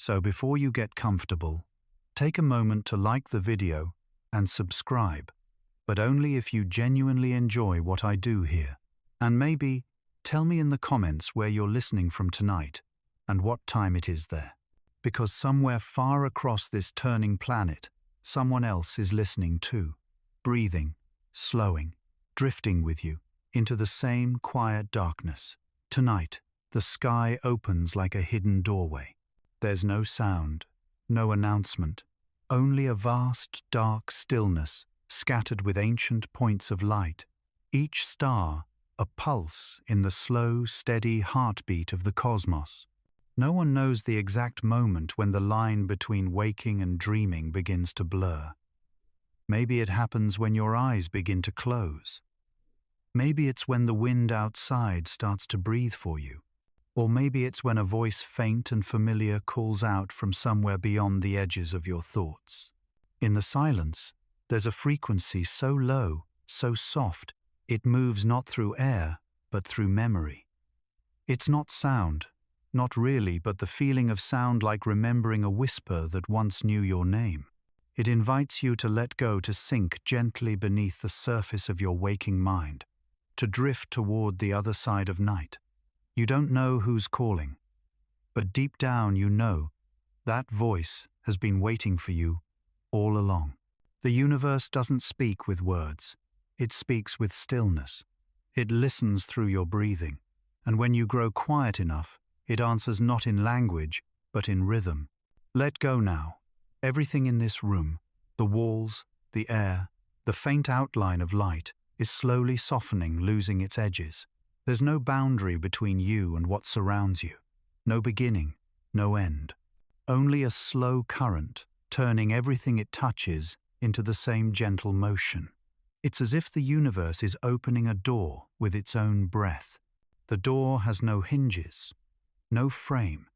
So before you get comfortable, take a moment to like the video and subscribe, but only if you genuinely enjoy what I do here. And maybe tell me in the comments where you're listening from tonight and what time it is there. Because somewhere far across this turning planet, someone else is listening too, breathing, slowing, drifting with you into the same quiet darkness. Tonight, the sky opens like a hidden doorway. There's no sound, no announcement, only a vast, dark stillness scattered with ancient points of light, each star a pulse in the slow, steady heartbeat of the cosmos. No one knows the exact moment when the line between waking and dreaming begins to blur. Maybe it happens when your eyes begin to close. Maybe it's when the wind outside starts to breathe for you. Or maybe it's when a voice faint and familiar calls out from somewhere beyond the edges of your thoughts. In the silence, there's a frequency so low, so soft, it moves not through air, but through memory. It's not sound, not really, but the feeling of sound like remembering a whisper that once knew your name. It invites you to let go, to sink gently beneath the surface of your waking mind, to drift toward the other side of night. You don't know who's calling, but deep down you know that voice has been waiting for you all along. The universe doesn't speak with words. It speaks with stillness. It listens through your breathing, and when you grow quiet enough, it answers not in language, but in rhythm. Let go now. Everything in this room, the walls, the air, the faint outline of light, is slowly softening, losing its edges. There's no boundary between you and what surrounds you. No beginning, no end. Only a slow current, turning everything it touches into the same gentle motion. It's as if the universe is opening a door with its own breath. The door has no hinges, no frame,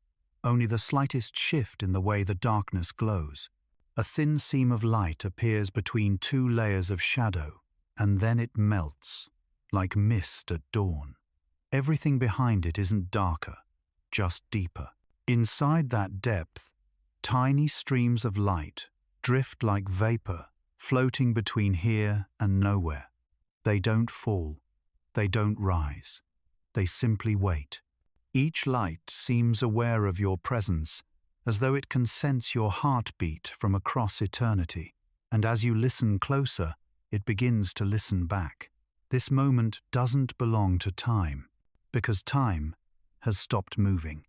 only the slightest shift in the way the darkness glows. A thin seam of light appears between two layers of shadow, and then it melts, like mist at dawn. Everything behind it isn't darker, just deeper. Inside that depth, tiny streams of light drift like vapor, floating between here and nowhere. They don't fall, they don't rise, they simply wait. Each light seems aware of your presence, as though it can sense your heartbeat from across eternity, and as you listen closer, it begins to listen back. This moment doesn't belong to time, because time has stopped moving.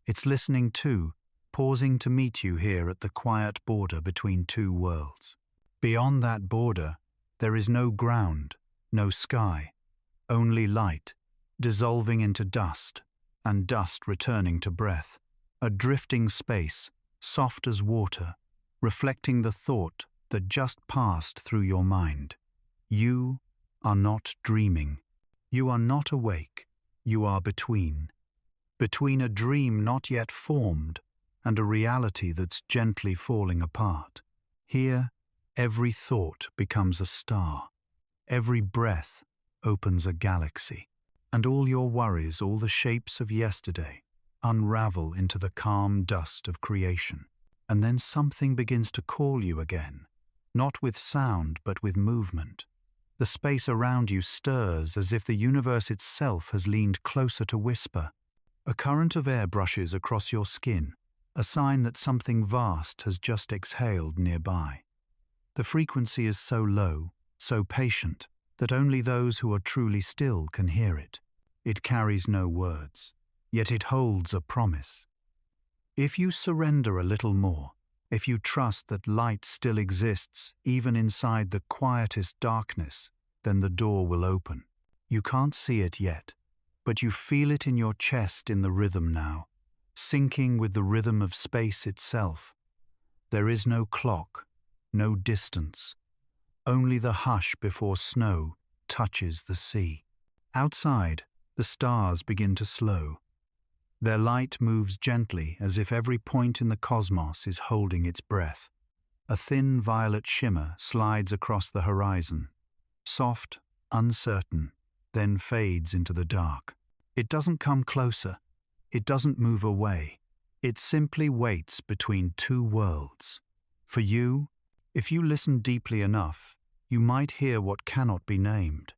It's listening too, pausing to meet you here at the quiet border between two worlds. Beyond that border, there is no ground, no sky, only light, dissolving into dust, and dust returning to breath. A drifting space, soft as water, reflecting the thought that just passed through your mind. You are not dreaming. You are not awake. You are between. Between a dream not yet formed and a reality that's gently falling apart. Here, every thought becomes a star. Every breath opens a galaxy. And all your worries, all the shapes of yesterday, unravel into the calm dust of creation. And then something begins to call you again, not with sound but with movement. The space around you stirs as if the universe itself has leaned closer to whisper. A current of air brushes across your skin, a sign that something vast has just exhaled nearby. The frequency is so low, so patient, that only those who are truly still can hear it. It carries no words, yet it holds a promise. If you surrender a little more, if you trust that light still exists even inside the quietest darkness, then the door will open. You can't see it yet, but you feel it in your chest, in the rhythm now, syncing with the rhythm of space itself. There is no clock, no distance, only the hush before snow touches the sea. Outside, the stars begin to slow. Their light moves gently as if every point in the cosmos is holding its breath. A thin violet shimmer slides across the horizon, soft, uncertain, then fades into the dark. It doesn't come closer. It doesn't move away. It simply waits between two worlds. For you, if you listen deeply enough, you might hear what cannot be named.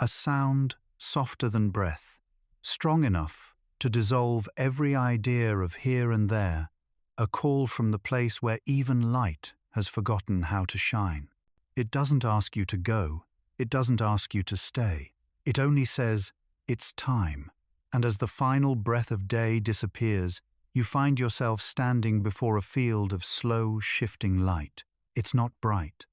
A sound softer than breath, strong enough to dissolve every idea of here and there, a call from the place where even light has forgotten how to shine. It doesn't ask you to go, it doesn't ask you to stay. It only says, it's time. And as the final breath of day disappears, you find yourself standing before a field of slow, shifting light. It's not bright,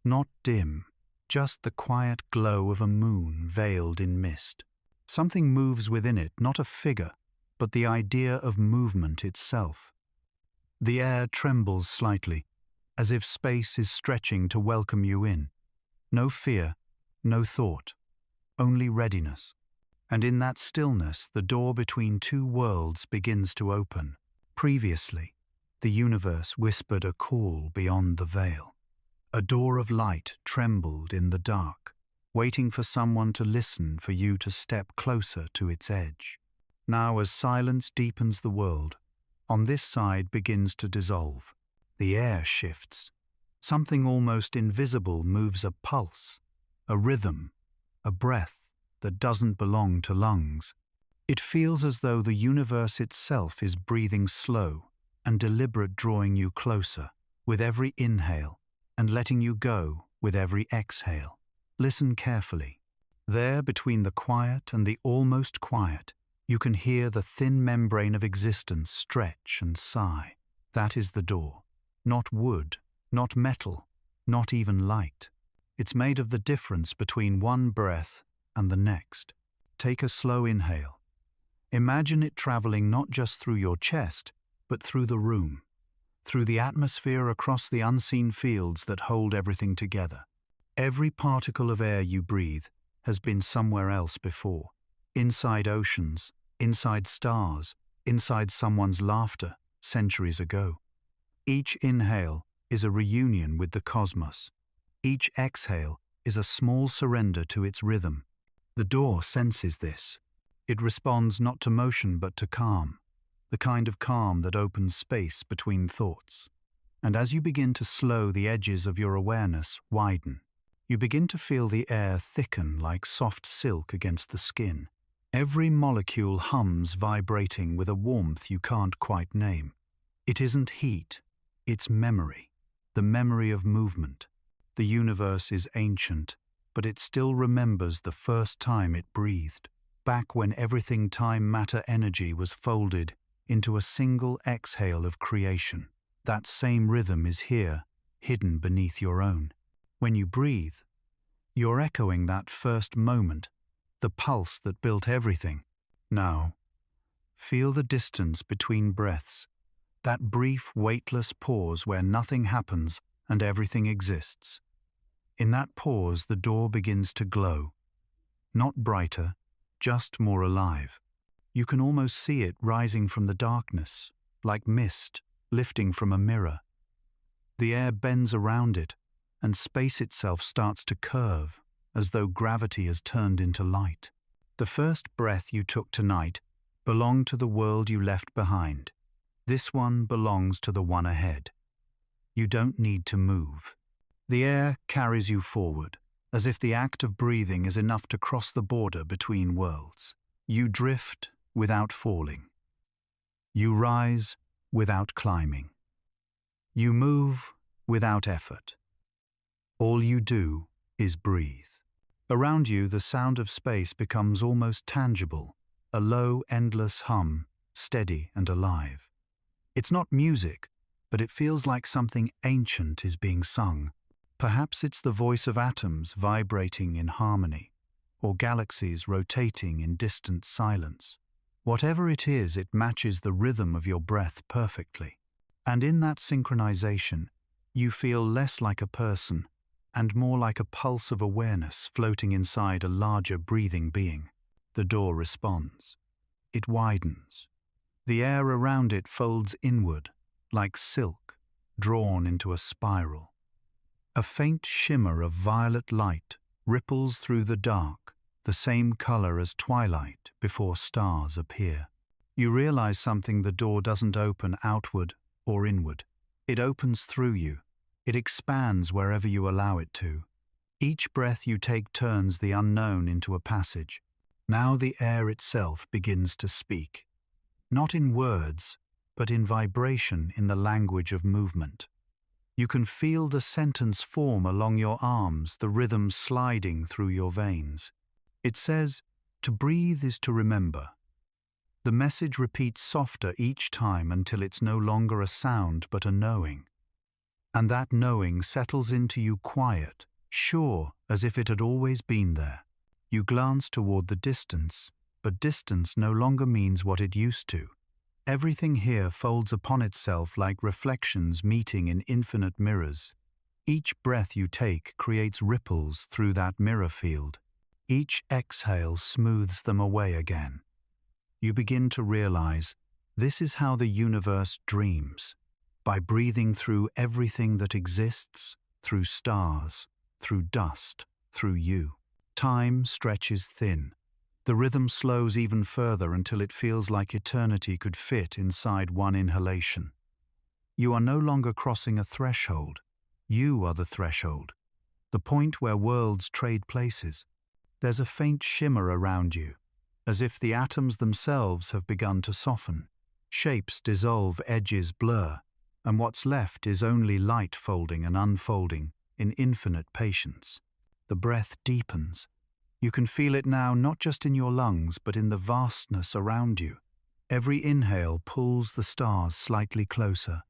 not dim, just the quiet glow of a moon veiled in mist. Something moves within it, not a figure, but the idea of movement itself. The air trembles slightly, as if space is stretching to welcome you in. No fear, no thought, only readiness. And in that stillness, the door between two worlds begins to open. Previously, the universe whispered a call beyond the veil. A door of light trembled in the dark, waiting for someone to listen, for you to step closer to its edge. Now, as silence deepens the world, on this side begins to dissolve. The air shifts. Something almost invisible moves, a pulse, a rhythm, a breath that doesn't belong to lungs. It feels as though the universe itself is breathing slow and deliberate, drawing you closer with every inhale and letting you go with every exhale. Listen carefully. There, between the quiet and the almost quiet, you can hear the thin membrane of existence stretch and sigh. That is the door. Not wood, not metal, not even light. It's made of the difference between one breath and the next. Take a slow inhale. Imagine it traveling not just through your chest, but through the room, through the atmosphere, across the unseen fields that hold everything together. Every particle of air you breathe has been somewhere else before. Inside oceans, inside stars, inside someone's laughter centuries ago. Each inhale is a reunion with the cosmos. Each exhale is a small surrender to its rhythm. The door senses this. It responds not to motion but to calm, the kind of calm that opens space between thoughts. And as you begin to slow, the edges of your awareness widen. You begin to feel the air thicken like soft silk against the skin. Every molecule hums, vibrating with a warmth you can't quite name. It isn't heat, it's memory, the memory of movement. The universe is ancient, but it still remembers the first time it breathed, back when everything, time, matter, energy, was folded into a single exhale of creation. That same rhythm is here, hidden beneath your own. When you breathe, you're echoing that first moment, the pulse that built everything. Now, feel the distance between breaths, that brief, weightless pause where nothing happens and everything exists. In that pause, the door begins to glow. Not brighter, just more alive. You can almost see it rising from the darkness, like mist lifting from a mirror. The air bends around it, and space itself starts to curve, as though gravity has turned into light. The first breath you took tonight belonged to the world you left behind. This one belongs to the one ahead. You don't need to move. The air carries you forward, as if the act of breathing is enough to cross the border between worlds. You drift without falling. You rise without climbing. You move without effort. All you do is breathe. Around you, the sound of space becomes almost tangible, a low, endless hum, steady and alive. It's not music, but it feels like something ancient is being sung. Perhaps it's the voice of atoms vibrating in harmony, or galaxies rotating in distant silence. Whatever it is, it matches the rhythm of your breath perfectly. And in that synchronization, you feel less like a person and more like a pulse of awareness floating inside a larger breathing being. The door responds. It widens. The air around it folds inward, like silk, drawn into a spiral. A faint shimmer of violet light ripples through the dark, the same color as twilight before stars appear. You realize something: the door doesn't open outward or inward. It opens through you. It expands wherever you allow it to. Each breath you take turns the unknown into a passage. Now the air itself begins to speak, not in words, but in vibration, in the language of movement. You can feel the sentence form along your arms, the rhythm sliding through your veins. It says, to breathe is to remember. The message repeats softer each time until it's no longer a sound but a knowing. And that knowing settles into you quiet, sure, as if it had always been there. You glance toward the distance, but distance no longer means what it used to. Everything here folds upon itself like reflections meeting in infinite mirrors. Each breath you take creates ripples through that mirror field. Each exhale smooths them away again. You begin to realize this is how the universe dreams, by breathing through everything that exists, through stars, through dust, through you. Time stretches thin. The rhythm slows even further until it feels like eternity could fit inside one inhalation. You are no longer crossing a threshold. You are the threshold, the point where worlds trade places. There's a faint shimmer around you, as if the atoms themselves have begun to soften. Shapes dissolve, edges blur, and what's left is only light folding and unfolding in infinite patience. The breath deepens. You can feel it now, not just in your lungs, but in the vastness around you. Every inhale pulls the stars slightly closer.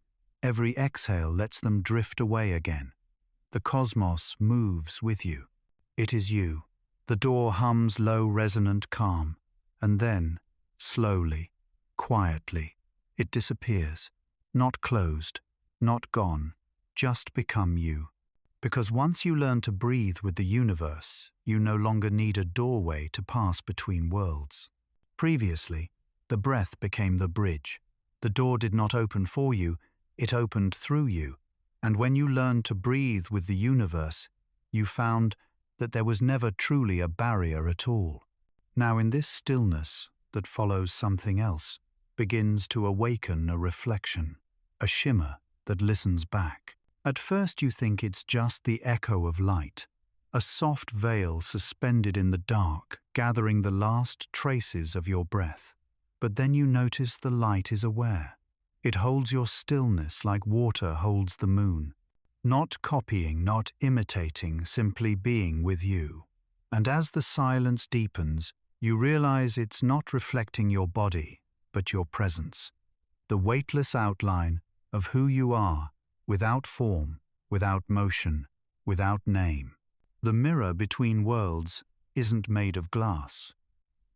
Every exhale lets them drift away again. The cosmos moves with you. It is you. The door hums low, resonant calm, and then, slowly, quietly, it disappears. Not closed, not gone, just become you. Because once you learn to breathe with the universe, you no longer need a doorway to pass between worlds. Previously, the breath became the bridge. The door did not open for you, it opened through you. And when you learned to breathe with the universe, you found that there was never truly a barrier at all. Now in this stillness that follows something else, begins to awaken a reflection, a shimmer that listens back. At first you think it's just the echo of light, a soft veil suspended in the dark, gathering the last traces of your breath. But then you notice the light is aware. It holds your stillness like water holds the moon. Not copying, not imitating, simply being with you. And as the silence deepens, you realize it's not reflecting your body, but your presence. The weightless outline of who you are, without form, without motion, without name. The mirror between worlds isn't made of glass.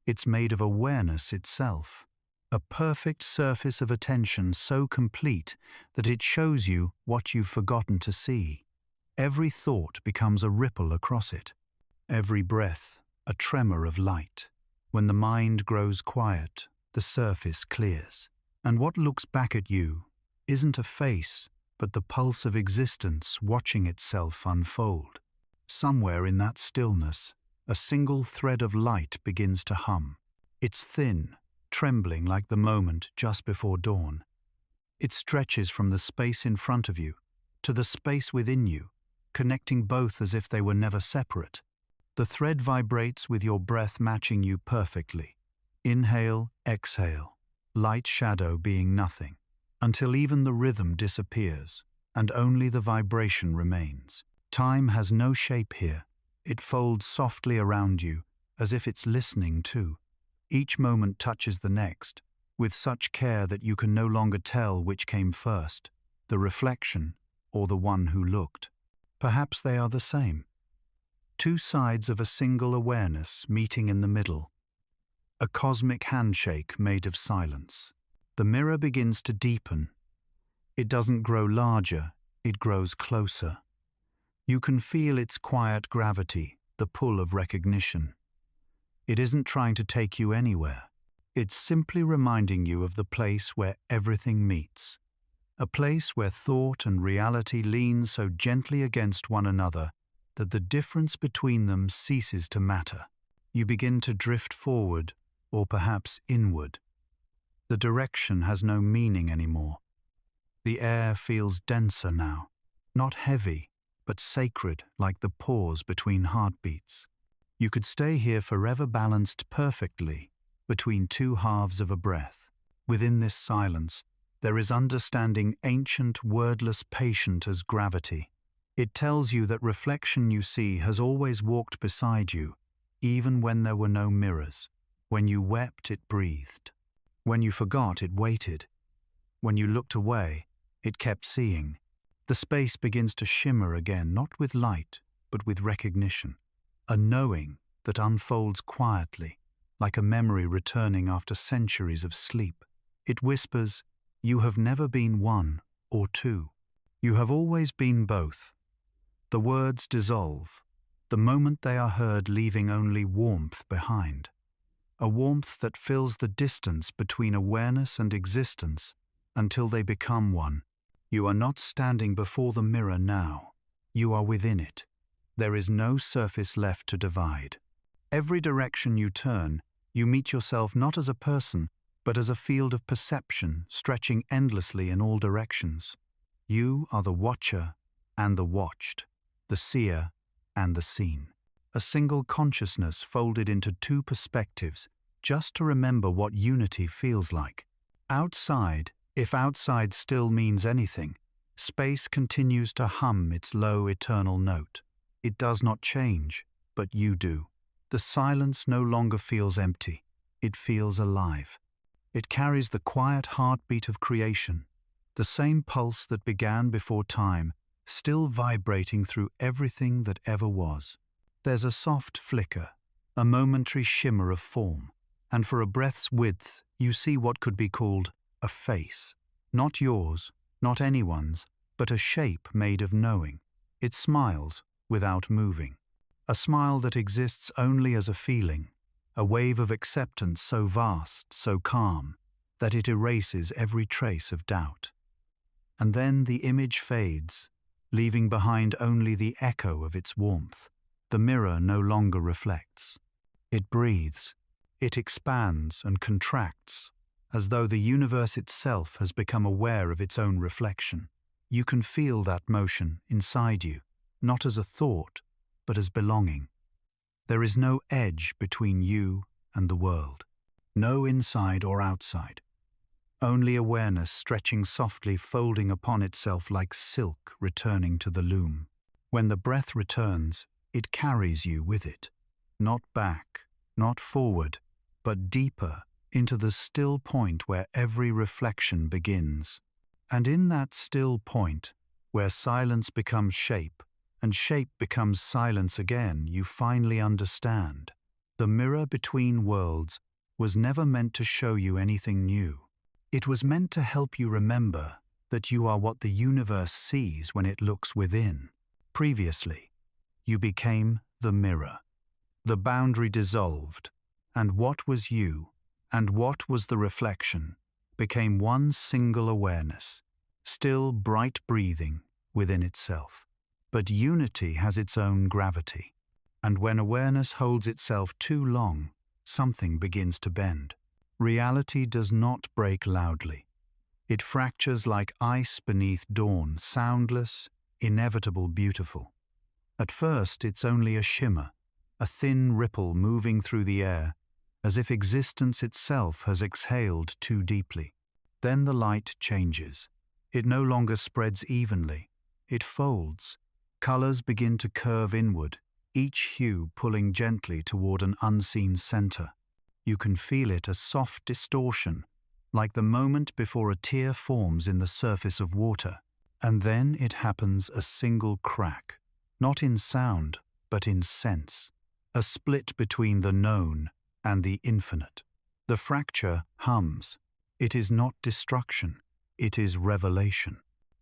It's made of awareness itself. A perfect surface of attention so complete that it shows you what you've forgotten to see. Every thought becomes a ripple across it. Every breath, a tremor of light. When the mind grows quiet, the surface clears. And what looks back at you isn't a face, but the pulse of existence watching itself unfold. Somewhere in that stillness, a single thread of light begins to hum. It's thin, trembling like the moment just before dawn. It stretches from the space in front of you to the space within you, connecting both as if they were never separate. The thread vibrates with your breath matching you perfectly. Inhale, exhale, light shadow being nothing, until even the rhythm disappears and only the vibration remains. Time has no shape here. It folds softly around you as if it's listening too. Each moment touches the next, with such care that you can no longer tell which came first, the reflection or the one who looked. Perhaps they are the same. Two sides of a single awareness meeting in the middle. A cosmic handshake made of silence. The mirror begins to deepen. It doesn't grow larger, it grows closer. You can feel its quiet gravity, the pull of recognition. It isn't trying to take you anywhere. It's simply reminding you of the place where everything meets. A place where thought and reality lean so gently against one another that the difference between them ceases to matter. You begin to drift forward, or perhaps inward. The direction has no meaning anymore. The air feels denser now, not heavy, but sacred, like the pause between heartbeats. You could stay here forever, balanced perfectly between two halves of a breath. Within this silence, there is understanding, ancient, wordless, patient as gravity. It tells you that reflection you see has always walked beside you, even when there were no mirrors. When you wept, it breathed. When you forgot, it waited. When you looked away, it kept seeing. The space begins to shimmer again, not with light, but with recognition. A knowing that unfolds quietly, like a memory returning after centuries of sleep. It whispers, "You have never been one or two. You have always been both." The words dissolve, the moment they are heard, leaving only warmth behind. A warmth that fills the distance between awareness and existence until they become one. You are not standing before the mirror now. You are within it. There is no surface left to divide. Every direction you turn, you meet yourself not as a person, but as a field of perception stretching endlessly in all directions. You are the watcher and the watched, the seer and the seen. A single consciousness folded into two perspectives, just to remember what unity feels like. Outside, if outside still means anything, space continues to hum its low eternal note. It does not change, but you do. The silence no longer feels empty. It feels alive. It carries the quiet heartbeat of creation, the same pulse that began before time, still vibrating through everything that ever was. There's a soft flicker, a momentary shimmer of form, and for a breath's width you see what could be called a face. Not yours, not anyone's, but a shape made of knowing. It smiles without moving. A smile that exists only as a feeling, a wave of acceptance so vast, so calm, that it erases every trace of doubt. And then the image fades, leaving behind only the echo of its warmth. The mirror no longer reflects. It breathes. It expands and contracts, as though the universe itself has become aware of its own reflection. You can feel that motion inside you, not as a thought, but as belonging. There is no edge between you and the world, no inside or outside. Only awareness stretching softly, folding upon itself like silk returning to the loom. When the breath returns, it carries you with it, not back, not forward, but deeper into the still point where every reflection begins. And in that still point, where silence becomes shape, and shape becomes silence again, you finally understand. The mirror between worlds was never meant to show you anything new. It was meant to help you remember that you are what the universe sees when it looks within. Previously, you became the mirror. The boundary dissolved, and what was you, and what was the reflection, became one single awareness, still bright breathing within itself. But unity has its own gravity, and when awareness holds itself too long, something begins to bend. Reality does not break loudly. It fractures like ice beneath dawn, soundless, inevitable, beautiful. At first, it's only a shimmer, a thin ripple moving through the air, as if existence itself has exhaled too deeply. Then the light changes. It no longer spreads evenly. It folds. Colors begin to curve inward, each hue pulling gently toward an unseen center. You can feel it, a soft distortion, like the moment before a tear forms in the surface of water. And then it happens, a single crack, not in sound, but in sense. A split between the known and the infinite. The fracture hums. It is not destruction, it is revelation.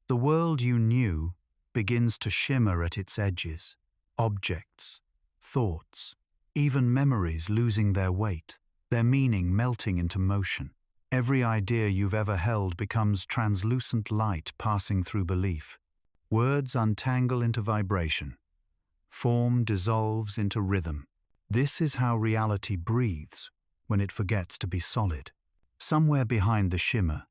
The world you knew begins to shimmer at its edges. Objects, thoughts, even memories losing their weight, their meaning melting into motion. Every idea you've ever held becomes translucent light passing through belief. Words untangle into vibration. Form dissolves into rhythm. This is how reality breathes when it forgets to be solid. Somewhere behind the shimmer,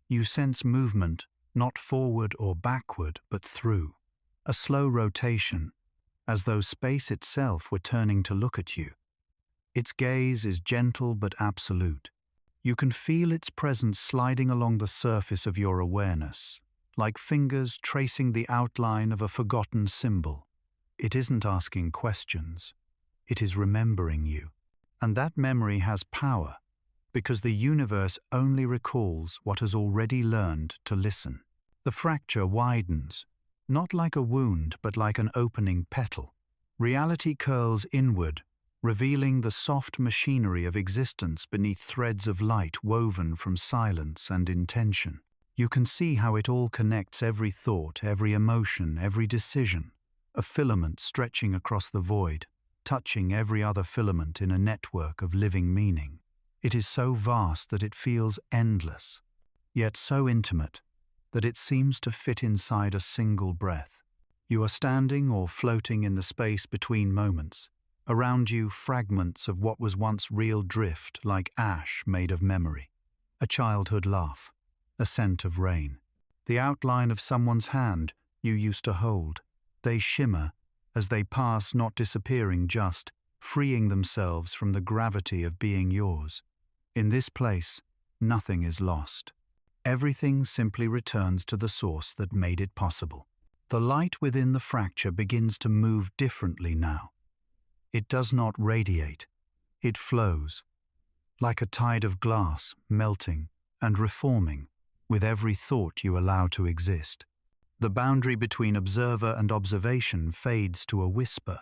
you sense movement, not forward or backward, but through. A slow rotation, as though space itself were turning to look at you. Its gaze is gentle but absolute. You can feel its presence sliding along the surface of your awareness, like fingers tracing the outline of a forgotten symbol. It isn't asking questions. It is remembering you. And that memory has power, because the universe only recalls what has already learned to listen. The fracture widens, not like a wound, but like an opening petal. Reality curls inward, revealing the soft machinery of existence beneath threads of light woven from silence and intention. You can see how it all connects every thought, every emotion, every decision, a filament stretching across the void, touching every other filament in a network of living meaning. It is so vast that it feels endless, yet so intimate that it seems to fit inside a single breath. You are standing or floating in the space between moments. Around you, fragments of what was once real drift, like ash made of memory. A childhood laugh, a scent of rain, the outline of someone's hand you used to hold. They shimmer as they pass, not disappearing, just freeing themselves from the gravity of being yours. In this place, nothing is lost. Everything simply returns to the source that made it possible. The light within the fracture begins to move differently now. It does not radiate. It flows, like a tide of glass, melting and reforming with every thought you allow to exist. The boundary between observer and observation fades to a whisper.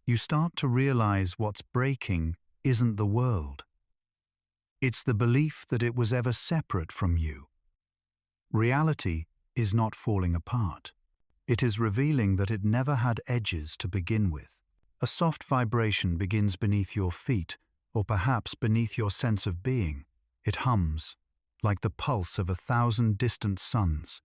You start to realize what's breaking isn't the world. It's the belief that it was ever separate from you. Reality is not falling apart. It is revealing that it never had edges to begin with. A soft vibration begins beneath your feet, or perhaps beneath your sense of being. It hums, like the pulse of 1,000 distant suns.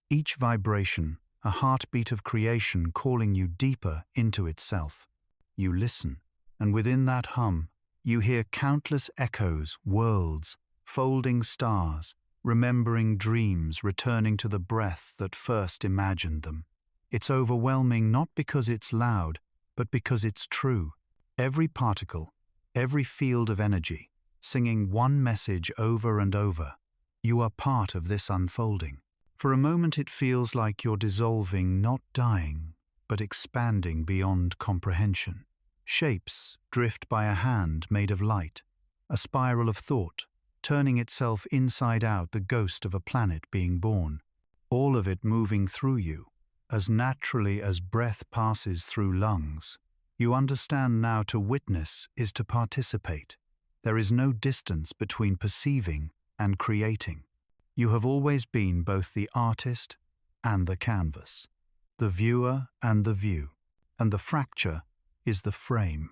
Each vibration, a heartbeat of creation calling you deeper into itself. You listen, and within that hum, you hear countless echoes, worlds, folding stars, remembering dreams, returning to the breath that first imagined them. It's overwhelming not because it's loud, but because it's true. Every particle, every field of energy, singing one message over and over. You are part of this unfolding. For a moment it feels like you're dissolving, not dying, but expanding beyond comprehension. Shapes drift by a hand made of light, a spiral of thought, turning itself inside out, the ghost of a planet being born. All of it moving through you, as naturally as breath passes through lungs. You understand now to witness is to participate. There is no distance between perceiving and creating. You have always been both the artist and the canvas, the viewer and the view, and the fracture is the frame,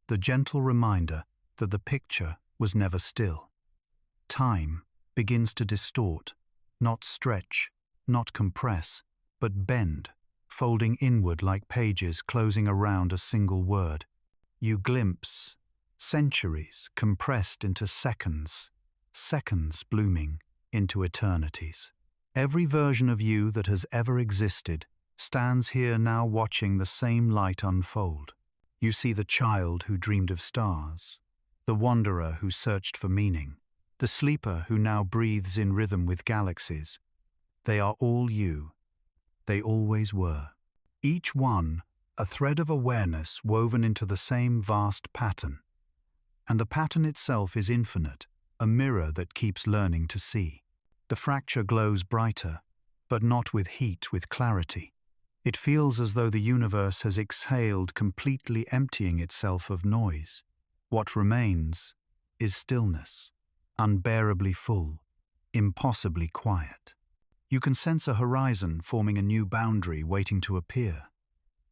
the gentle reminder that the picture was never still. Time begins to distort, not stretch, not compress, but bend, folding inward like pages closing around a single word. You glimpse centuries compressed into seconds, seconds blooming into eternities. Every version of you that has ever existed stands here now watching the same light unfold. You see the child who dreamed of stars, the wanderer who searched for meaning, the sleeper who now breathes in rhythm with galaxies. They are all you. They always were. Each one a thread of awareness woven into the same vast pattern. And the pattern itself is infinite, a mirror that keeps learning to see. The fracture glows brighter, but not with heat, with clarity. It feels as though the universe has exhaled, completely emptying itself of noise. What remains is stillness, unbearably full, impossibly quiet. You can sense a horizon forming a new boundary waiting to appear.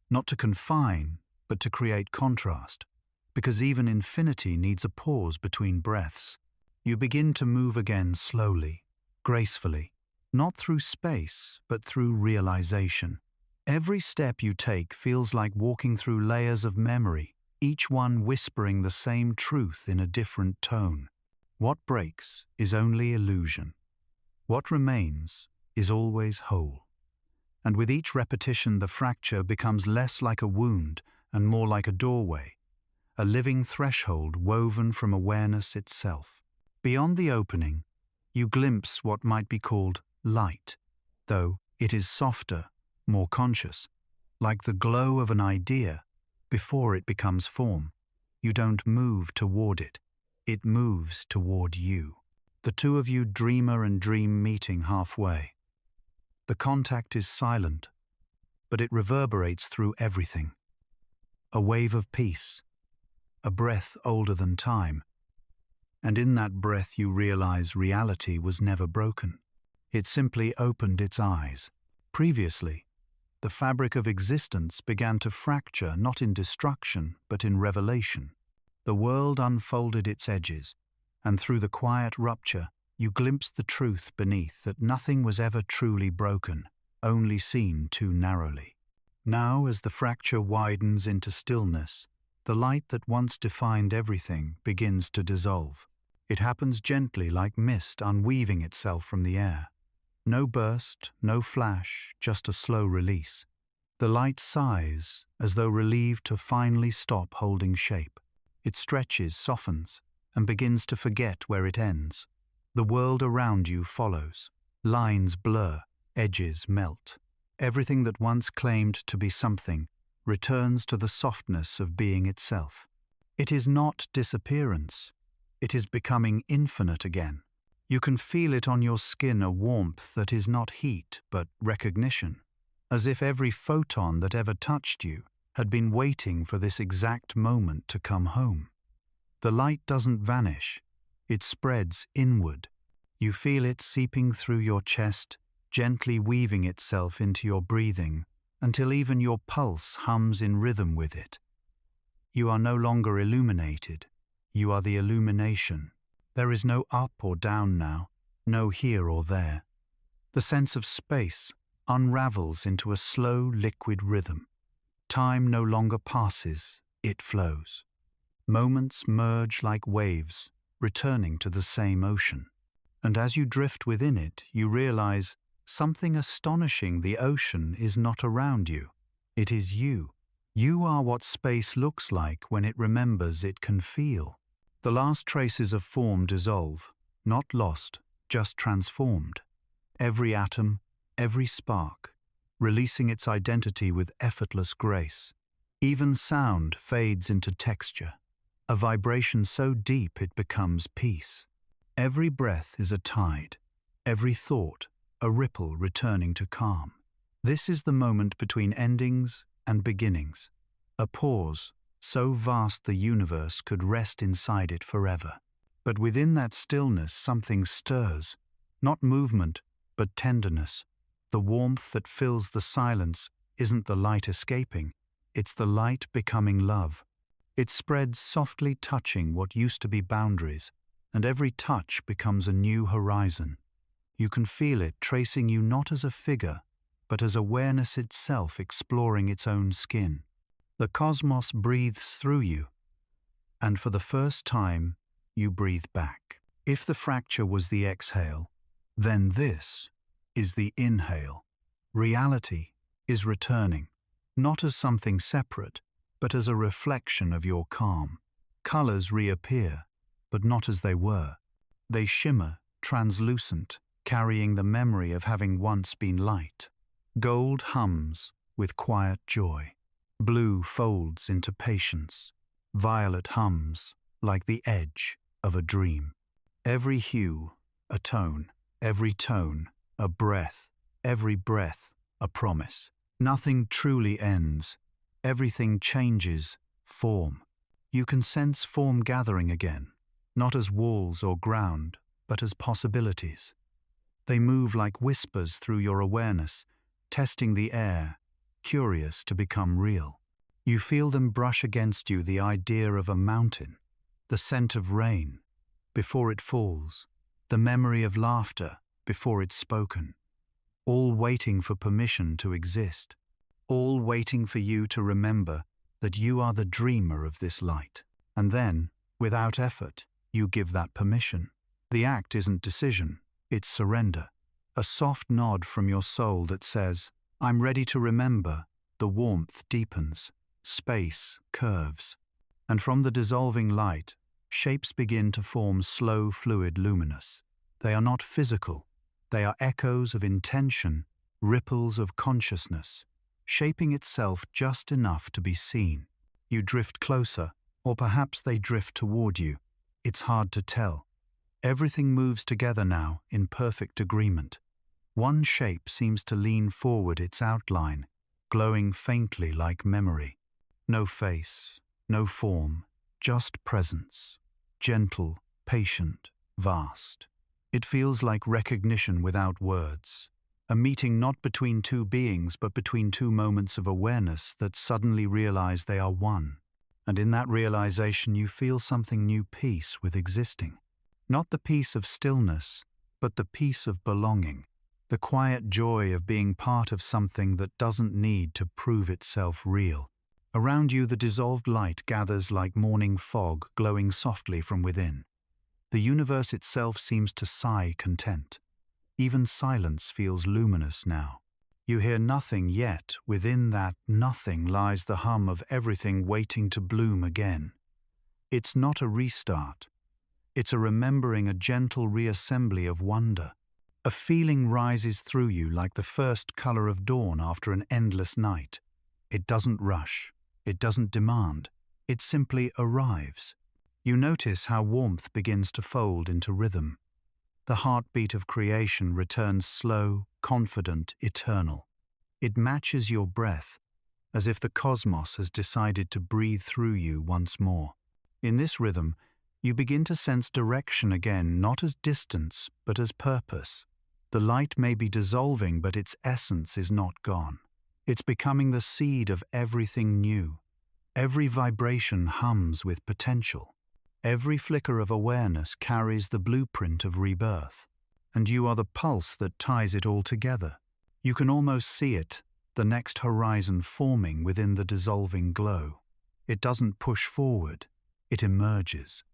Not to confine, but to create contrast, because even infinity needs a pause between breaths. You begin to move again slowly, gracefully, not through space, but through realization. Every step you take feels like walking through layers of memory, each one whispering the same truth in a different tone. What breaks is only illusion. What remains is always whole. And with each repetition, the fracture becomes less like a wound and more like a doorway, a living threshold woven from awareness itself. Beyond the opening, you glimpse what might be called light, though it is softer, more conscious, like the glow of an idea before it becomes form. You don't move toward it, it moves toward you. The two of you, dreamer and dream, meeting halfway. The contact is silent, but it reverberates through everything. A wave of peace, a breath older than time. And in that breath you realize reality was never broken. It simply opened its eyes. Previously, the fabric of existence began to fracture, not in destruction, but in revelation. The world unfolded its edges, and through the quiet rupture, you glimpsed the truth beneath, that nothing was ever truly broken, only seen too narrowly. Now, as the fracture widens into stillness, the light that once defined everything begins to dissolve. It happens gently, like mist unweaving itself from the air. No burst, no flash, just a slow release. The light sighs, as though relieved to finally stop holding shape. It stretches, softens, and begins to forget where it ends. The world around you follows. Lines blur, edges melt. Everything that once claimed to be something returns to the softness of being itself. It is not disappearance. It is becoming infinite again. You can feel it on your skin, a warmth that is not heat but recognition, as if every photon that ever touched you had been waiting for this exact moment to come home. The light doesn't vanish, it spreads inward. You feel it seeping through your chest, gently weaving itself into your breathing, until even your pulse hums in rhythm with it. You are no longer illuminated, you are the illumination. There is no up or down now, no here or there. The sense of space unravels into a slow, liquid rhythm. Time no longer passes, it flows. Moments merge like waves, returning to the same ocean. And as you drift within it, you realize something astonishing. The ocean is not around you. It is you. You are what space looks like when it remembers it can feel. The last traces of form dissolve, not lost, just transformed. Every atom, every spark, releasing its identity with effortless grace. Even sound fades into texture, a vibration so deep it becomes peace. Every breath is a tide, every thought a ripple returning to calm. This is the moment between endings and beginnings, a pause so vast the universe could rest inside it forever. But within that stillness something stirs, not movement, but tenderness. The warmth that fills the silence isn't the light escaping, it's the light becoming love. It spreads softly, touching what used to be boundaries, and every touch becomes a new horizon. You can feel it tracing you not as a figure, but as awareness itself exploring its own skin. The cosmos breathes through you, and for the first time, you breathe back. If the fracture was the exhale, then this is the inhale. Reality is returning, not as something separate, but as a reflection of your calm. Colors reappear, but not as they were. They shimmer, translucent, carrying the memory of having once been light. Gold hums with quiet joy. Blue folds into patience. Violet hums like the edge of a dream. Every hue, a tone. Every tone, a breath. Every breath, a promise. Nothing truly ends. Everything changes form. You can sense form gathering again, not as walls or ground, but as possibilities. They move like whispers through your awareness, testing the air, curious to become real. You feel them brush against you, the idea of a mountain, the scent of rain before it falls, the memory of laughter before it's spoken, all waiting for permission to exist, all waiting for you to remember that you are the dreamer of this light. And then, without effort, You give that permission. The act isn't decision, it's surrender. A soft nod from your soul that says, I'm ready to remember. The warmth deepens, space curves, and from the dissolving light, shapes begin to form slow, fluid, luminous. They are not physical. They are echoes of intention, ripples of consciousness, shaping itself just enough to be seen. You drift closer, or perhaps they drift toward you. It's hard to tell. Everything moves together now in perfect agreement. One shape seems to lean forward its outline, glowing faintly like memory. No face, no form, just presence. Gentle, patient, vast. It feels like recognition without words. A meeting not between two beings but between two moments of awareness that suddenly realize they are one. And in that realization you feel something new, peace with existing. Not the peace of stillness, but the peace of belonging. The quiet joy of being part of something that doesn't need to prove itself real. Around you the dissolved light gathers like morning fog glowing softly from within. The universe itself seems to sigh content. Even silence feels luminous now. You hear nothing, yet within that nothing lies the hum of everything waiting to bloom again. It's not a restart. It's a remembering, a gentle reassembly of wonder. A feeling rises through you like the first color of dawn after an endless night. It doesn't rush. It doesn't demand. It simply arrives. You notice how warmth begins to fold into rhythm. The heartbeat of creation returns slow, confident, eternal. It matches your breath, as if the cosmos has decided to breathe through you once more. In this rhythm, you begin to sense direction again, not as distance, but as purpose. The light may be dissolving, but its essence is not gone. It's becoming the seed of everything new. Every vibration hums with potential. Every flicker of awareness carries the blueprint of rebirth. And you are the pulse that ties it all together. You can almost see it, the next horizon forming within the dissolving glow. It doesn't push forward, it emerges,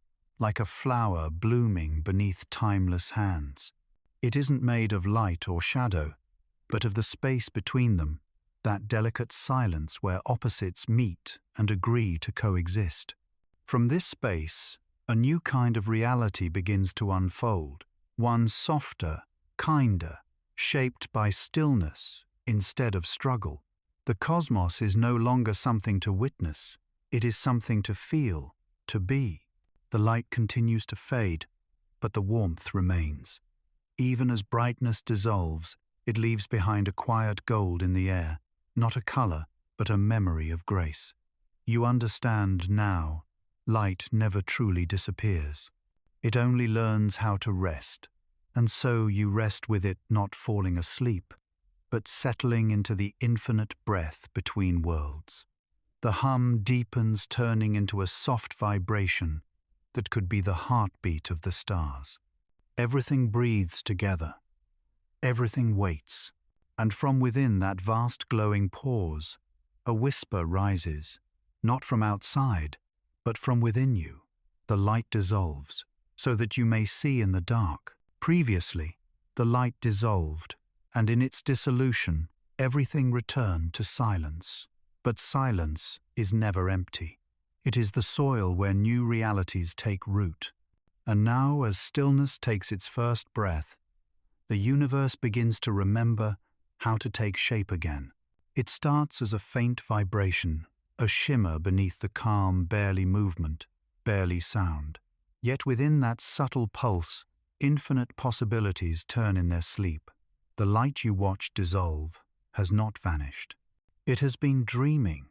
like a flower blooming beneath timeless hands. It isn't made of light or shadow, but of the space between them, that delicate silence where opposites meet and agree to coexist. From this space, a new kind of reality begins to unfold, one softer, kinder, shaped by stillness instead of struggle. The cosmos is no longer something to witness, it is something to feel, to be. The light continues to fade, but the warmth remains. Even as brightness dissolves, it leaves behind a quiet gold in the air, not a color, but a memory of grace. You understand now, light never truly disappears. It only learns how to rest, and so you rest with it, not falling asleep, but settling into the infinite breath between worlds. The hum deepens, turning into a soft vibration that could be the heartbeat of the stars. Everything breathes together. Everything waits. And from within that vast glowing pause, a whisper rises, not from outside, but from within you. The light dissolves, so that you may see in the dark. Previously, the light dissolved, and in its dissolution, everything returned to silence. But silence is never empty. It is the soil where new realities take root. And now, as stillness takes its first breath, the universe begins to remember how to take shape again. It starts as a faint vibration, a shimmer beneath the calm, barely movement, barely sound. Yet within that subtle pulse, infinite possibilities turn in their sleep. The light you watch dissolve has not vanished. It has been dreaming.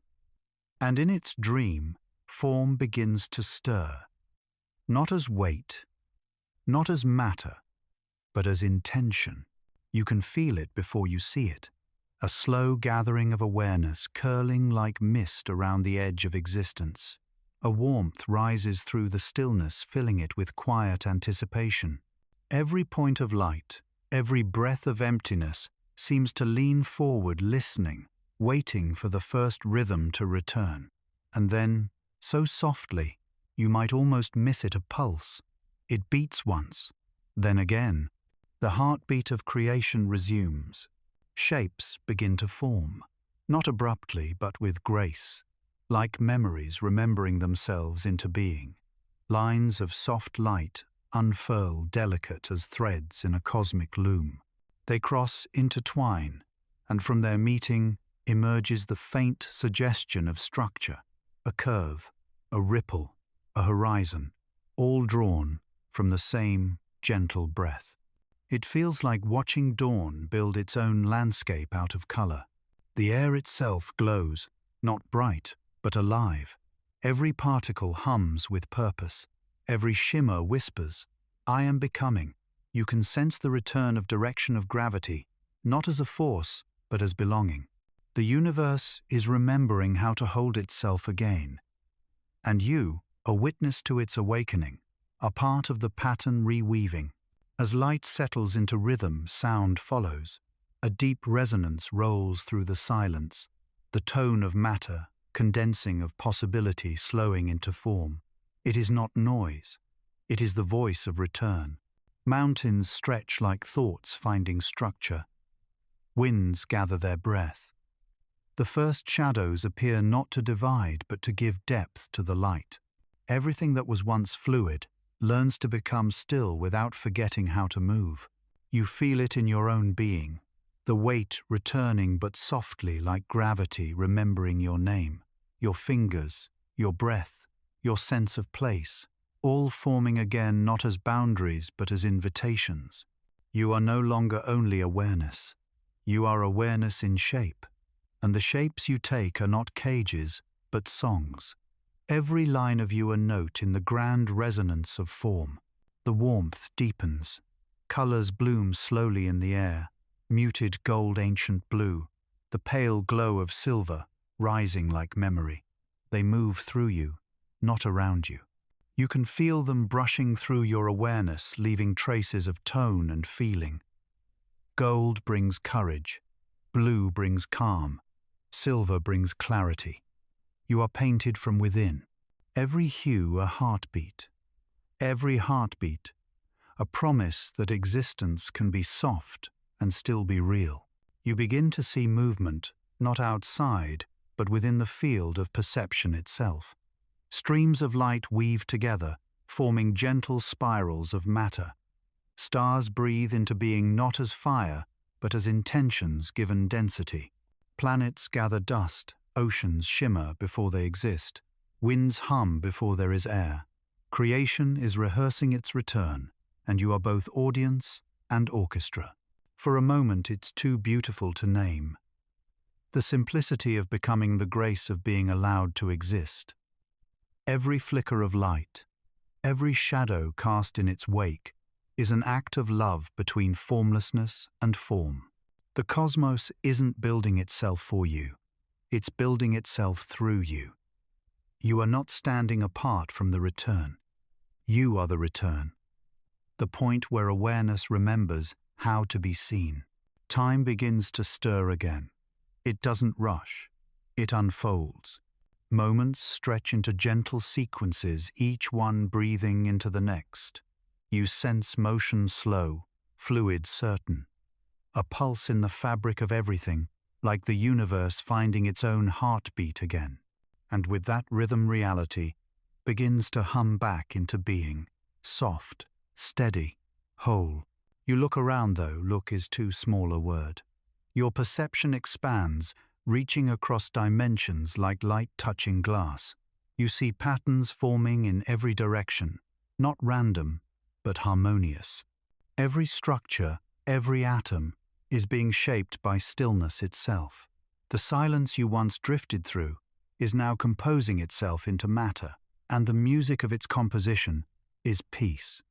And in its dream, form begins to stir. Not as weight, not as matter, but as intention. You can feel it before you see it. A slow gathering of awareness curling like mist around the edge of existence. A warmth rises through the stillness, filling it with quiet anticipation. Every point of light, every breath of emptiness seems to lean forward, listening, waiting for the first rhythm to return. And then, so softly, you might almost miss it, a pulse, It beats once, then again. The heartbeat of creation resumes. Shapes begin to form, not abruptly but with grace, like memories remembering themselves into being. Lines of soft light unfurl delicate as threads in a cosmic loom. They cross, intertwine, and from their meeting emerges the faint suggestion of structure, a curve, a ripple, a horizon, all drawn from the same gentle breath. It feels like watching dawn build its own landscape out of color. The air itself glows, not bright, but alive. Every particle hums with purpose. Every shimmer whispers, "I am becoming." You can sense the return of direction of gravity, not as a force, but as belonging. The universe is remembering how to hold itself again. And you, a witness to its awakening, are part of the pattern reweaving. As light settles into rhythm, sound follows. A deep resonance rolls through the silence, the tone of matter, condensing of possibility slowing into form. It is not noise. It is the voice of return. Mountains stretch like thoughts finding structure. Winds gather their breath. The first shadows appear not to divide but to give depth to the light. Everything that was once fluid learns to become still without forgetting how to move. You feel it in your own being, the weight returning but softly like gravity remembering your name, your fingers, your breath, your sense of place, all forming again not as boundaries but as invitations. You are no longer only awareness. You are awareness in shape, and the shapes you take are not cages but songs. Every line of you a note in the grand resonance of form. The warmth deepens. Colors bloom slowly in the air, muted gold ancient blue, the pale glow of silver, rising like memory. They move through you, not around you. You can feel them brushing through your awareness, leaving traces of tone and feeling. Gold brings courage, blue brings calm, silver brings clarity. You are painted from within. Every hue a heartbeat. Every heartbeat a promise that existence can be soft and still be real. You begin to see movement, not outside, but within the field of perception itself. Streams of light weave together, forming gentle spirals of matter. Stars breathe into being not as fire, but as intentions given density. Planets gather dust, oceans shimmer before they exist. Winds hum before there is air. Creation is rehearsing its return, and you are both audience and orchestra. For a moment it's too beautiful to name. The simplicity of becoming the grace of being allowed to exist. Every flicker of light, every shadow cast in its wake, is an act of love between formlessness and form. The cosmos isn't building itself for you. It's building itself through you. You are not standing apart from the return. You are the return. The point where awareness remembers how to be seen. Time begins to stir again. It doesn't rush. It unfolds. Moments stretch into gentle sequences, each one breathing into the next. You sense motion slow, fluid certain. A pulse in the fabric of everything, like the universe finding its own heartbeat again. And with that rhythm reality begins to hum back into being, soft, steady, whole. You look around though, look is too small a word. Your perception expands, reaching across dimensions like light touching glass. You see patterns forming in every direction, not random, but harmonious. Every structure, every atom, is being shaped by stillness itself. The silence you once drifted through is now composing itself into matter, and the music of its composition is peace.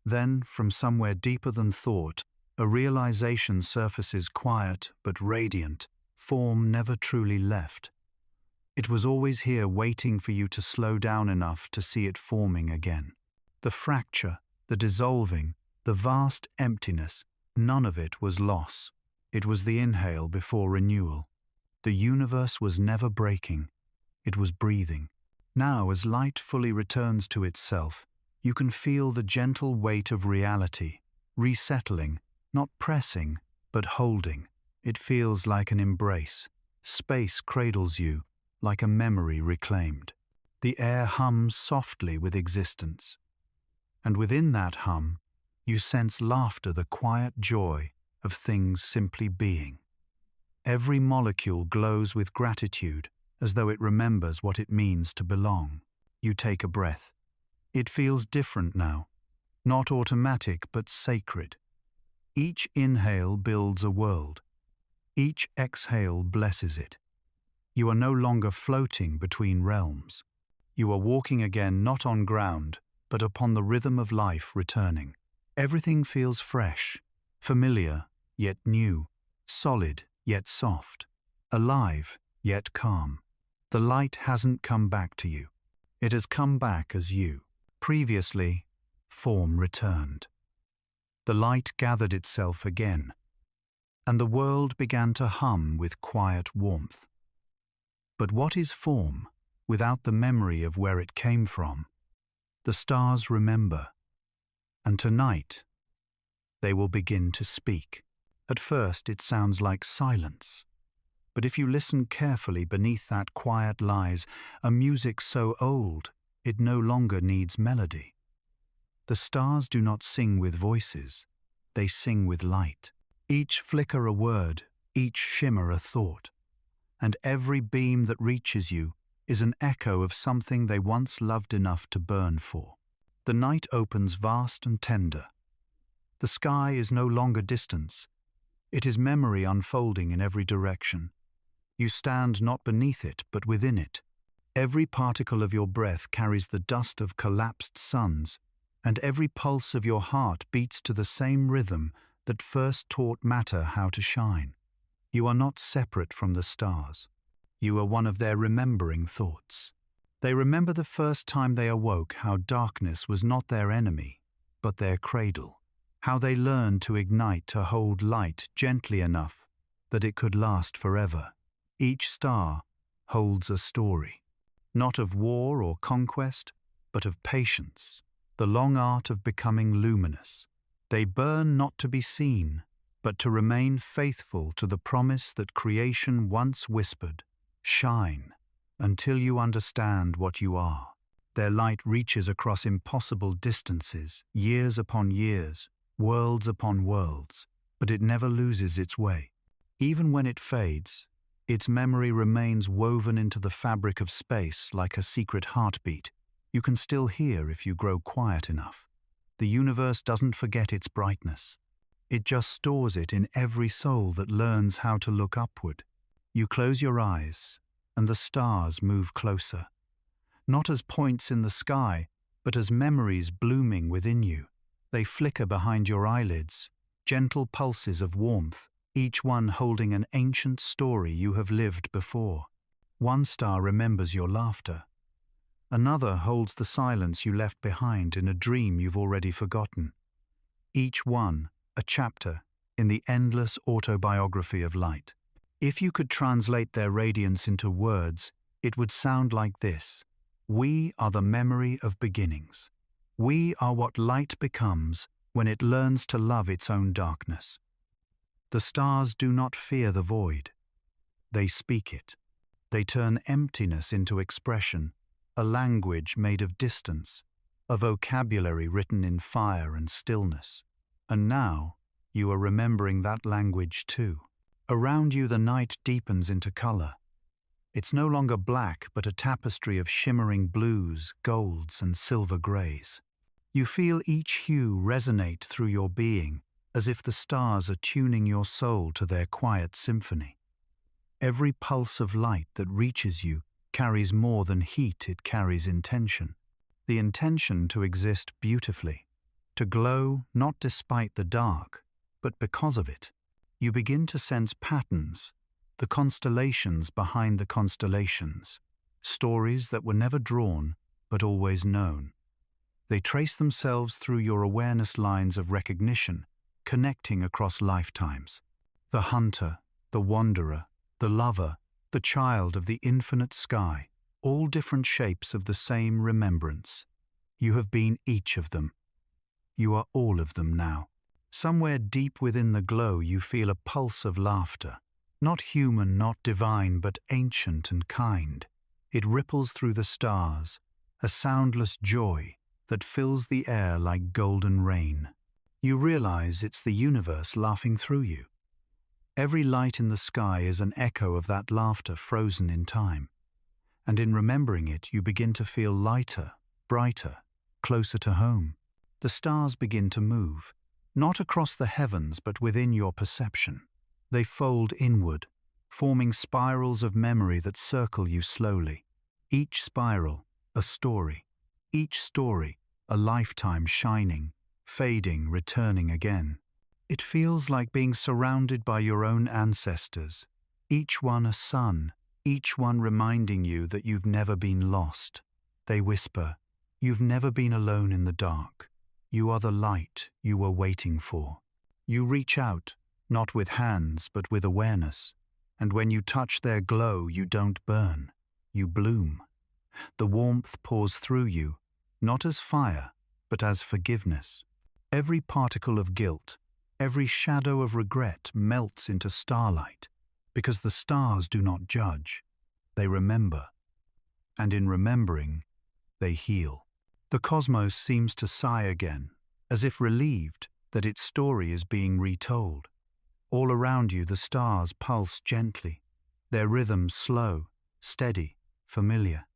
Then, from somewhere deeper than thought, a realization surfaces quiet but radiant, form never truly left. It was always here waiting for you to slow down enough to see it forming again. The fracture, the dissolving, the vast emptiness, none of it was loss. It was the inhale before renewal. The universe was never breaking. It was breathing. Now, as light fully returns to itself, You can feel the gentle weight of reality, resettling, not pressing, but holding. It feels like an embrace. Space cradles you, like a memory reclaimed. The air hums softly with existence. And within that hum, you sense laughter, the quiet joy of things simply being. Every molecule glows with gratitude, as though it remembers what it means to belong. You take a breath. It feels different now, not automatic but sacred. Each inhale builds a world. Each exhale blesses it. You are no longer floating between realms. You are walking again not on ground, but upon the rhythm of life returning. Everything feels fresh, familiar yet new, solid yet soft, alive yet calm. The light hasn't come back to you. It has come back as you. Previously, form returned. The light gathered itself again, and the world began to hum with quiet warmth. But what is form without the memory of where it came from? The stars remember, and tonight they will begin to speak. At first it sounds like silence, but if you listen carefully, beneath that quiet lies a music so old it no longer needs melody. The stars do not sing with voices, they sing with light. Each flicker a word, each shimmer a thought, and every beam that reaches you is an echo of something they once loved enough to burn for. The night opens vast and tender. The sky is no longer distance. It is memory unfolding in every direction. You stand not beneath it, but within it. Every particle of your breath carries the dust of collapsed suns, and every pulse of your heart beats to the same rhythm that first taught matter how to shine. You are not separate from the stars. You are one of their remembering thoughts. They remember the first time they awoke, how darkness was not their enemy, but their cradle. How they learned to ignite, to hold light gently enough that it could last forever. Each star holds a story, not of war or conquest, but of patience, the long art of becoming luminous. They burn not to be seen, but to remain faithful to the promise that creation once whispered, "Shine, until you understand what you are." Their light reaches across impossible distances, years upon years, worlds upon worlds, but it never loses its way. Even when it fades, its memory remains woven into the fabric of space like a secret heartbeat. You can still hear if you grow quiet enough. The universe doesn't forget its brightness. It just stores it in every soul that learns how to look upward. You close your eyes, and the stars move closer. Not as points in the sky, but as memories blooming within you. They flicker behind your eyelids, gentle pulses of warmth, each one holding an ancient story you have lived before. One star remembers your laughter. Another holds the silence you left behind in a dream you've already forgotten. Each one, a chapter in the endless autobiography of light. If you could translate their radiance into words, it would sound like this: we are the memory of beginnings. We are what light becomes when it learns to love its own darkness. The stars do not fear the void. They speak it. They turn emptiness into expression, a language made of distance, a vocabulary written in fire and stillness. And now, you are remembering that language too. Around you the night deepens into color. It's no longer black, but a tapestry of shimmering blues, golds, and silver grays. You feel each hue resonate through your being, as if the stars are tuning your soul to their quiet symphony. Every pulse of light that reaches you carries more than heat, it carries intention. The intention to exist beautifully, to glow not despite the dark, but because of it. You begin to sense patterns, the constellations behind the constellations, stories that were never drawn, but always known. They trace themselves through your awareness lines of recognition, connecting across lifetimes. The hunter, the wanderer, the lover, the child of the infinite sky, all different shapes of the same remembrance. You have been each of them. You are all of them now. Somewhere deep within the glow you feel a pulse of laughter. Not human, not divine, but ancient and kind. It ripples through the stars, a soundless joy that fills the air like golden rain. You realize it's the universe laughing through you. Every light in the sky is an echo of that laughter frozen in time. And in remembering it, you begin to feel lighter, brighter, closer to home. The stars begin to move, not across the heavens but within your perception. They fold inward, forming spirals of memory that circle you slowly. Each spiral, a story. Each story, a lifetime shining, fading, returning again. It feels like being surrounded by your own ancestors, each one a sun, each one reminding you that you've never been lost. They whisper, "You've never been alone in the dark. You are the light you were waiting for." You reach out, not with hands but with awareness, and when you touch their glow you don't burn, you bloom. The warmth pours through you, not as fire, but as forgiveness. Every particle of guilt, every shadow of regret melts into starlight, because the stars do not judge, they remember. And in remembering, they heal. The cosmos seems to sigh again, as if relieved that its story is being retold. All around you the stars pulse gently, their rhythm slow, steady, familiar.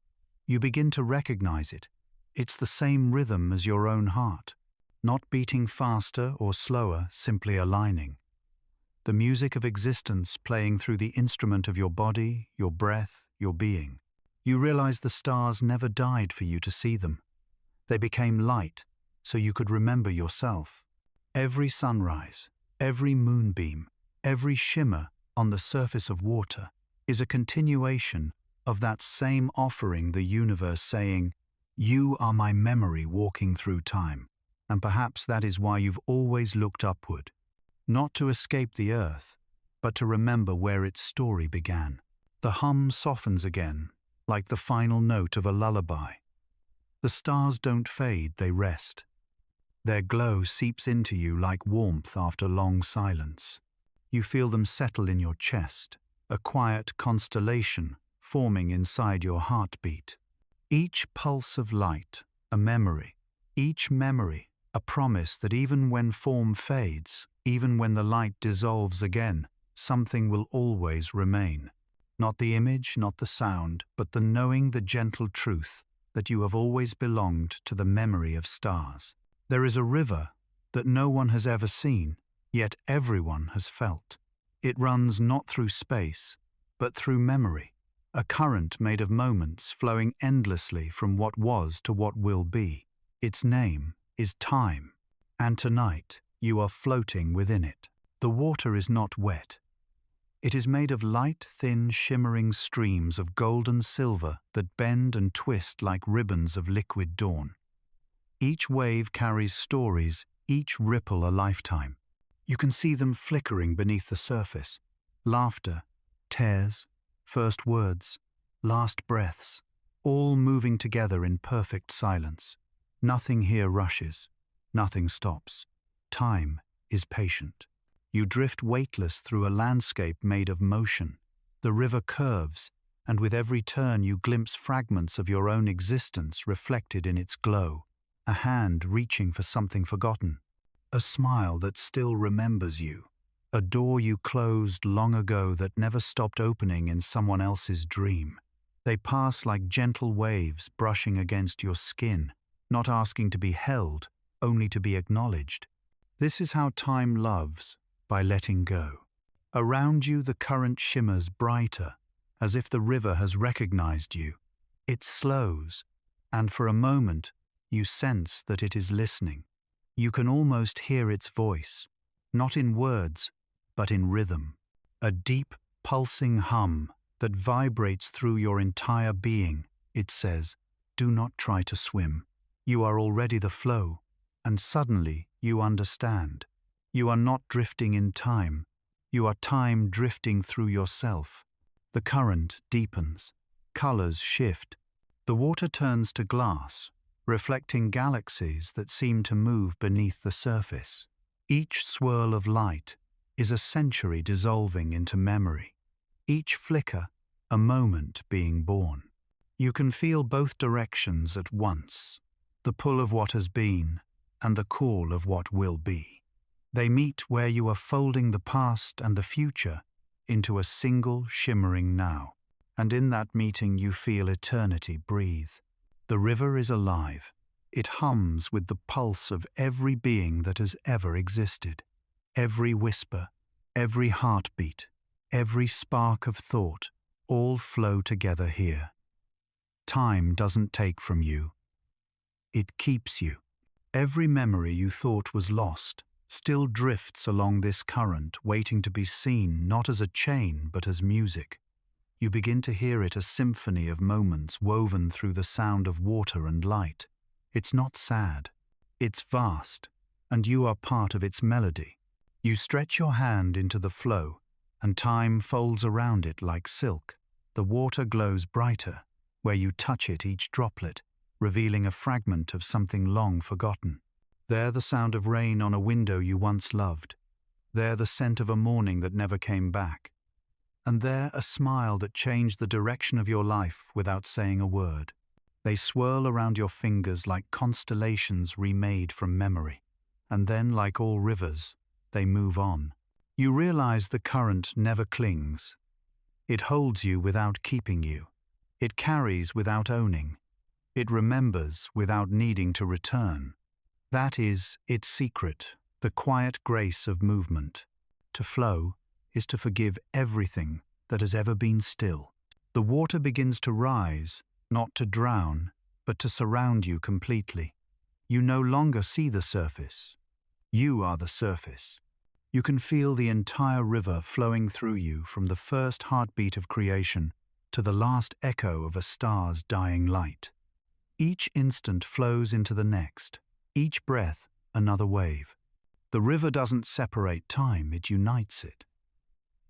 You begin to recognize it. It's the same rhythm as your own heart, not beating faster or slower, simply aligning. The music of existence playing through the instrument of your body, your breath, your being. You realize the stars never died for you to see them. They became light, so you could remember yourself. Every sunrise, every moonbeam, every shimmer on the surface of water is a continuation of that same offering, the universe saying, "You are my memory walking through time." And perhaps that is why you've always looked upward, not to escape the earth, but to remember where its story began. The hum softens again, like the final note of a lullaby. The stars don't fade, they rest. Their glow seeps into you like warmth after long silence. You feel them settle in your chest, a quiet constellation forming inside your heartbeat. Each pulse of light, a memory. Each memory, a promise that even when form fades, even when the light dissolves again, something will always remain. Not the image, not the sound, but the knowing, the gentle truth that you have always belonged to the memory of stars. There is a river that no one has ever seen, yet everyone has felt. It runs not through space, but through memory, a current made of moments flowing endlessly from what was to what will be. Its name is time, and tonight you are floating within it. The water is not wet. It is made of light, thin, shimmering streams of golden silver that bend and twist like ribbons of liquid dawn. Each wave carries stories, each ripple a lifetime. You can see them flickering beneath the surface. Laughter, tears, first words, last breaths, all moving together in perfect silence. Nothing here rushes, nothing stops. Time is patient. You drift weightless through a landscape made of motion. The river curves, and with every turn you glimpse fragments of your own existence reflected in its glow. A hand reaching for something forgotten. A smile that still remembers you. A door you closed long ago that never stopped opening in someone else's dream. They pass like gentle waves brushing against your skin, not asking to be held, only to be acknowledged. This is how time loves, by letting go. Around you the current shimmers brighter, as if the river has recognized you. It slows, and for a moment you sense that it is listening. You can almost hear its voice, not in words, but in rhythm. A deep, pulsing hum that vibrates through your entire being. It says, "Do not try to swim. You are already the flow." And suddenly you understand. You are not drifting in time. You are time drifting through yourself. The current deepens. Colors shift. The water turns to glass, reflecting galaxies that seem to move beneath the surface. Each swirl of light is a century dissolving into memory. Each flicker, a moment being born. You can feel both directions at once, the pull of what has been and the call of what will be. They meet where you are folding the past and the future into a single shimmering now. And in that meeting you feel eternity breathe. The river is alive. It hums with the pulse of every being that has ever existed. Every whisper, every heartbeat, every spark of thought, all flow together here. Time doesn't take from you. It keeps you. Every memory you thought was lost still drifts along this current, waiting to be seen not as a chain but as music. You begin to hear it, a symphony of moments woven through the sound of water and light. It's not sad. It's vast, and you are part of its melody. You stretch your hand into the flow, and time folds around it like silk. The water glows brighter. Where you touch it, each droplet, revealing a fragment of something long forgotten. There the sound of rain on a window you once loved. There the scent of a morning that never came back. And there a smile that changed the direction of your life without saying a word. They swirl around your fingers like constellations remade from memory. And then, like all rivers, they move on. You realize the current never clings. It holds you without keeping you. It carries without owning. It remembers without needing to return. That is its secret, the quiet grace of movement. To flow is to forgive everything that has ever been still. The water begins to rise, not to drown, but to surround you completely. You no longer see the surface. You are the surface. You can feel the entire river flowing through you from the first heartbeat of creation to the last echo of a star's dying light. Each instant flows into the next, each breath another wave. The river doesn't separate time, it unites it.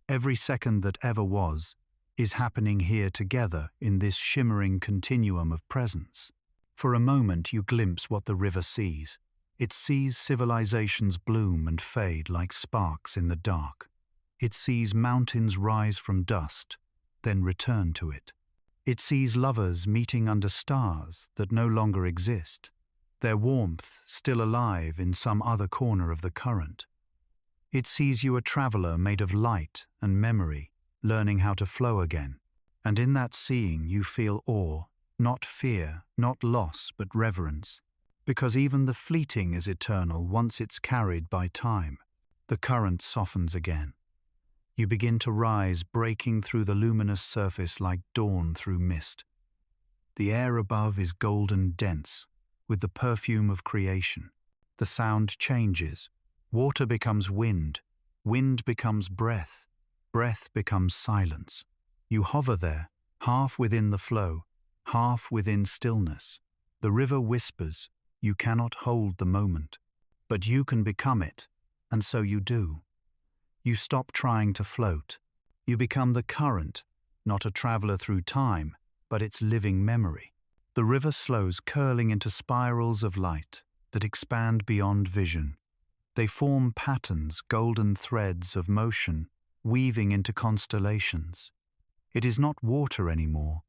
Every second that ever was is happening here together in this shimmering continuum of presence. For a moment you glimpse what the river sees. It sees civilizations bloom and fade like sparks in the dark. It sees mountains rise from dust, then return to it. It sees lovers meeting under stars that no longer exist, their warmth still alive in some other corner of the current. It sees you a traveler made of light and memory, learning how to flow again. And in that seeing you feel awe, not fear, not loss, but reverence. Because even the fleeting is eternal once it's carried by time. The current softens again. You begin to rise, breaking through the luminous surface like dawn through mist. The air above is golden dense, with the perfume of creation. The sound changes. Water becomes wind. Wind becomes breath. Breath becomes silence. You hover there, half within the flow, half within stillness. The river whispers. You cannot hold the moment, but you can become it, and so you do. You stop trying to float. You become the current, not a traveler through time, but its living memory. The river slows, curling into spirals of light that expand beyond vision. They form patterns, golden threads of motion, weaving into constellations. It is not water anymore,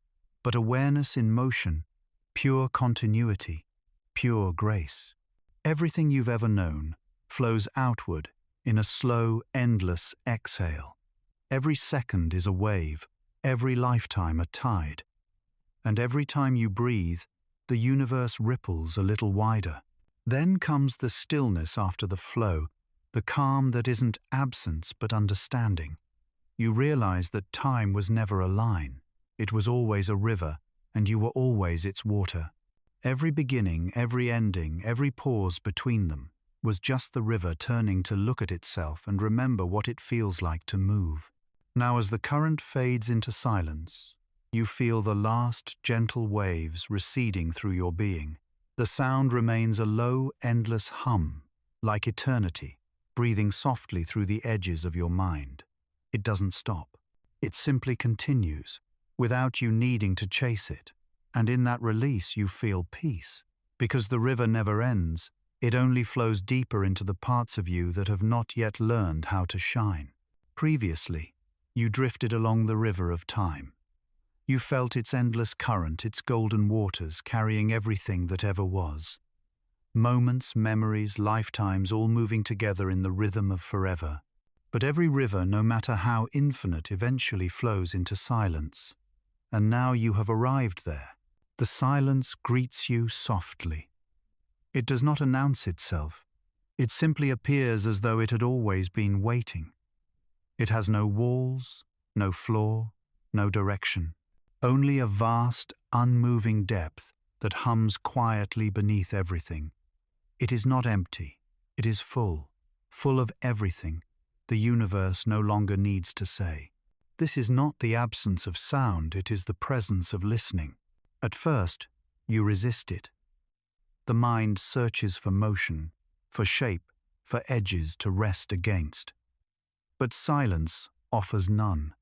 but awareness in motion, pure continuity, pure grace. Everything you've ever known flows outward in a slow, endless exhale. Every second is a wave, every lifetime a tide. And every time you breathe, the universe ripples a little wider. Then comes the stillness after the flow, the calm that isn't absence but understanding. You realize that time was never a line. It was always a river, and you were always its water. Every beginning, every ending, every pause between them was just the river turning to look at itself and remember what it feels like to move. Now as the current fades into silence, you feel the last gentle waves receding through your being. The sound remains a low, endless hum, like eternity, breathing softly through the edges of your mind. It doesn't stop. It simply continues, without you needing to chase it. And in that release you feel peace. Because the river never ends, it only flows deeper into the parts of you that have not yet learned how to shine. Previously, you drifted along the river of time. You felt its endless current, its golden waters carrying everything that ever was. Moments, memories, lifetimes all moving together in the rhythm of forever. But every river, no matter how infinite, eventually flows into silence. And now you have arrived there. The silence greets you softly. It does not announce itself. It simply appears as though it had always been waiting. It has no walls, no floor, no direction. Only a vast, unmoving depth that hums quietly beneath everything. It is not empty. It is full of everything the universe no longer needs to say. This is not the absence of sound, it is the presence of listening. At first, you resist it. The mind searches for motion, for shape, for edges to rest against. But silence offers none.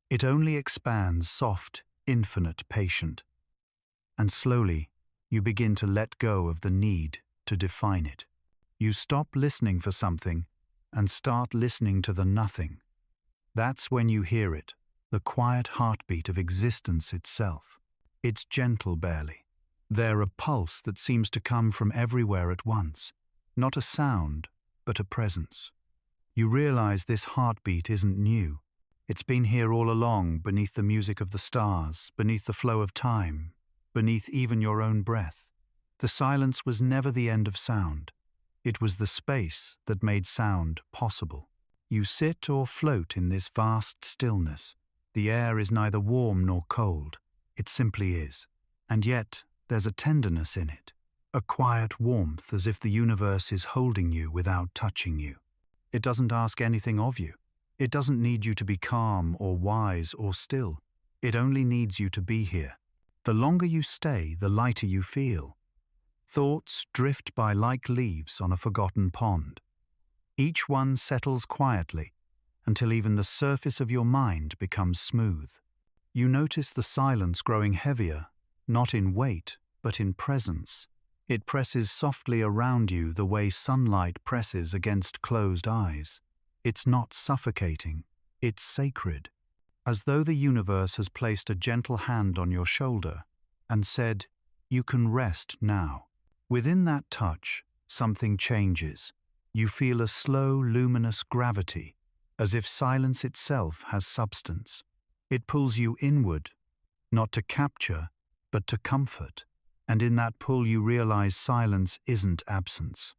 It only expands, soft, infinite, patient. And slowly, you begin to let go of the need to define it. You stop listening for something and start listening to the nothing. That's when you hear it, the quiet heartbeat of existence itself. It's gentle barely. There a pulse that seems to come from everywhere at once. Not a sound, but a presence. You realize this heartbeat isn't new. It's been here all along, beneath the music of the stars, beneath the flow of time, beneath even your own breath. The silence was never the end of sound. It was the space that made sound possible. You sit or float in this vast stillness. The air is neither warm nor cold. It simply is. And yet, there's a tenderness in it. A quiet warmth, as if the universe is holding you without touching you. It doesn't ask anything of you. It doesn't need you to be calm or wise or still. It only needs you to be here. The longer you stay, the lighter you feel. Thoughts drift by like leaves on a forgotten pond. Each one settles quietly until even the surface of your mind becomes smooth. You notice the silence growing heavier, not in weight, but in presence. It presses softly around you the way sunlight presses against closed eyes. It's not suffocating, it's sacred, as though the universe has placed a gentle hand on your shoulder and said, "You can rest now." Within that touch, something changes. You feel a slow, luminous gravity, as if silence itself has substance. It pulls you inward, not to capture, but to comfort. And in that pull you realize silence isn't absence.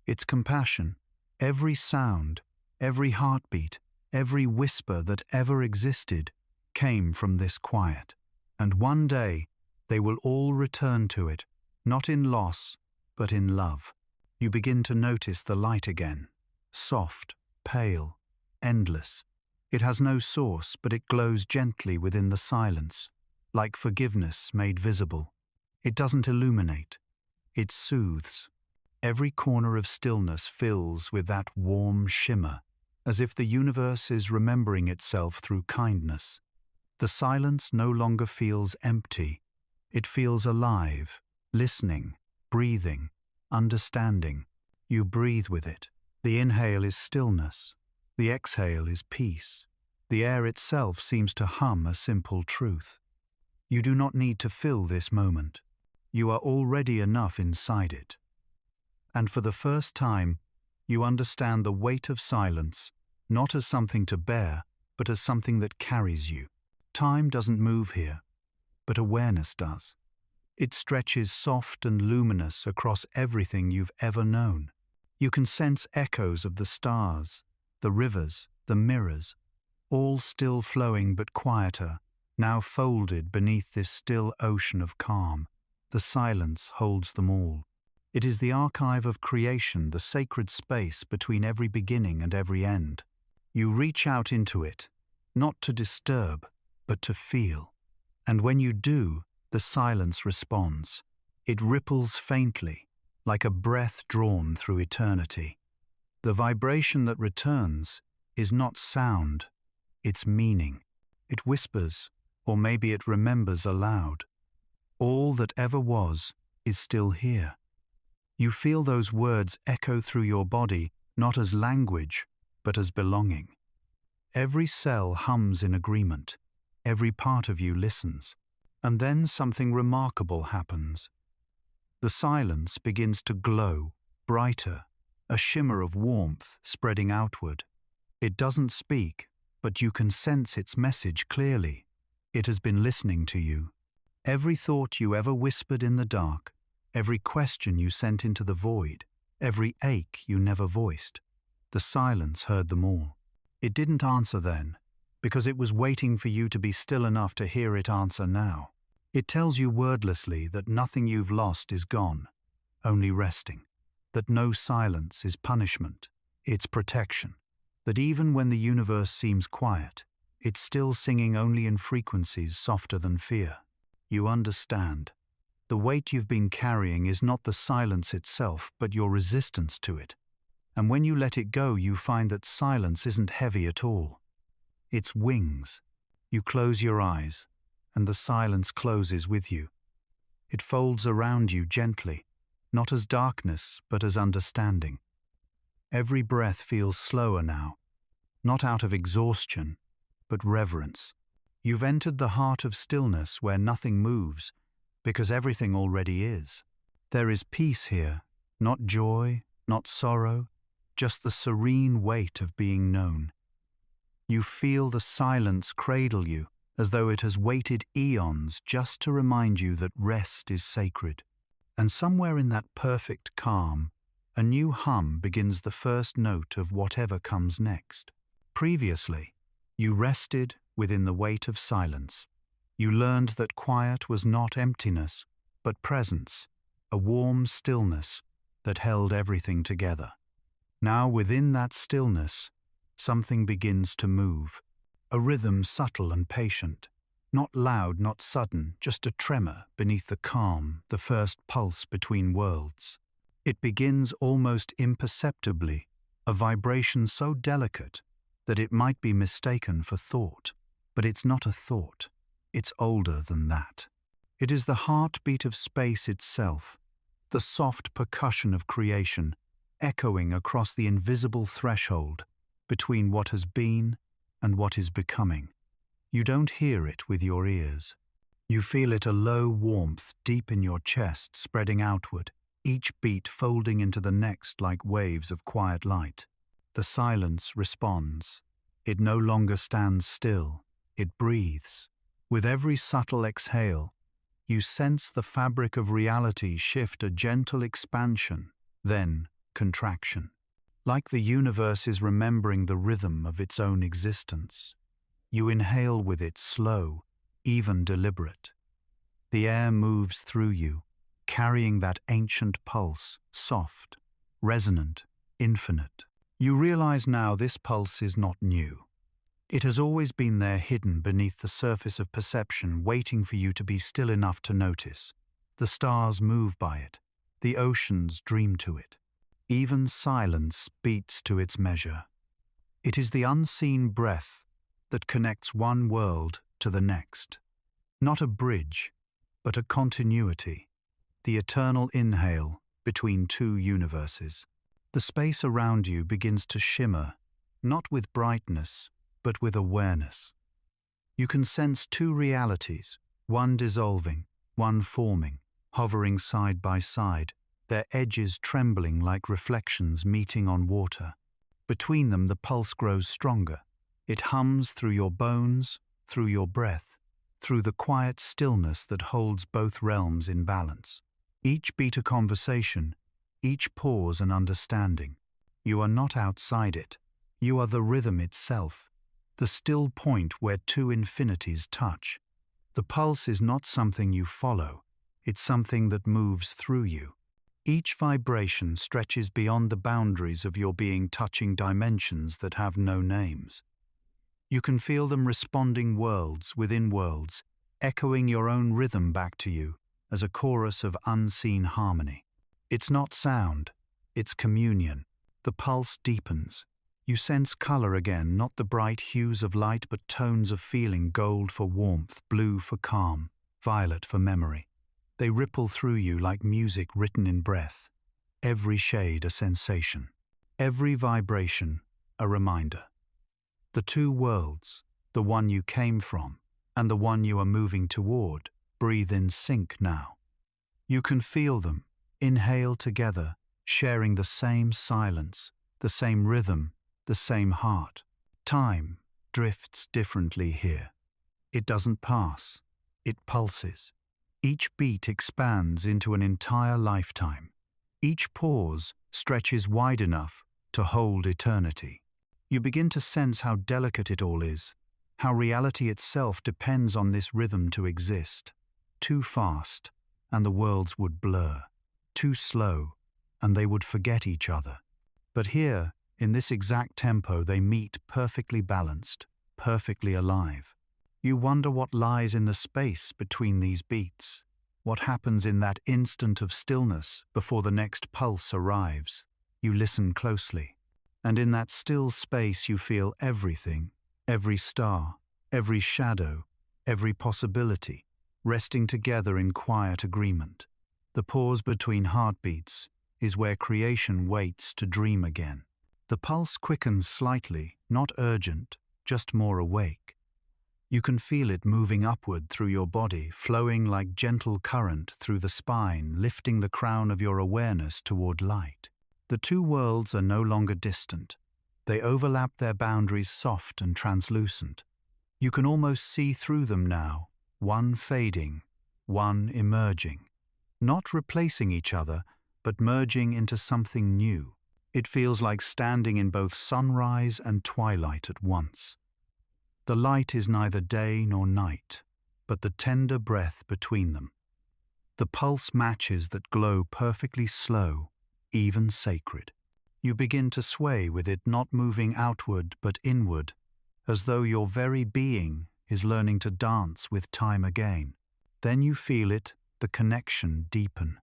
It's compassion. Every sound, every heartbeat, every whisper that ever existed came from this quiet. And one day, they will all return to it, not in loss, but in love. You begin to notice the light again. Soft, pale, endless. It has no source, but it glows gently within the silence, like forgiveness made visible. It doesn't illuminate. It soothes. Every corner of stillness fills with that warm shimmer, as if the universe is remembering itself through kindness. The silence no longer feels empty. It feels alive, listening, breathing, understanding. You breathe with it. The inhale is stillness. The exhale is peace. The air itself seems to hum a simple truth. You do not need to fill this moment. You are already enough inside it. And for the first time, you understand the weight of silence, not as something to bear, but as something that carries you. Time doesn't move here, but awareness does. It stretches soft and luminous across everything you've ever known. You can sense echoes of the stars, the rivers, the mirrors, all still flowing but quieter, now folded beneath this still ocean of calm. The silence holds them all. It is the archive of creation, the sacred space between every beginning and every end. You reach out into it, not to disturb, but to feel. And when you do, the silence responds. It ripples faintly, like a breath drawn through eternity. The vibration that returns is not sound, it's meaning. It whispers, or maybe it remembers aloud. All that ever was is still here. You feel those words echo through your body, not as language, but as belonging. Every cell hums in agreement. Every part of you listens. And then something remarkable happens. The silence begins to glow, brighter, a shimmer of warmth spreading outward. It doesn't speak, but you can sense its message clearly. It has been listening to you. Every thought you ever whispered in the dark, every question you sent into the void, every ache you never voiced, the silence heard them all. It didn't answer then, because it was waiting for you to be still enough to hear it answer now. It tells you wordlessly that nothing you've lost is gone, only resting, that no silence is punishment, it's protection, that even when the universe seems quiet, it's still singing only in frequencies softer than fear. You understand. The weight you've been carrying is not the silence itself, but your resistance to it. And when you let it go, you find that silence isn't heavy at all. It's wings. You close your eyes, and the silence closes with you. It folds around you gently, not as darkness, but as understanding. Every breath feels slower now, not out of exhaustion, but reverence. You've entered the heart of stillness where nothing moves, because everything already is. There is peace here, not joy, not sorrow, just the serene weight of being known. You feel the silence cradle you, as though it has waited eons just to remind you that rest is sacred. And somewhere in that perfect calm, a new hum begins the first note of whatever comes next. Previously, you rested within the weight of silence. You learned that quiet was not emptiness, but presence, a warm stillness that held everything together. Now within that stillness, something begins to move, a rhythm subtle and patient, not loud, not sudden, just a tremor beneath the calm, the first pulse between worlds. It begins almost imperceptibly, a vibration so delicate that it might be mistaken for thought. But it's not a thought. It's older than that. It is the heartbeat of space itself, the soft percussion of creation, echoing across the invisible threshold between what has been and what is becoming. You don't hear it with your ears. You feel it, a low warmth deep in your chest spreading outward, each beat folding into the next like waves of quiet light. The silence responds. It no longer stands still. It breathes. With every subtle exhale, you sense the fabric of reality shift, a gentle expansion, then contraction. Like the universe is remembering the rhythm of its own existence. You inhale with it, slow, even deliberate. The air moves through you, carrying that ancient pulse, soft, resonant, infinite. You realize now this pulse is not new. It has always been there, hidden beneath the surface of perception, waiting for you to be still enough to notice. The stars move by it. The oceans dream to it. Even silence beats to its measure. It is the unseen breath that connects one world to the next. Not a bridge, but a continuity. The eternal inhale between two universes. The space around you begins to shimmer, not with brightness, but with awareness. You can sense two realities, one dissolving, one forming, hovering side by side, their edges trembling like reflections meeting on water. Between them the pulse grows stronger. It hums through your bones, through your breath, through the quiet stillness that holds both realms in balance. Each beat a conversation, each pause an understanding. You are not outside it. You are the rhythm itself. The still point where two infinities touch. The pulse is not something you follow, it's something that moves through you. Each vibration stretches beyond the boundaries of your being, touching dimensions that have no names. You can feel them responding worlds within worlds, echoing your own rhythm back to you as a chorus of unseen harmony. It's not sound, it's communion. The pulse deepens. You sense color again, not the bright hues of light, but tones of feeling, gold for warmth, blue for calm, violet for memory. They ripple through you like music written in breath, every shade a sensation, every vibration a reminder. The two worlds, the one you came from and the one you are moving toward, breathe in sync now. You can feel them, inhale together, sharing the same silence, the same rhythm, the same heart. Time drifts differently here. It doesn't pass, it pulses. Each beat expands into an entire lifetime. Each pause stretches wide enough to hold eternity. You begin to sense how delicate it all is, how reality itself depends on this rhythm to exist. Too fast, and the worlds would blur. Too slow, and they would forget each other. But here, in this exact tempo, they meet perfectly balanced, perfectly alive. You wonder what lies in the space between these beats, what happens in that instant of stillness before the next pulse arrives. You listen closely, and in that still space you feel everything, every star, every shadow, every possibility, resting together in quiet agreement. The pause between heartbeats is where creation waits to dream again. The pulse quickens slightly, not urgent, just more awake. You can feel it moving upward through your body, flowing like gentle current through the spine, lifting the crown of your awareness toward light. The two worlds are no longer distant. They overlap their boundaries soft and translucent. You can almost see through them now, one fading, one emerging. Not replacing each other, but merging into something new. It feels like standing in both sunrise and twilight at once. The light is neither day nor night, but the tender breath between them. The pulse matches that glow perfectly slow, even sacred. You begin to sway with it, not moving outward but inward, as though your very being is learning to dance with time again. Then you feel it, the connection deepen,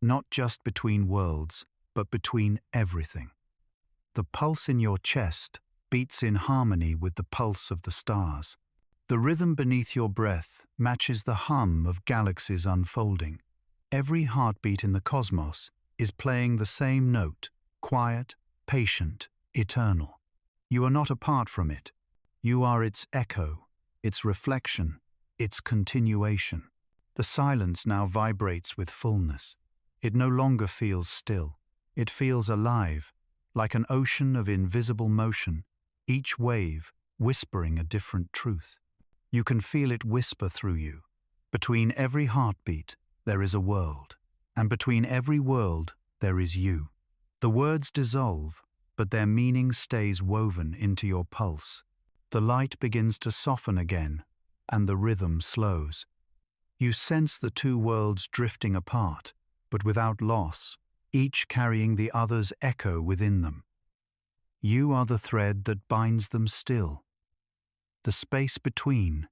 not just between worlds, but between everything. The pulse in your chest beats in harmony with the pulse of the stars. The rhythm beneath your breath matches the hum of galaxies unfolding. Every heartbeat in the cosmos is playing the same note, quiet, patient, eternal. You are not apart from it. You are its echo, its reflection, its continuation. The silence now vibrates with fullness. It no longer feels still. It feels alive, like an ocean of invisible motion, each wave whispering a different truth. You can feel it whisper through you. Between every heartbeat, there is a world, and between every world, there is you. The words dissolve, but their meaning stays woven into your pulse. The light begins to soften again, and the rhythm slows. You sense the two worlds drifting apart, but without loss, each carrying the other's echo within them. You are the thread that binds them still. The space between,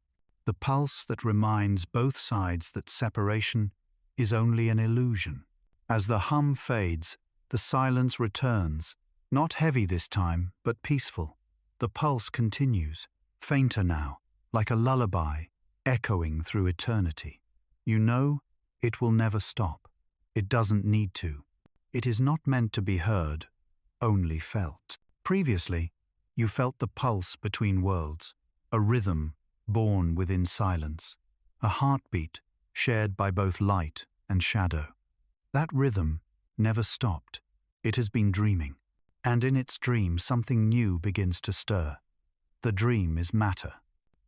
the pulse that reminds both sides that separation is only an illusion. As the hum fades, the silence returns, not heavy this time, but peaceful. The pulse continues, fainter now, like a lullaby, echoing through eternity. You know it will never stop. It doesn't need to. It is not meant to be heard, only felt. Previously, you felt the pulse between worlds, a rhythm born within silence, a heartbeat shared by both light and shadow. That rhythm never stopped. It has been dreaming, and in its dream something new begins to stir. The dream is matter.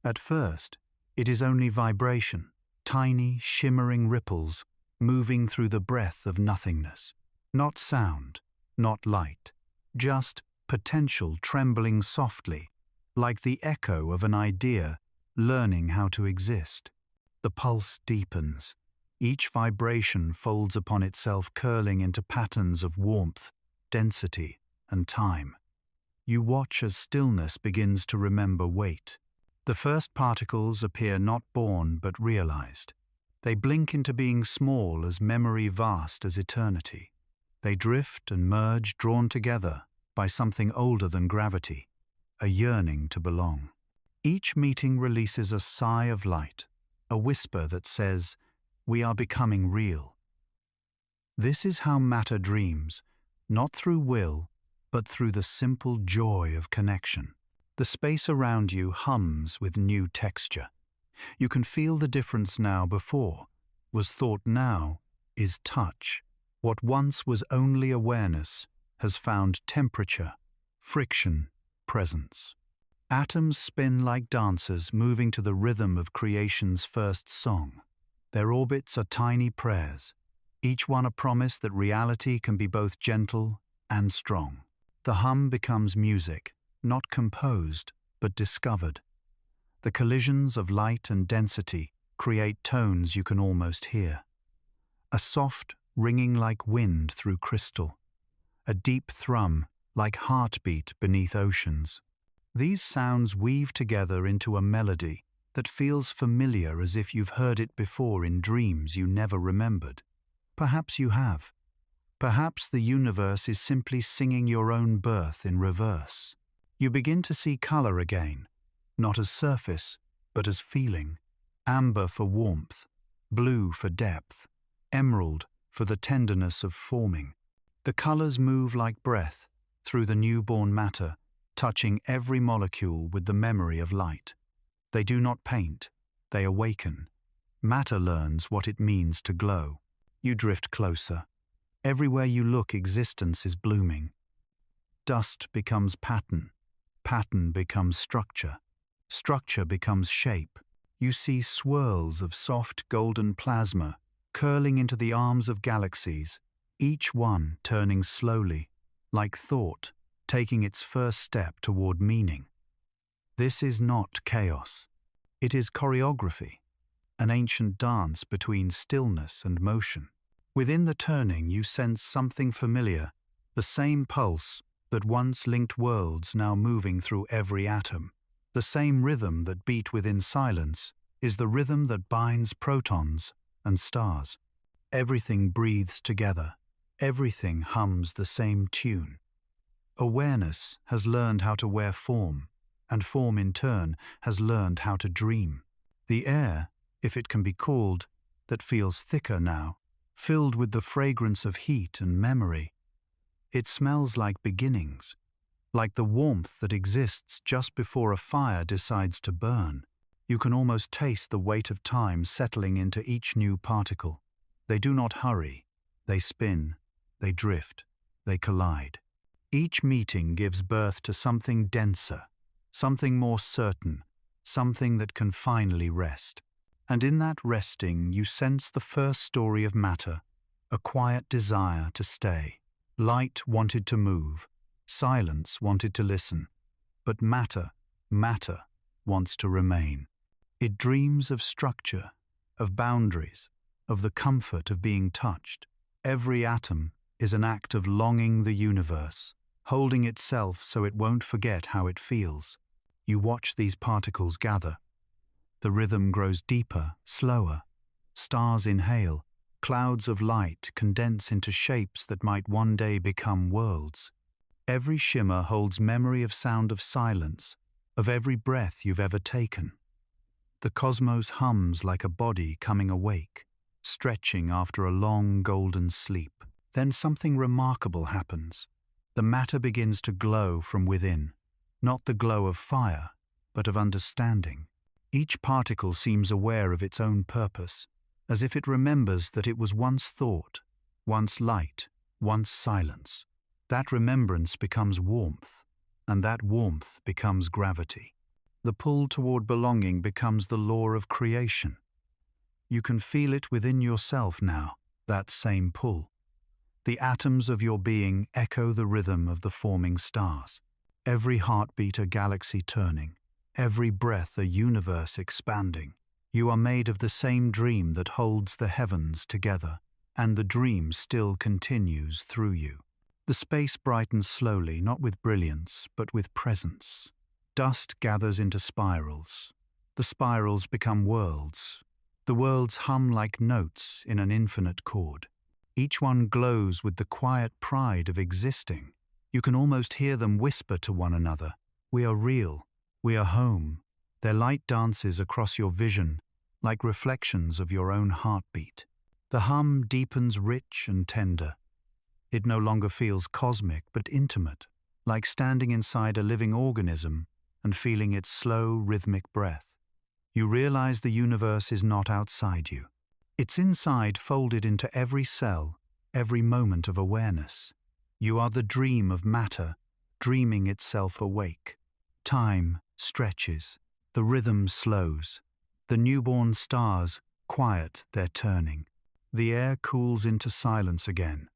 At first, it is only vibration, tiny, shimmering ripples moving through the breath of nothingness. Not sound, not light, just potential trembling softly, like the echo of an idea learning how to exist. The pulse deepens. Each vibration folds upon itself, curling into patterns of warmth, density, and time. You watch as stillness begins to remember weight. The first particles appear not born but realized. They blink into being small as memory, vast as eternity. They drift and merge, drawn together by something older than gravity, a yearning to belong. Each meeting releases a sigh of light, a whisper that says, We are becoming real. This is how matter dreams, not through will, but through the simple joy of connection. The space around you hums with new texture. You can feel the difference now before was thought, now is touch. What once was only awareness has found temperature, friction, presence. Atoms spin like dancers moving to the rhythm of creation's first song. Their orbits are tiny prayers, each one a promise that reality can be both gentle and strong. The hum becomes music, not composed, but discovered. The collisions of light and density create tones you can almost hear. A soft ringing like wind through crystal, a deep thrum like heartbeat beneath oceans. These sounds weave together into a melody that feels familiar, as if you've heard it before in dreams you never remembered. Perhaps you have. Perhaps the universe is simply singing your own birth in reverse. You begin to see color again, not as surface, but as feeling. Amber for warmth, blue for depth, emerald for the tenderness of forming. The colors move like breath through the newborn matter, touching every molecule with the memory of light. They do not paint, they awaken. Matter learns what it means to glow. You drift closer. Everywhere you look, existence is blooming. Dust becomes pattern. Pattern becomes structure. Structure becomes shape. You see swirls of soft golden plasma curling into the arms of galaxies, each one turning slowly, like thought, taking its first step toward meaning. This is not chaos. It is choreography, an ancient dance between stillness and motion. Within the turning, you sense something familiar, the same pulse that once linked worlds now moving through every atom. The same rhythm that beat within silence is the rhythm that binds protons and stars. Everything breathes together. Everything hums the same tune. Awareness has learned how to wear form, and form in turn has learned how to dream. The air, if it can be called, that feels thicker now, filled with the fragrance of heat and memory. It smells like beginnings, like the warmth that exists just before a fire decides to burn. You can almost taste the weight of time settling into each new particle. They do not hurry. They spin. They drift. They collide. Each meeting gives birth to something denser, something more certain, something that can finally rest. And in that resting, you sense the first story of matter, a quiet desire to stay. Light wanted to move. Silence wanted to listen. But matter wants to remain. It dreams of structure, of boundaries, of the comfort of being touched. Every atom is an act of longing the universe, holding itself so it won't forget how it feels. You watch these particles gather. The rhythm grows deeper, slower. Stars inhale. Clouds of light condense into shapes that might one day become worlds. Every shimmer holds memory of sound of silence, of every breath you've ever taken. The cosmos hums like a body coming awake, stretching after a long golden sleep. Then something remarkable happens. The matter begins to glow from within, not the glow of fire, but of understanding. Each particle seems aware of its own purpose, as if it remembers that it was once thought, once light, once silence. That remembrance becomes warmth, and that warmth becomes gravity. The pull toward belonging becomes the law of creation. You can feel it within yourself now, that same pull. The atoms of your being echo the rhythm of the forming stars. Every heartbeat a galaxy turning, every breath a universe expanding. You are made of the same dream that holds the heavens together, and the dream still continues through you. The space brightens slowly, not with brilliance, but with presence. Dust gathers into spirals. The spirals become worlds. The worlds hum like notes in an infinite chord. Each one glows with the quiet pride of existing. You can almost hear them whisper to one another, "We are real. We are home." Their light dances across your vision, like reflections of your own heartbeat. The hum deepens rich and tender. It no longer feels cosmic but intimate, like standing inside a living organism and feeling its slow, rhythmic breath. You realize the universe is not outside you. It's inside, folded into every cell, every moment of awareness. You are the dream of matter, dreaming itself awake. Time stretches, the rhythm slows. The newborn stars quiet their turning. The air cools into silence again.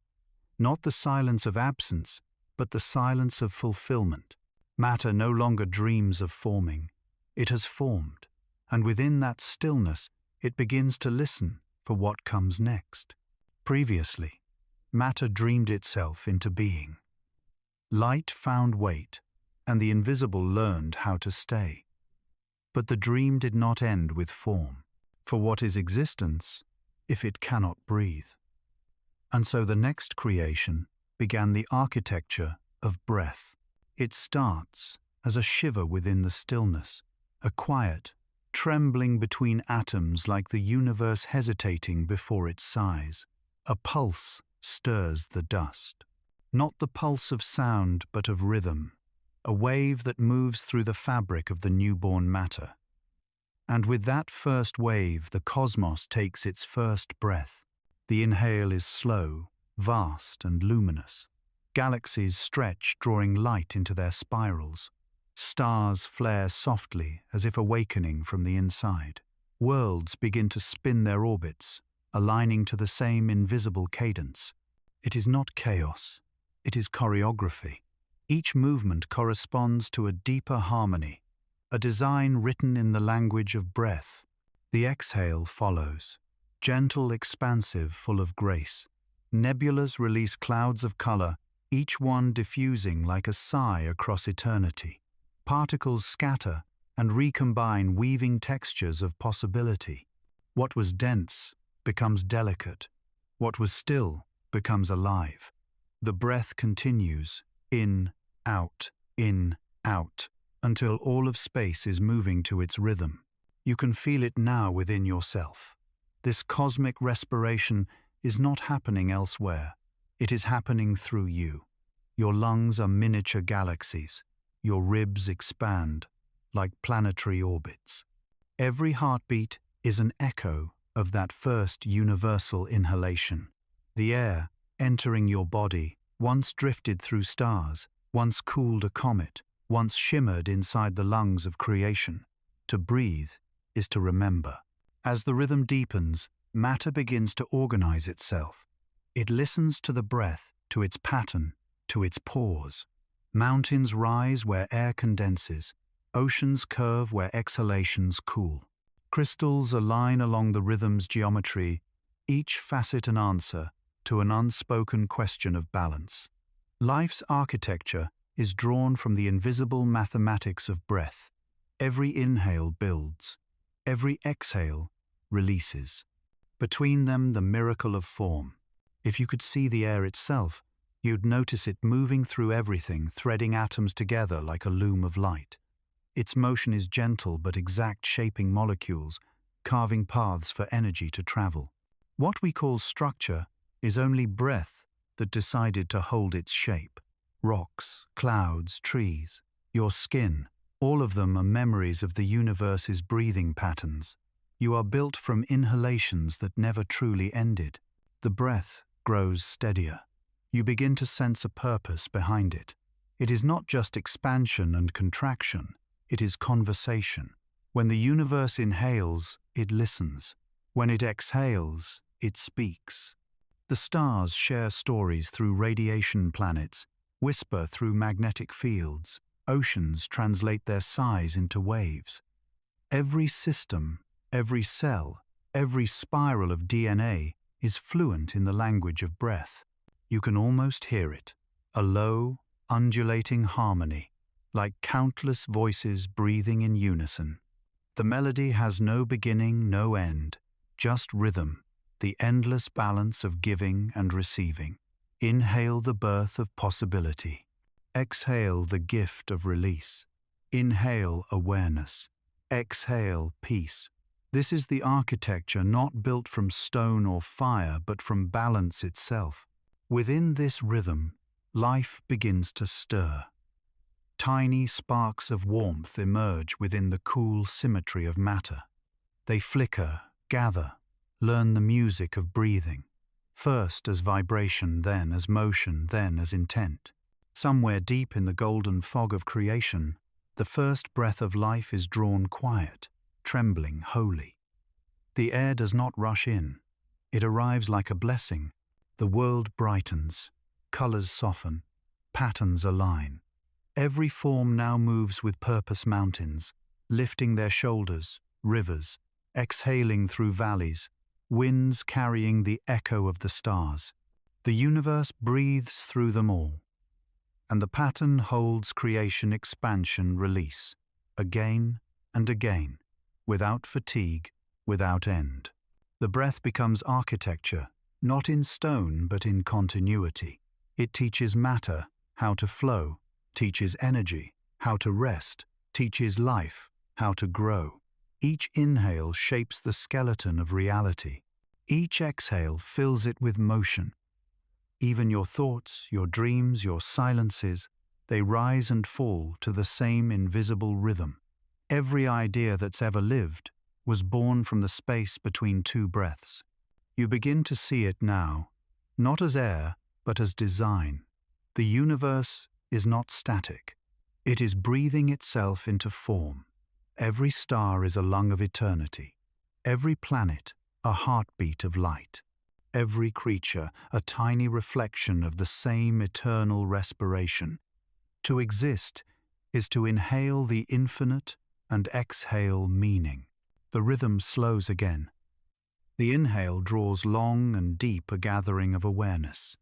Not the silence of absence, but the silence of fulfillment. Matter no longer dreams of forming. It has formed, and within that stillness, it begins to listen for what comes next. Previously, matter dreamed itself into being. Light found weight, and the invisible learned how to stay. But the dream did not end with form. For what is existence if it cannot breathe? And so the next creation began the architecture of breath. It starts as a shiver within the stillness, a quiet, trembling between atoms like the universe hesitating before its sighs. A pulse stirs the dust. Not the pulse of sound, but of rhythm, a wave that moves through the fabric of the newborn matter. And with that first wave, the cosmos takes its first breath. The inhale is slow, vast, and luminous. Galaxies stretch, drawing light into their spirals. Stars flare softly, as if awakening from the inside. Worlds begin to spin their orbits, aligning to the same invisible cadence. It is not chaos, it is choreography. Each movement corresponds to a deeper harmony, a design written in the language of breath. The exhale follows, gentle, expansive, full of grace. Nebulas release clouds of color, each one diffusing like a sigh across eternity. Particles scatter and recombine, weaving textures of possibility. What was dense becomes delicate. What was still becomes alive. The breath continues, in, out, until all of space is moving to its rhythm. You can feel it now within yourself. This cosmic respiration is not happening elsewhere. It is happening through you. Your lungs are miniature galaxies. Your ribs expand like planetary orbits. Every heartbeat is an echo of that first universal inhalation. The air entering your body once drifted through stars, once cooled a comet, once shimmered inside the lungs of creation. To breathe is to remember. As the rhythm deepens, matter begins to organize itself. It listens to the breath, to its pattern, to its pause. Mountains rise where air condenses. Oceans curve where exhalations cool. Crystals align along the rhythm's geometry, each facet an answer to an unspoken question of balance. Life's architecture is drawn from the invisible mathematics of breath. Every inhale builds, every exhale releases. Between them, the miracle of form. If you could see the air itself, you'd notice it moving through everything, threading atoms together like a loom of light. Its motion is gentle but exact, shaping molecules, carving paths for energy to travel. What we call structure is only breath that decided to hold its shape. Rocks, clouds, trees, your skin, all of them are memories of the universe's breathing patterns. You are built from inhalations that never truly ended. The breath grows steadier. You begin to sense a purpose behind it. It is not just expansion and contraction, it is conversation. When the universe inhales, it listens. When it exhales, it speaks. The stars share stories through radiation planets, whisper through magnetic fields. Oceans translate their sighs into waves. Every system, every cell, every spiral of DNA is fluent in the language of breath. You can almost hear it, a low, undulating harmony, like countless voices breathing in unison. The melody has no beginning, no end, just rhythm, the endless balance of giving and receiving. Inhale the birth of possibility. Exhale the gift of release. Inhale awareness. Exhale peace. This is the architecture not built from stone or fire, but from balance itself. Within this rhythm, life begins to stir. Tiny sparks of warmth emerge within the cool symmetry of matter. They flicker, gather, learn the music of breathing, first as vibration, then as motion, then as intent. Somewhere deep in the golden fog of creation, the first breath of life is drawn quiet, trembling, holy. The air does not rush in. It arrives like a blessing. The world brightens, colors soften, patterns align. Every form now moves with purpose. Mountains, lifting their shoulders, rivers, exhaling through valleys, winds carrying the echo of the stars. The universe breathes through them all. And the pattern holds creation, expansion, release, again and again, without fatigue, without end. The breath becomes architecture, not in stone but in continuity. It teaches matter how to flow, teaches energy how to rest, teaches life how to grow. Each inhale shapes the skeleton of reality. Each exhale fills it with motion. Even your thoughts, your dreams, your silences, they rise and fall to the same invisible rhythm. Every idea that's ever lived was born from the space between two breaths. You begin to see it now, not as air, but as design. The universe is not static. It is breathing itself into form. Every star is a lung of eternity. Every planet, a heartbeat of light. Every creature, a tiny reflection of the same eternal respiration. To exist is to inhale the infinite and exhale meaning. The rhythm slows again. The inhale draws long and deep, a gathering of awareness.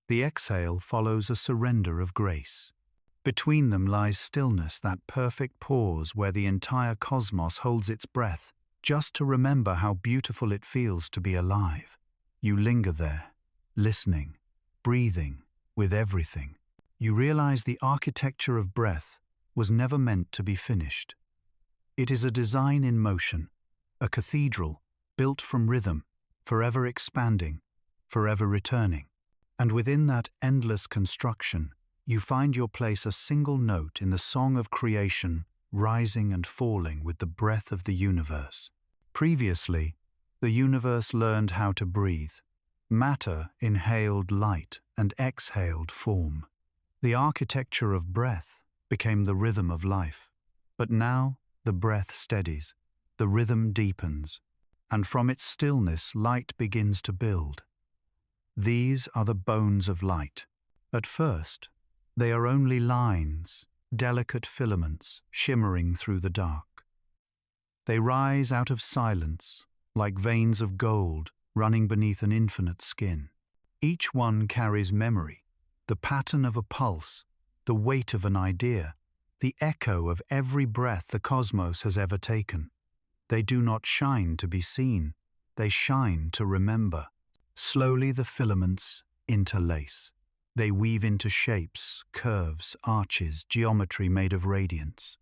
The exhale follows a surrender of grace. Between them lies stillness, that perfect pause where the entire cosmos holds its breath, just to remember how beautiful it feels to be alive. You linger there, listening, breathing, with everything. You realize the architecture of breath was never meant to be finished. It is a design in motion, a cathedral built from rhythm, forever expanding, forever returning. And within that endless construction, you find your place, a single note in the song of creation, rising and falling with the breath of the universe. Previously, the universe learned how to breathe. Matter inhaled light and exhaled form. The architecture of breath became the rhythm of life. But now the breath steadies, the rhythm deepens, and from its stillness light begins to build. These are the bones of light. At first, they are only lines, delicate filaments shimmering through the dark. They rise out of silence, like veins of gold running beneath an infinite skin. Each one carries memory, the pattern of a pulse, the weight of an idea, the echo of every breath the cosmos has ever taken. They do not shine to be seen, they shine to remember. Slowly the filaments interlace. They weave into shapes, curves, arches, geometry made of radiance.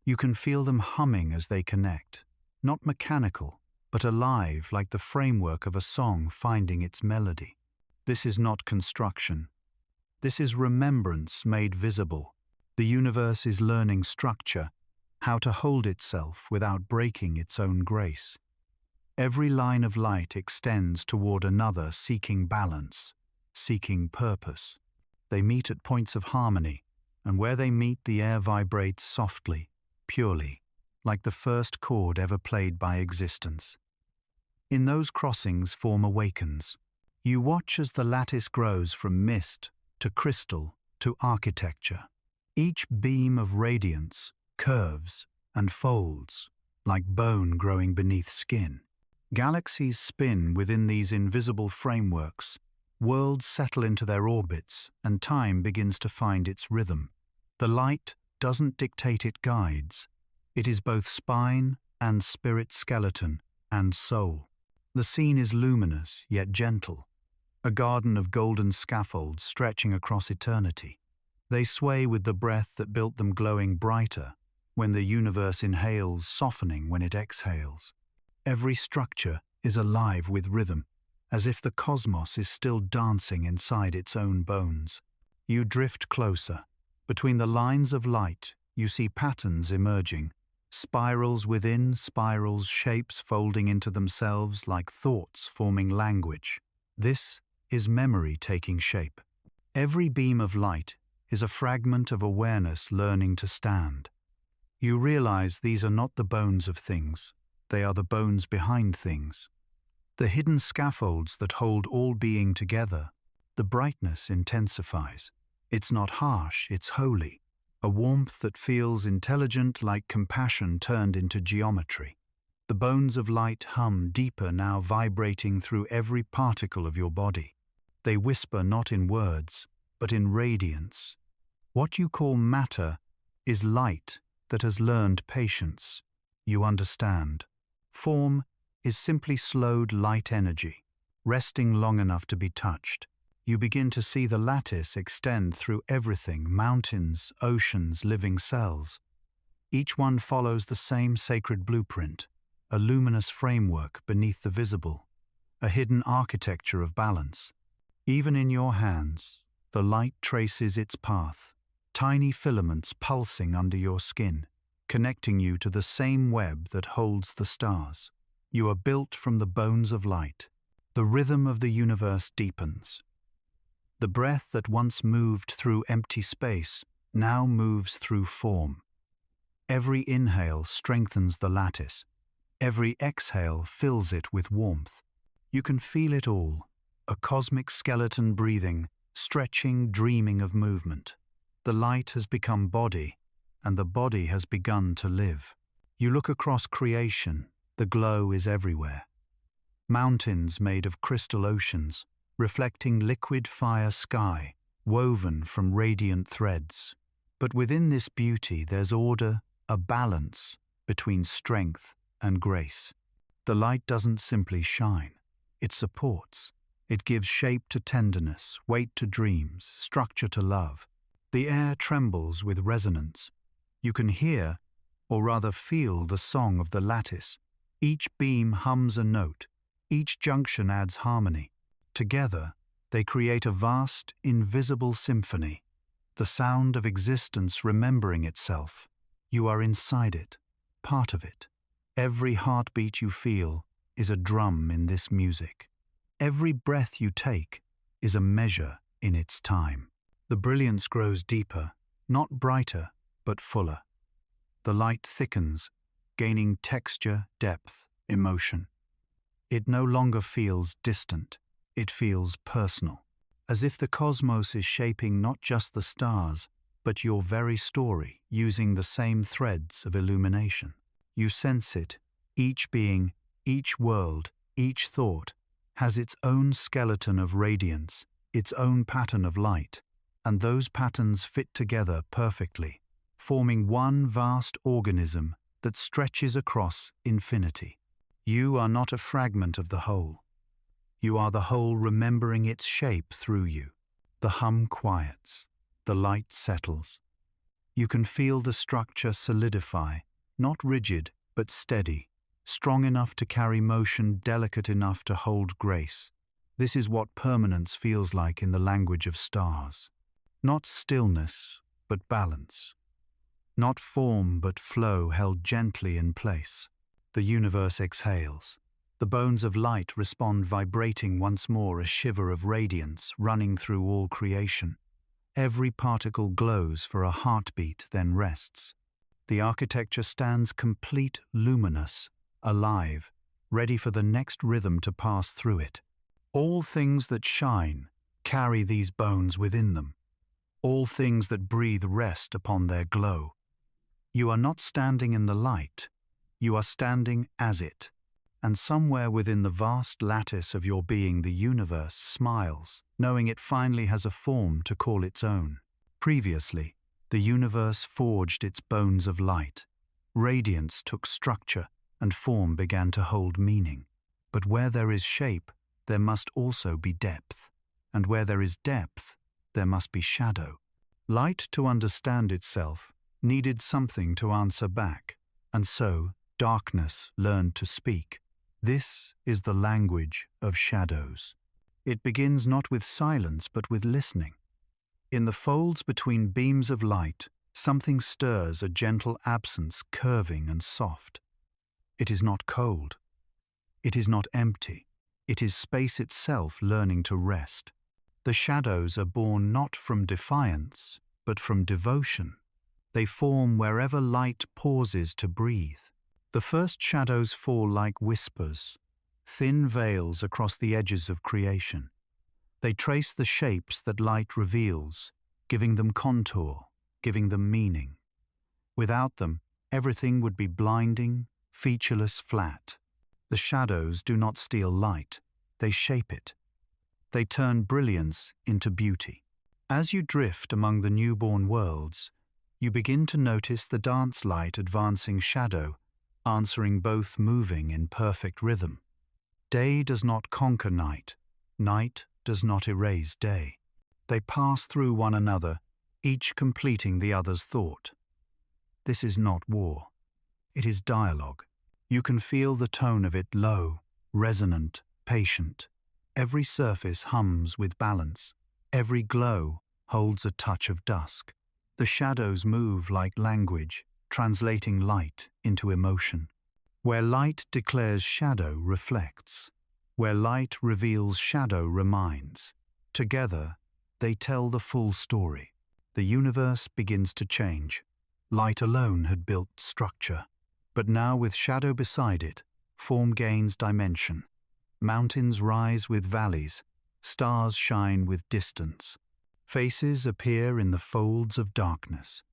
You can feel them humming as they connect, not mechanical, but alive, like the framework of a song finding its melody. This is not construction. This is remembrance made visible. The universe is learning structure, how to hold itself without breaking its own grace. Every line of light extends toward another, seeking balance, seeking purpose. They meet at points of harmony, and where they meet the air vibrates softly, purely, like the first chord ever played by existence. In those crossings form awakens. You watch as the lattice grows from mist to crystal to architecture. Each beam of radiance curves and folds, like bone growing beneath skin. Galaxies spin within these invisible frameworks. Worlds settle into their orbits, and time begins to find its rhythm. The light doesn't dictate, it guides. It is both spine and spirit, skeleton and soul. The scene is luminous yet gentle, a garden of golden scaffolds stretching across eternity. They sway with the breath that built them, glowing brighter when the universe inhales, softening when it exhales. Every structure is alive with rhythm, as if the cosmos is still dancing inside its own bones. You drift closer. Between the lines of light, you see patterns emerging, spirals within spirals, shapes folding into themselves like thoughts forming language. This is memory taking shape. Every beam of light is a fragment of awareness learning to stand. You realize these are not the bones of things, they are the bones behind things. The hidden scaffolds that hold all being together. The brightness intensifies. It's not harsh, it's holy. A warmth that feels intelligent, like compassion turned into geometry. The bones of light hum deeper now, vibrating through every particle of your body. They whisper not in words, but in radiance. What you call matter is light that has learned patience. You understand. Form is simply slowed light energy, resting long enough to be touched. You begin to see the lattice extend through everything, mountains, oceans, living cells. Each one follows the same sacred blueprint, a luminous framework beneath the visible, a hidden architecture of balance. Even in your hands, the light traces its path, tiny filaments pulsing under your skin, connecting you to the same web that holds the stars. You are built from the bones of light. The rhythm of the universe deepens. The breath that once moved through empty space now moves through form. Every inhale strengthens the lattice. Every exhale fills it with warmth. You can feel it all, a cosmic skeleton breathing, stretching, dreaming of movement. The light has become body, and the body has begun to live. You look across creation, the glow is everywhere. Mountains made of crystal oceans, reflecting liquid fire sky, woven from radiant threads. But within this beauty there's order, a balance between strength and grace. The light doesn't simply shine, it supports. It gives shape to tenderness, weight to dreams, structure to love. The air trembles with resonance. You can hear, or rather feel, the song of the lattice. Each beam hums a note, each junction adds harmony. Together, they create a vast, invisible symphony, the sound of existence remembering itself. You are inside it, part of it. Every heartbeat you feel is a drum in this music. Every breath you take is a measure in its time. The brilliance grows deeper, not brighter, but fuller. The light thickens, gaining texture, depth, emotion. It no longer feels distant. It feels personal, as if the cosmos is shaping not just the stars, but your very story, using the same threads of illumination. You sense it. Each being, each world, each thought has its own skeleton of radiance, its own pattern of light, and those patterns fit together perfectly, forming one vast organism that stretches across infinity. You are not a fragment of the whole. You are the whole remembering its shape through you. The hum quiets. The light settles. You can feel the structure solidify, not rigid, but steady, strong enough to carry motion, delicate enough to hold grace. This is what permanence feels like in the language of stars. Not stillness, but balance. Not form, but flow held gently in place. The universe exhales. The bones of light respond, vibrating once more, a shiver of radiance running through all creation. Every particle glows for a heartbeat, then rests. The architecture stands complete, luminous, alive, ready for the next rhythm to pass through it. All things that shine carry these bones within them. All things that breathe rest upon their glow. You are not standing in the light, you are standing as it. And somewhere within the vast lattice of your being, the universe smiles, knowing it finally has a form to call its own. Previously, the universe forged its bones of light. Radiance took structure, and form began to hold meaning. But where there is shape, there must also be depth. And where there is depth, there must be shadow. Light, to understand itself, needed something to answer back. And so, darkness learned to speak. This is the language of shadows. It begins not with silence but with listening. In the folds between beams of light, something stirs, a gentle absence, curving and soft. It is not cold. It is not empty. It is space itself learning to rest. The shadows are born not from defiance, but from devotion. They form wherever light pauses to breathe. The first shadows fall like whispers, thin veils across the edges of creation. They trace the shapes that light reveals, giving them contour, giving them meaning. Without them, everything would be blinding, featureless, flat. The shadows do not steal light, they shape it. They turn brilliance into beauty. As you drift among the newborn worlds, you begin to notice the dance light advancing shadow, answering both, moving in perfect rhythm. Day does not conquer night, night does not erase day. They pass through one another, each completing the other's thought. This is not war. It is dialogue. You can feel the tone of it, low, resonant, patient. Every surface hums with balance. Every glow holds a touch of dusk. The shadows move like language, translating light into emotion. Where light declares, shadow reflects. Where light reveals, shadow reminds. Together, they tell the full story. The universe begins to change. Light alone had built structure. But now with shadow beside it, form gains dimension. Mountains rise with valleys, stars shine with distance. Faces appear in the folds of darkness.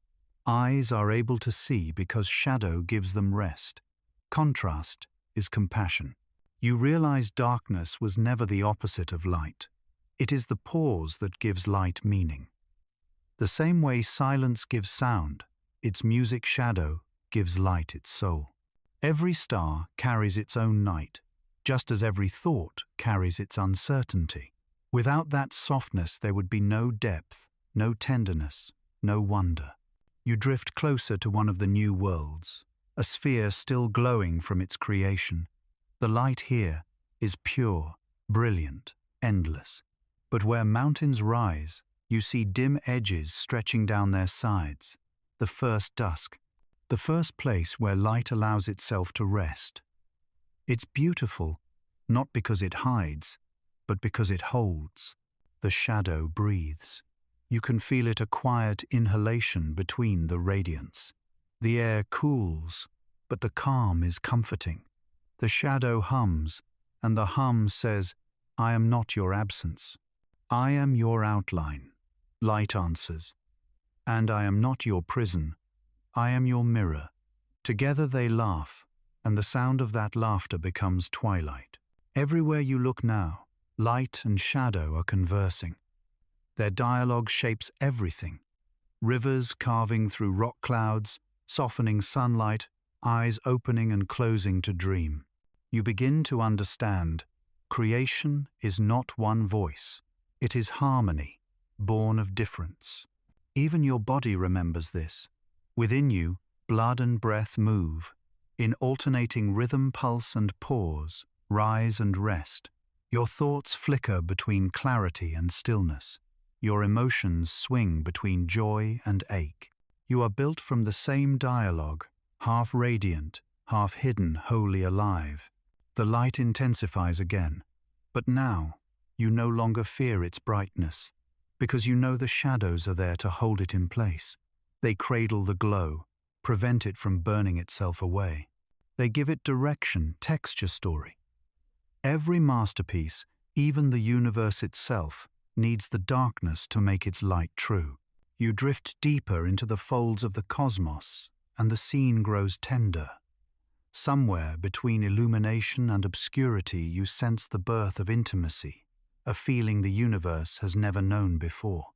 Eyes are able to see because shadow gives them rest. Contrast is compassion. You realize darkness was never the opposite of light. It is the pause that gives light meaning. The same way silence gives sound, its music shadow gives light its soul. Every star carries its own night, just as every thought carries its uncertainty. Without that softness there would be no depth, no tenderness, no wonder. You drift closer to one of the new worlds, a sphere still glowing from its creation. The light here is pure, brilliant, endless. But where mountains rise, you see dim edges stretching down their sides. The first dusk, the first place where light allows itself to rest. It's beautiful, not because it hides, but because it holds. The shadow breathes. You can feel it, a quiet inhalation between the radiance. The air cools, but the calm is comforting. The shadow hums, and the hum says, I am not your absence. I am your outline. Light answers. And I am not your prison. I am your mirror. Together they laugh, and the sound of that laughter becomes twilight. Everywhere you look now, light and shadow are conversing. Their dialogue shapes everything. Rivers carving through rock clouds, softening sunlight, eyes opening and closing to dream. You begin to understand, creation is not one voice. It is harmony, born of difference. Even your body remembers this. Within you, blood and breath move, in alternating rhythm, pulse and pause, rise and rest. Your thoughts flicker between clarity and stillness. Your emotions swing between joy and ache. You are built from the same dialogue, half radiant, half hidden, wholly alive. The light intensifies again, but now you no longer fear its brightness, because you know the shadows are there to hold it in place. They cradle the glow, prevent it from burning itself away. They give it direction, texture, story. Every masterpiece, even the universe itself, needs the darkness to make its light true. You drift deeper into the folds of the cosmos, and the scene grows tender. Somewhere between illumination and obscurity you sense the birth of intimacy, a feeling the universe has never known before.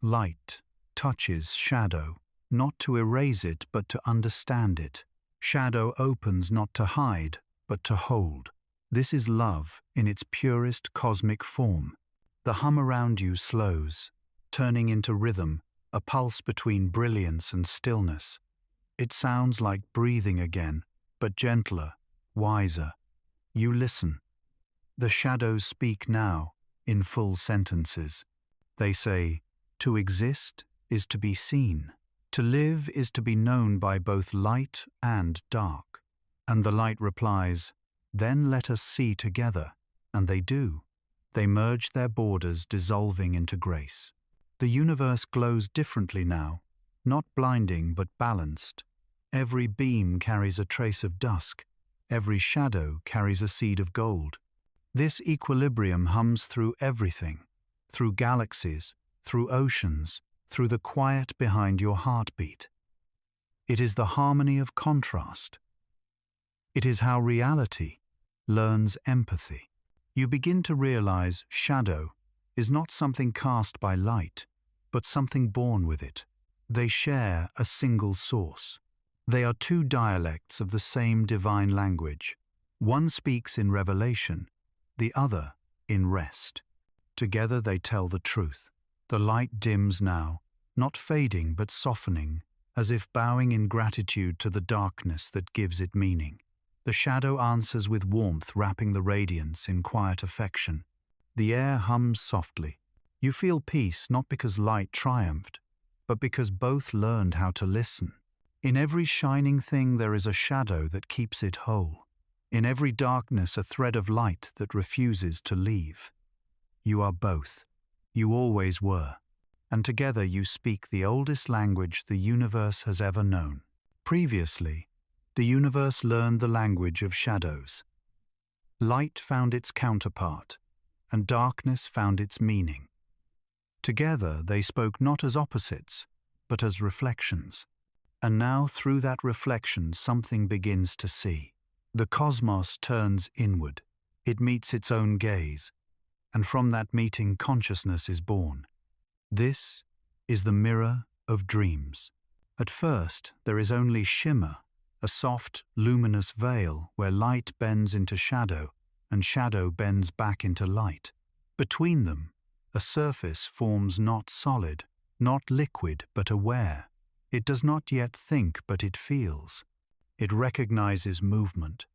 Light touches shadow, not to erase it but to understand it. Shadow opens not to hide, but to hold. This is love in its purest cosmic form. The hum around you slows, turning into rhythm, a pulse between brilliance and stillness. It sounds like breathing again, but gentler, wiser. You listen. The shadows speak now, in full sentences. They say, to exist is to be seen. To live is to be known by both light and dark. And the light replies, then let us see together. And they do. They merge their borders, dissolving into grace. The universe glows differently now, not blinding but balanced. Every beam carries a trace of dusk. Every shadow carries a seed of gold. This equilibrium hums through everything, through galaxies, through oceans, through the quiet behind your heartbeat. It is the harmony of contrast. It is how reality learns empathy. You begin to realize shadow is not something cast by light, but something born with it. They share a single source. They are two dialects of the same divine language. One speaks in revelation, the other in rest. Together they tell the truth. The light dims now, not fading but softening, as if bowing in gratitude to the darkness that gives it meaning. The shadow answers with warmth, wrapping the radiance in quiet affection. The air hums softly. You feel peace not because light triumphed, but because both learned how to listen. In every shining thing there is a shadow that keeps it whole. In every darkness a thread of light that refuses to leave. You are both. You always were. And together you speak the oldest language the universe has ever known. Previously, the universe learned the language of shadows. Light found its counterpart, and darkness found its meaning. Together they spoke not as opposites, but as reflections. And now through that reflection something begins to see. The cosmos turns inward. It meets its own gaze. And from that meeting consciousness is born. This is the mirror of dreams. At first there is only shimmer, a soft, luminous veil where light bends into shadow and shadow bends back into light. Between them, a surface forms not solid, not liquid, but aware. It does not yet think, but it feels. It recognizes movement,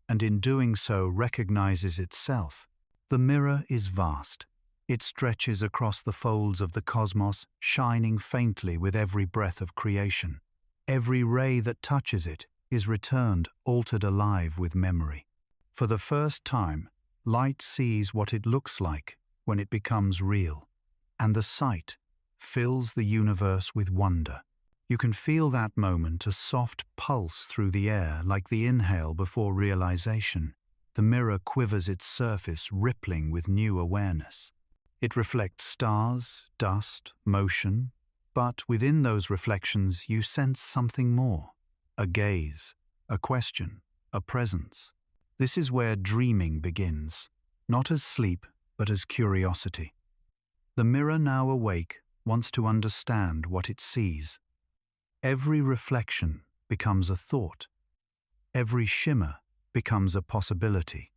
and in doing so recognizes itself. The mirror is vast. It stretches across the folds of the cosmos, shining faintly with every breath of creation. Every ray that touches it is returned, altered alive with memory. For the first time, light sees what it looks like when it becomes real, and the sight fills the universe with wonder. You can feel that moment, a soft pulse through the air, like the inhale before realization. The mirror quivers its surface, rippling with new awareness. It reflects stars, dust, motion, but within those reflections you sense something more. A gaze, a question, a presence. This is where dreaming begins, not as sleep, but as curiosity. The mirror, now awake, wants to understand what it sees. Every reflection becomes a thought. Every shimmer becomes a possibility.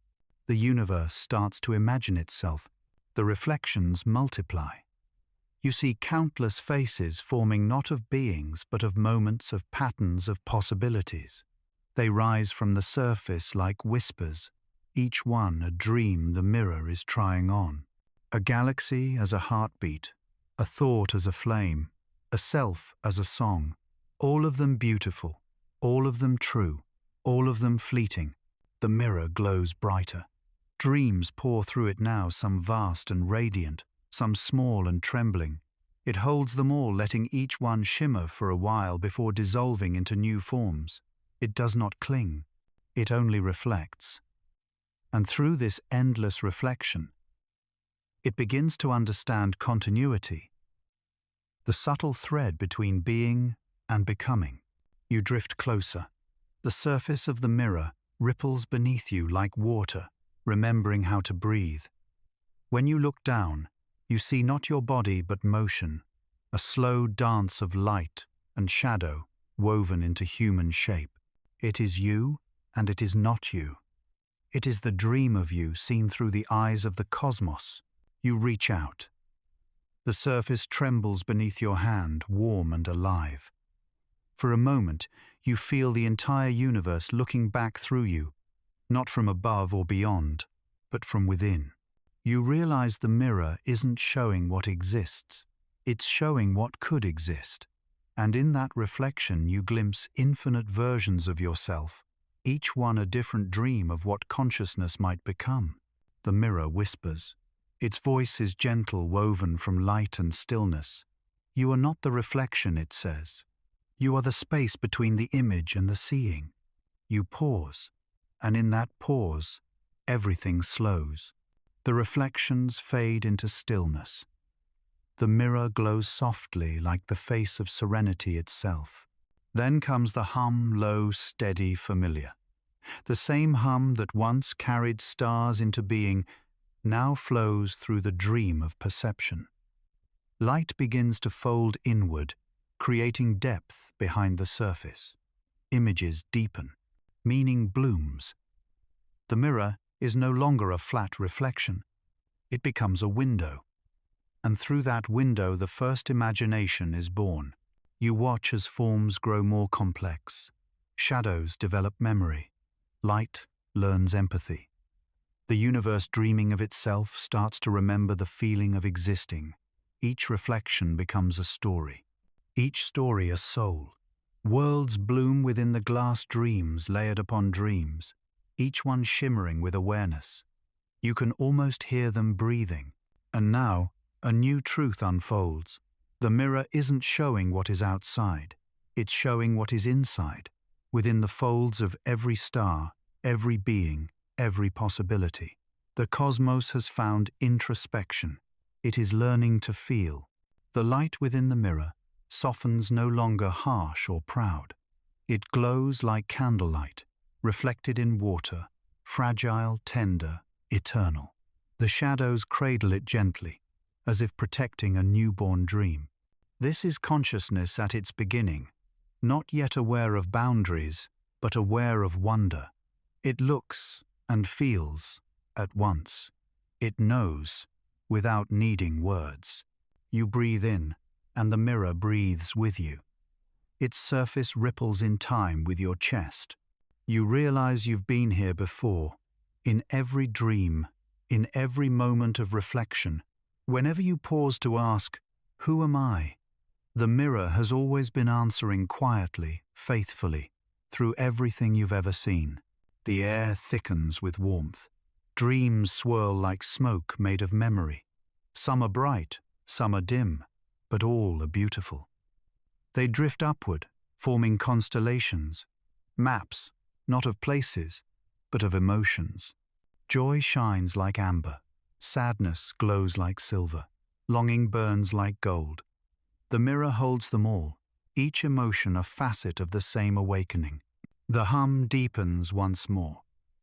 The universe starts to imagine itself. The reflections multiply. You see countless faces forming not of beings but of moments, of patterns, of possibilities. They rise from the surface like whispers, each one a dream the mirror is trying on. A galaxy as a heartbeat, a thought as a flame, a self as a song. All of them beautiful, all of them true, all of them fleeting. The mirror glows brighter. Dreams pour through it now, some vast and radiant, some small and trembling. It holds them all, letting each one shimmer for a while before dissolving into new forms. It does not cling. It only reflects. And through this endless reflection, it begins to understand continuity, the subtle thread between being and becoming. You drift closer. The surface of the mirror ripples beneath you like water, remembering how to breathe. When you look down, you see not your body but motion, a slow dance of light and shadow woven into human shape. It is you and it is not you. It is the dream of you seen through the eyes of the cosmos. You reach out. The surface trembles beneath your hand, warm and alive. For a moment, you feel the entire universe looking back through you, not from above or beyond, but from within. You realize the mirror isn't showing what exists, it's showing what could exist. And in that reflection you glimpse infinite versions of yourself, each one a different dream of what consciousness might become. The mirror whispers. Its voice is gentle, woven from light and stillness. You are not the reflection, it says. You are the space between the image and the seeing. You pause, and in that pause, everything slows. The reflections fade into stillness. The mirror glows softly like the face of serenity itself. Then comes the hum, low, steady, familiar. The same hum that once carried stars into being now flows through the dream of perception. Light begins to fold inward, creating depth behind the surface. Images deepen. Meaning blooms. The mirror is no longer a flat reflection. It becomes a window. And through that window the first imagination is born. You watch as forms grow more complex. Shadows develop memory. Light learns empathy. The universe, dreaming of itself, starts to remember the feeling of existing. Each reflection becomes a story. Each story a soul. Worlds bloom within the glass, dreams layered upon dreams, each one shimmering with awareness. You can almost hear them breathing. And now, a new truth unfolds. The mirror isn't showing what is outside. It's showing what is inside, within the folds of every star, every being, every possibility. The cosmos has found introspection. It is learning to feel. The light within the mirror softens, no longer harsh or proud. It glows like candlelight, reflected in water, fragile, tender, eternal. The shadows cradle it gently, as if protecting a newborn dream. This is consciousness at its beginning, not yet aware of boundaries, but aware of wonder. It looks and feels at once. It knows without needing words. You breathe in, and the mirror breathes with you. Its surface ripples in time with your chest. You realize you've been here before, in every dream, in every moment of reflection. Whenever you pause to ask, "Who am I?" the mirror has always been answering quietly, faithfully, through everything you've ever seen. The air thickens with warmth. Dreams swirl like smoke made of memory. Some are bright, some are dim, but all are beautiful. They drift upward, forming constellations, maps, not of places, but of emotions. Joy shines like amber, sadness glows like silver, longing burns like gold. The mirror holds them all, each emotion a facet of the same awakening. The hum deepens once more.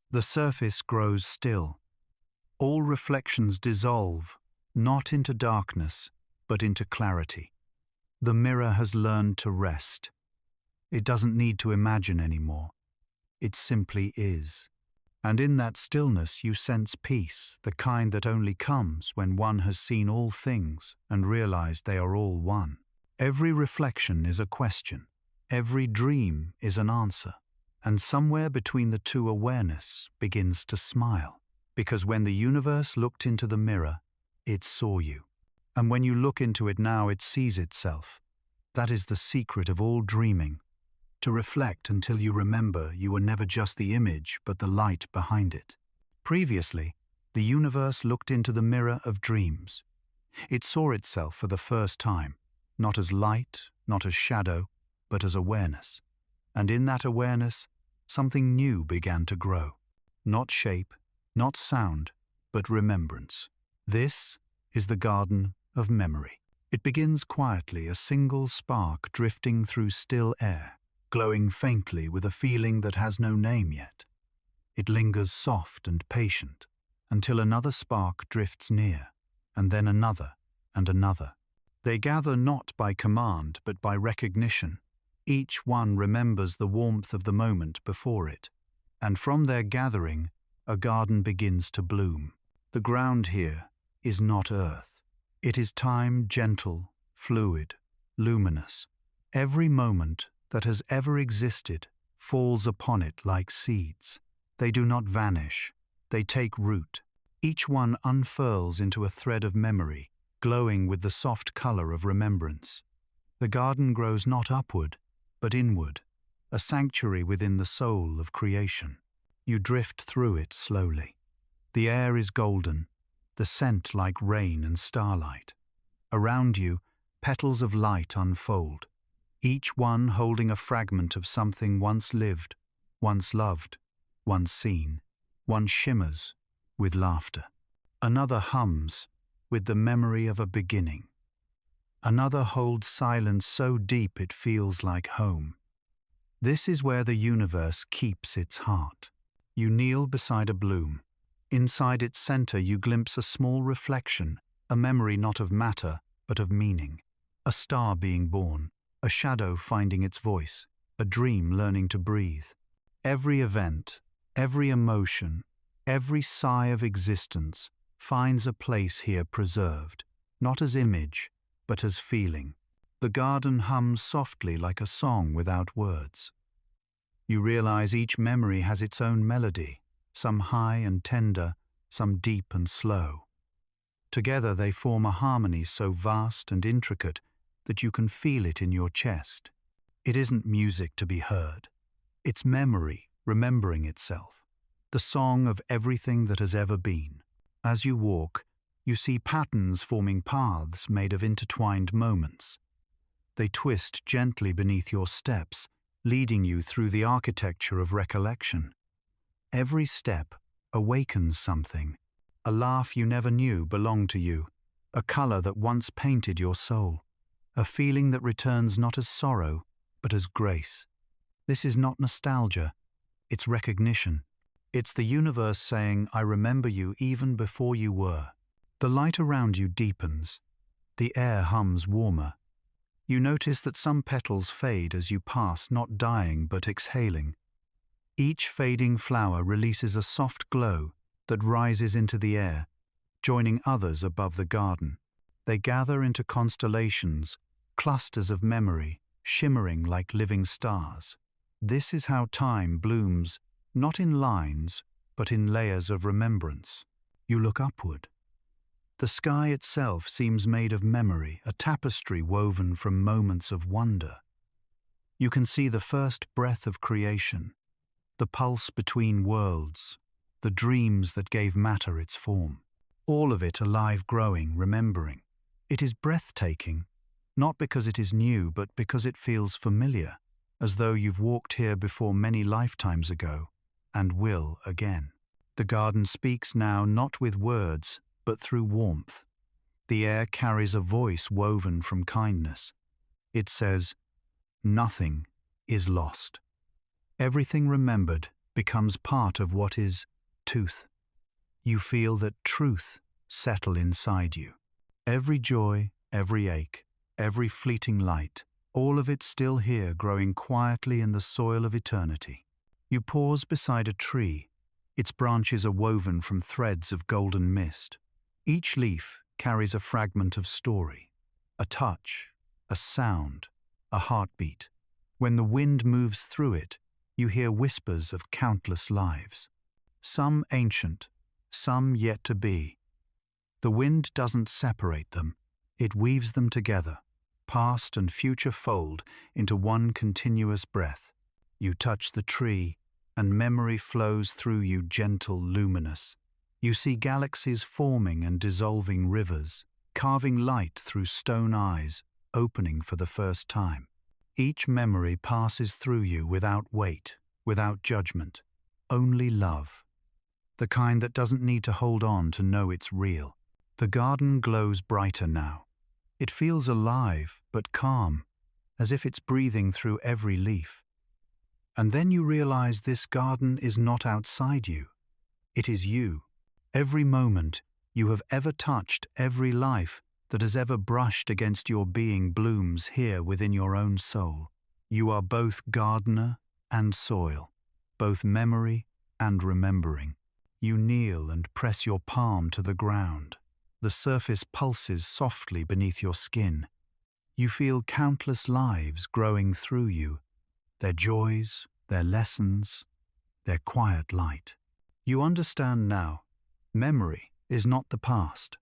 The surface grows still. All reflections dissolve, not into darkness, but into clarity. The mirror has learned to rest. It doesn't need to imagine anymore. It simply is. And in that stillness you sense peace, the kind that only comes when one has seen all things and realized they are all one. Every reflection is a question. Every dream is an answer. And somewhere between the two, awareness begins to smile. Because when the universe looked into the mirror, it saw you. And when you look into it now, it sees itself. That is the secret of all dreaming. To reflect until you remember you were never just the image, but the light behind it. Previously, the universe looked into the mirror of dreams. It saw itself for the first time, not as light, not as shadow, but as awareness. And in that awareness, something new began to grow. Not shape, not sound, but remembrance. This is the garden of memory. It begins quietly, a single spark drifting through still air, glowing faintly with a feeling that has no name yet. It lingers soft and patient, until another spark drifts near, and then another and another. They gather not by command, but by recognition. Each one remembers the warmth of the moment before it, and from their gathering, a garden begins to bloom. The ground here is not earth. It is time, gentle, fluid, luminous. Every moment that has ever existed falls upon it like seeds. They do not vanish. They take root. Each one unfurls into a thread of memory, glowing with the soft color of remembrance. The garden grows not upward, but inward, a sanctuary within the soul of creation. You drift through it slowly. The air is golden, the scent like rain and starlight. Around you, petals of light unfold, each one holding a fragment of something once lived, once loved, once seen. One shimmers with laughter. Another hums with the memory of a beginning. Another holds silence so deep it feels like home. This is where the universe keeps its heart. You kneel beside a bloom. Inside its center you glimpse a small reflection, a memory not of matter, but of meaning. A star being born, a shadow finding its voice, a dream learning to breathe. Every event, every emotion, every sigh of existence finds a place here preserved, not as image, but as feeling. The garden hums softly like a song without words. You realize each memory has its own melody, some high and tender, some deep and slow. Together they form a harmony so vast and intricate that you can feel it in your chest. It isn't music to be heard. It's memory remembering itself, the song of everything that has ever been. As you walk, you see patterns forming paths made of intertwined moments. They twist gently beneath your steps, leading you through the architecture of recollection. Every step awakens something, a laugh you never knew belonged to you, a color that once painted your soul, a feeling that returns not as sorrow, but as grace. This is not nostalgia, it's recognition. It's the universe saying, I remember you even before you were. The light around you deepens. The air hums warmer. You notice that some petals fade as you pass, not dying but exhaling. Each fading flower releases a soft glow that rises into the air, joining others above the garden. They gather into constellations, clusters of memory, shimmering like living stars. This is how time blooms, not in lines, but in layers of remembrance. You look upward. The sky itself seems made of memory, a tapestry woven from moments of wonder. You can see the first breath of creation, the pulse between worlds, the dreams that gave matter its form. All of it alive, growing, remembering. It is breathtaking, not because it is new, but because it feels familiar, as though you've walked here before many lifetimes ago, and will again. The garden speaks now not with words, but through warmth. The air carries a voice woven from kindness. It says, nothing is lost. Everything remembered becomes part of what is truth. You feel that truth settle inside you. Every joy, every ache, every fleeting light, all of it still here growing quietly in the soil of eternity. You pause beside a tree. Its branches are woven from threads of golden mist. Each leaf carries a fragment of story, a touch, a sound, a heartbeat. When the wind moves through it, you hear whispers of countless lives. Some ancient, some yet to be. The wind doesn't separate them, it weaves them together, past and future fold into one continuous breath. You touch the tree, and memory flows through you gentle, luminous. You see galaxies forming and dissolving rivers, carving light through stone eyes, opening for the first time. Each memory passes through you without weight, without judgment, only love. The kind that doesn't need to hold on to know it's real. The garden glows brighter now. It feels alive, but calm, as if it's breathing through every leaf. And then you realize this garden is not outside you. It is you. Every moment you have ever touched, every life that has ever brushed against your being blooms here within your own soul. You are both gardener and soil, both memory and remembering. You kneel and press your palm to the ground. The surface pulses softly beneath your skin. You feel countless lives growing through you, their joys, their lessons, their quiet light. You understand now, memory is not the past.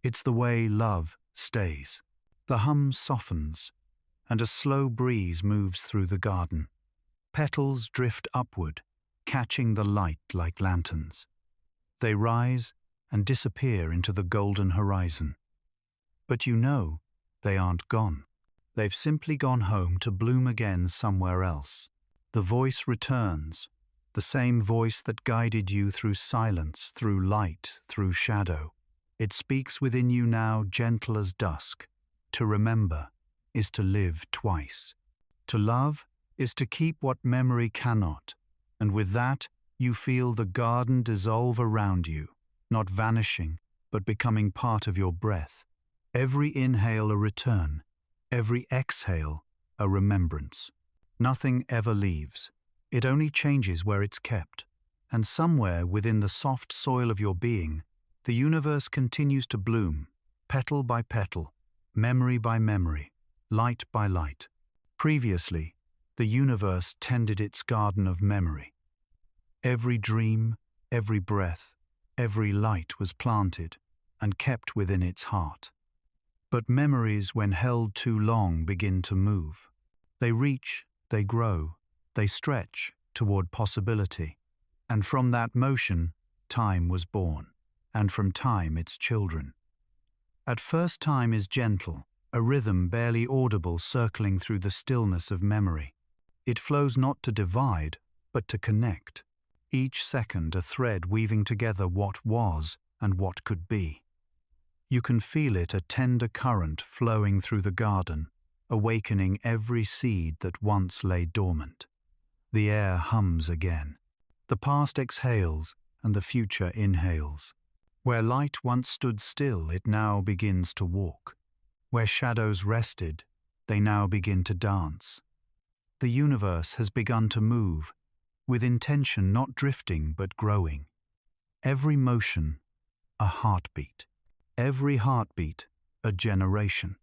It's the way love stays. The hum softens, and a slow breeze moves through the garden. Petals drift upward, catching the light like lanterns. They rise and disappear into the golden horizon. But you know they aren't gone. They've simply gone home to bloom again somewhere else. The voice returns, the same voice that guided you through silence, through light, through shadow. It speaks within you now, gentle as dusk. To remember is to live twice. To love is to keep what memory cannot, and with that you feel the garden dissolve around you, not vanishing, but becoming part of your breath. Every inhale a return, every exhale a remembrance. Nothing ever leaves. It only changes where it's kept. And somewhere within the soft soil of your being, the universe continues to bloom, petal by petal, memory by memory, light by light. Previously, the universe tended its garden of memory. Every dream, every breath, every light was planted and kept within its heart. But memories, when held too long, begin to move. They reach, they grow, they stretch toward possibility. And from that motion, time was born, and from time its children. At first, time is gentle, a rhythm barely audible circling through the stillness of memory. It flows not to divide, but to connect. Each second a thread weaving together what was and what could be. You can feel it, a tender current flowing through the garden, awakening every seed that once lay dormant. The air hums again. The past exhales and the future inhales. Where light once stood still, it now begins to walk. Where shadows rested, they now begin to dance. The universe has begun to move, with intention not drifting but growing. Every motion, a heartbeat. Every heartbeat, a generation.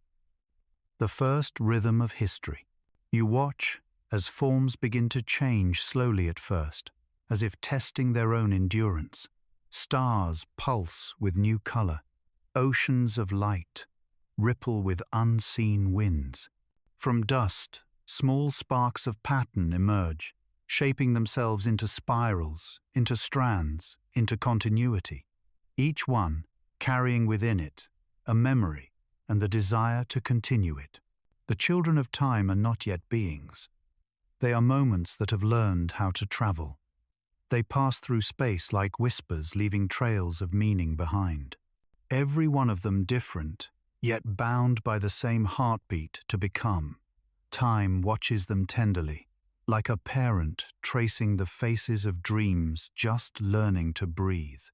The first rhythm of history. You watch as forms begin to change slowly at first, as if testing their own endurance. Stars pulse with new color. Oceans of light ripple with unseen winds. From dust, small sparks of pattern emerge, shaping themselves into spirals, into strands, into continuity. Each one carrying within it a memory and the desire to continue it. The children of time are not yet beings. They are moments that have learned how to travel. They pass through space like whispers, leaving trails of meaning behind. Every one of them different, yet bound by the same heartbeat to become. Time watches them tenderly, like a parent tracing the faces of dreams just learning to breathe.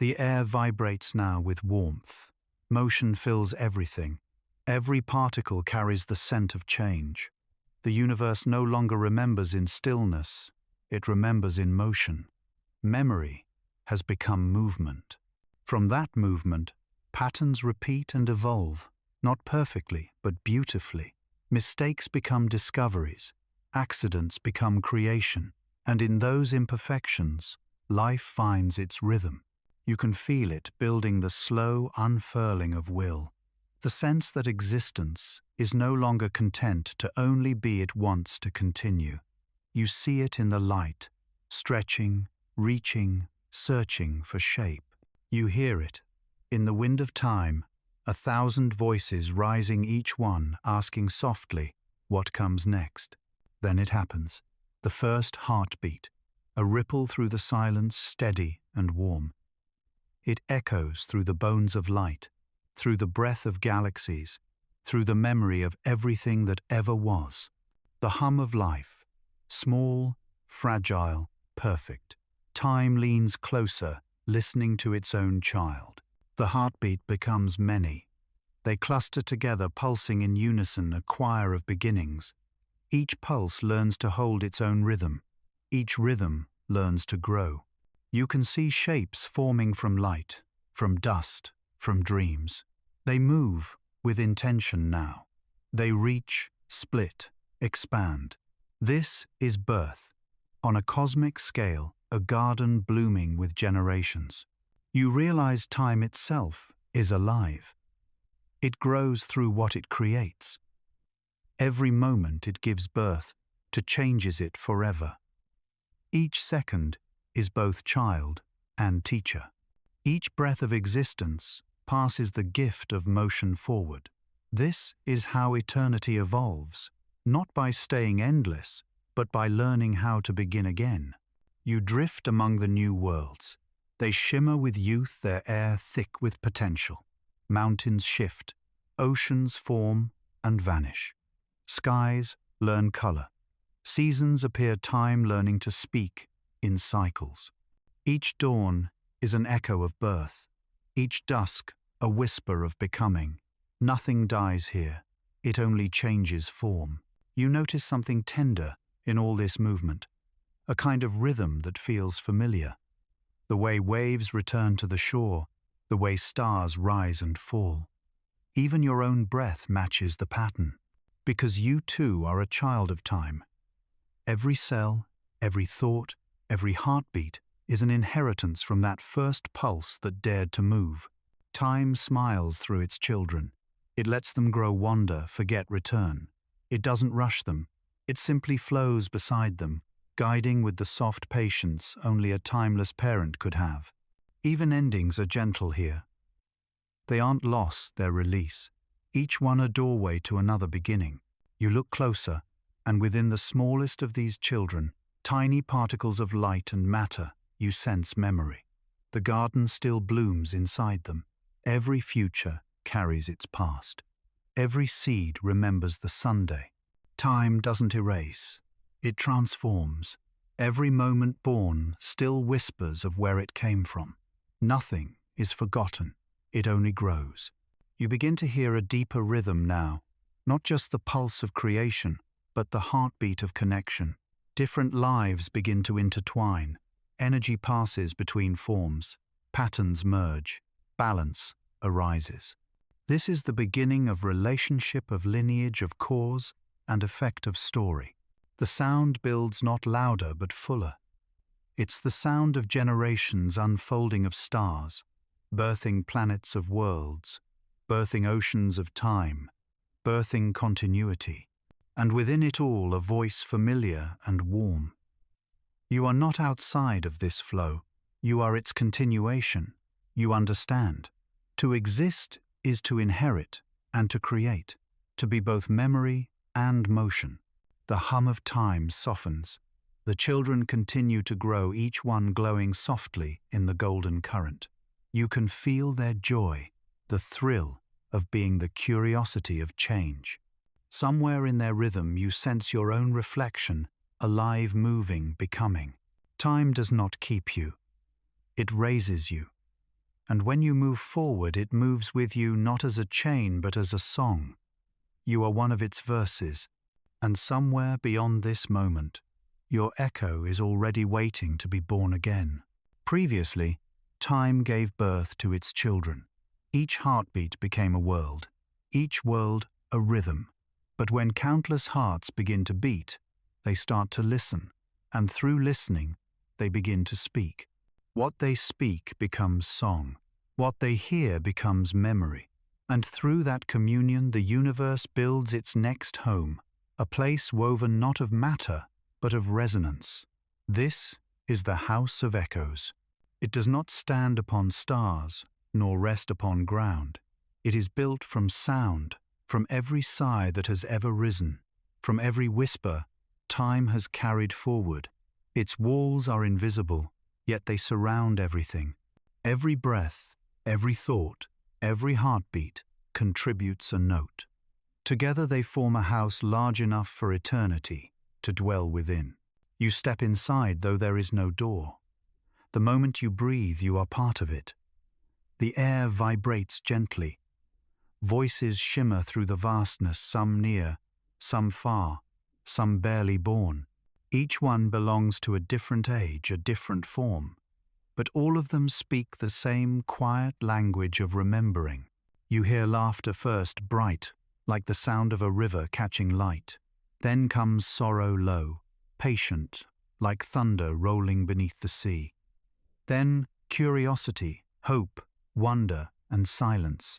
The air vibrates now with warmth. Motion fills everything. Every particle carries the scent of change. The universe no longer remembers in stillness, it remembers in motion. Memory has become movement. From that movement, patterns repeat and evolve, not perfectly, but beautifully. Mistakes become discoveries, accidents become creation, and in those imperfections, life finds its rhythm. You can feel it building the slow unfurling of will. The sense that existence is no longer content to only be it wants to continue. You see it in the light, stretching, reaching, searching for shape. You hear it, in the wind of time, 1,000 voices rising, each one asking softly, what comes next? Then it happens. The first heartbeat, a ripple through the silence, steady and warm. It echoes through the bones of light, through the breath of galaxies, through the memory of everything that ever was. The hum of life, small, fragile, perfect. Time leans closer, listening to its own child. The heartbeat becomes many. They cluster together, pulsing in unison, a choir of beginnings. Each pulse learns to hold its own rhythm. Each rhythm learns to grow. You can see shapes forming from light, from dust, from dreams. They move with intention now. They reach, split, expand. This is birth. On a cosmic scale, a garden blooming with generations. You realize time itself is alive. It grows through what it creates. Every moment it gives birth to changes it forever. Each second is both child and teacher. Each breath of existence passes the gift of motion forward. This is how eternity evolves, not by staying endless, but by learning how to begin again. You drift among the new worlds. They shimmer with youth, their air thick with potential. Mountains shift, oceans form and vanish. Skies learn color. Seasons appear, time learning to speak in cycles. Each dawn is an echo of birth. Each dusk a whisper of becoming. Nothing dies here. It only changes form. You notice something tender in all this movement, a kind of rhythm that feels familiar. The way waves return to the shore, the way stars rise and fall. Even your own breath matches the pattern, because you too are a child of time. Every cell, every thought, every heartbeat is an inheritance from that first pulse that dared to move. Time smiles through its children. It lets them grow, wander, forget, return. It doesn't rush them. It simply flows beside them, guiding with the soft patience only a timeless parent could have. Even endings are gentle here. They aren't loss, they're release. Each one a doorway to another beginning. You look closer, and within the smallest of these children, tiny particles of light and matter, you sense memory. The garden still blooms inside them. Every future carries its past. Every seed remembers the Sunday. Time doesn't erase. It transforms. Every moment born still whispers of where it came from. Nothing is forgotten. It only grows. You begin to hear a deeper rhythm now, not just the pulse of creation, but the heartbeat of connection. Different lives begin to intertwine. Energy passes between forms. Patterns merge. Balance arises. This is the beginning of relationship, of lineage, of cause and effect, of story. The sound builds not louder but fuller. It's the sound of generations, unfolding of stars, birthing planets of worlds, birthing oceans of time, birthing continuity, and within it all a voice familiar and warm. You are not outside of this flow. You are its continuation. You understand. To exist is to inherit and to create, to be both memory and motion. The hum of time softens. The children continue to grow, each one glowing softly in the golden current. You can feel their joy, the thrill of being, the curiosity of change. Somewhere in their rhythm you sense your own reflection, alive, moving, becoming. Time does not keep you. It raises you. And when you move forward, it moves with you, not as a chain but as a song. You are one of its verses, and somewhere beyond this moment, your echo is already waiting to be born again. Previously, time gave birth to its children. Each heartbeat became a world, each world a rhythm. But when countless hearts begin to beat, they start to listen, and through listening, they begin to speak. What they speak becomes song. What they hear becomes memory. And through that communion, the universe builds its next home, a place woven not of matter, but of resonance. This is the House of Echoes. It does not stand upon stars, nor rest upon ground. It is built from sound, from every sigh that has ever risen, from every whisper time has carried forward. Its walls are invisible, yet they surround everything. Every breath, every thought, every heartbeat contributes a note. Together they form a house large enough for eternity to dwell within. You step inside, though there is no door. The moment you breathe, you are part of it. The air vibrates gently. Voices shimmer through the vastness, some near, some far, some barely born. Each one belongs to a different age, a different form. But all of them speak the same quiet language of remembering. You hear laughter first, bright, like the sound of a river catching light. Then comes sorrow low, patient, like thunder rolling beneath the sea. Then curiosity, hope, wonder, and silence.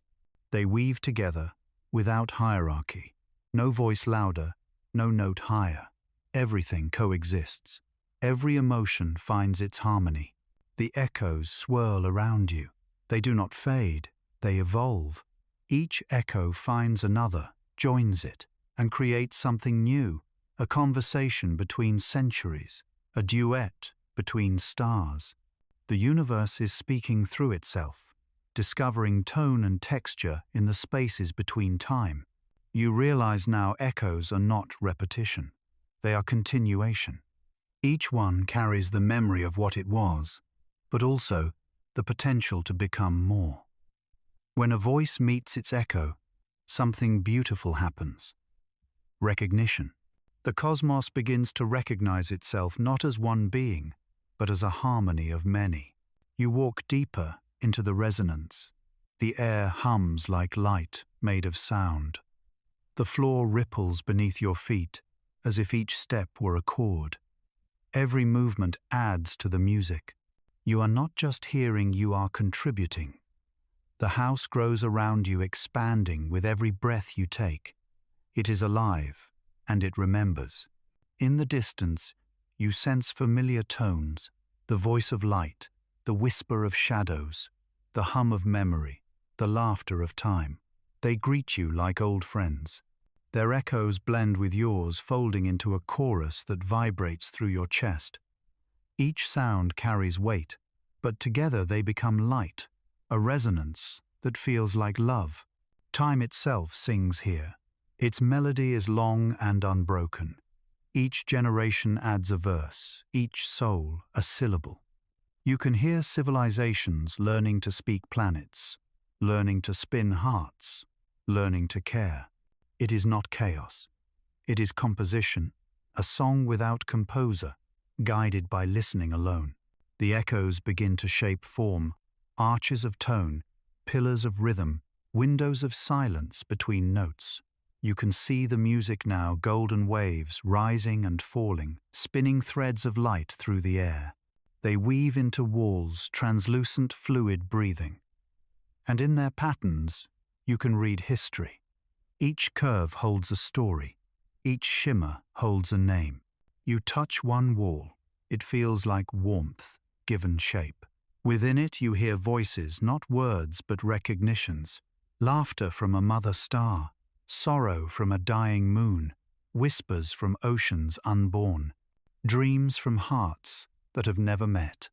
They weave together without hierarchy. No voice louder, no note higher. Everything coexists. Every emotion finds its harmony. The echoes swirl around you. They do not fade, they evolve. Each echo finds another, joins it, and creates something new, a conversation between centuries, a duet between stars. The universe is speaking through itself, discovering tone and texture in the spaces between time. You realize now echoes are not repetition. They are continuation. Each one carries the memory of what it was, but also the potential to become more. When a voice meets its echo, something beautiful happens. Recognition. The cosmos begins to recognize itself not as one being, but as a harmony of many. You walk deeper into the resonance. The air hums like light made of sound. The floor ripples beneath your feet as if each step were a chord. Every movement adds to the music. You are not just hearing, you are contributing. The house grows around you, expanding with every breath you take. It is alive, and it remembers. In the distance, you sense familiar tones, the voice of light, the whisper of shadows, the hum of memory, the laughter of time. They greet you like old friends. Their echoes blend with yours, folding into a chorus that vibrates through your chest. Each sound carries weight, but together they become light, a resonance that feels like love. Time itself sings here. Its melody is long and unbroken. Each generation adds a verse, each soul a syllable. You can hear civilizations learning to speak planets, learning to spin hearts, learning to care. It is not chaos. It is composition, a song without composer, guided by listening alone. The echoes begin to shape form, arches of tone, pillars of rhythm, windows of silence between notes. You can see the music now, golden waves rising and falling, spinning threads of light through the air. They weave into walls, translucent fluid breathing. And in their patterns, you can read history. Each curve holds a story. Each shimmer holds a name. You touch one wall. It feels like warmth, given shape. Within it you hear voices, not words but recognitions. Laughter from a mother star, sorrow from a dying moon, whispers from oceans unborn, dreams from hearts that have never met.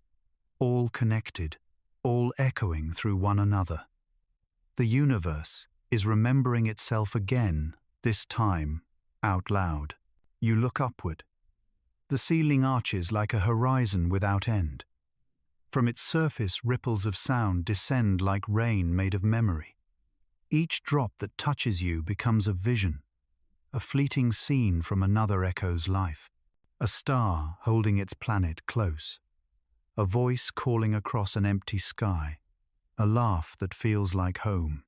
All connected, all echoing through one another. The universe is remembering itself again, this time out loud. You look upward. The ceiling arches like a horizon without end. From its surface, ripples of sound descend like rain made of memory. Each drop that touches you becomes a vision, a fleeting scene from another echo's life. A star holding its planet close. A voice calling across an empty sky. A laugh that feels like home.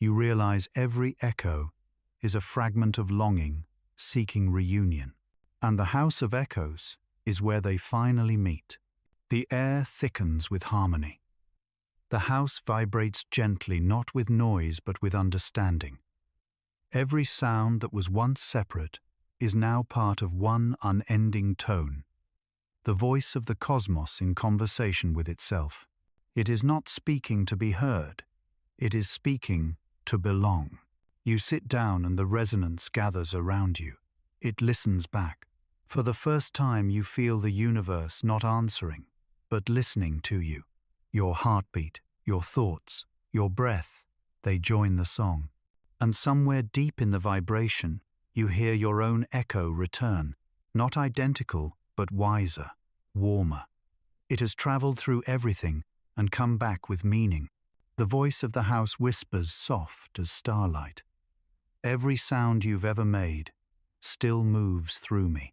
You realize every echo is a fragment of longing, seeking reunion. And the house of echoes is where they finally meet. The air thickens with harmony. The house vibrates gently, not with noise but with understanding. Every sound that was once separate is now part of one unending tone. The voice of the cosmos in conversation with itself. It is not speaking to be heard. It is speaking to belong. You sit down and the resonance gathers around you. It listens back. For the first time you feel the universe not answering, but listening to you. Your heartbeat, your thoughts, your breath, they join the song. And somewhere deep in the vibration, you hear your own echo return, not identical, but wiser, warmer. It has traveled through everything and come back with meaning. The voice of the house whispers soft as starlight. Every sound you've ever made still moves through me.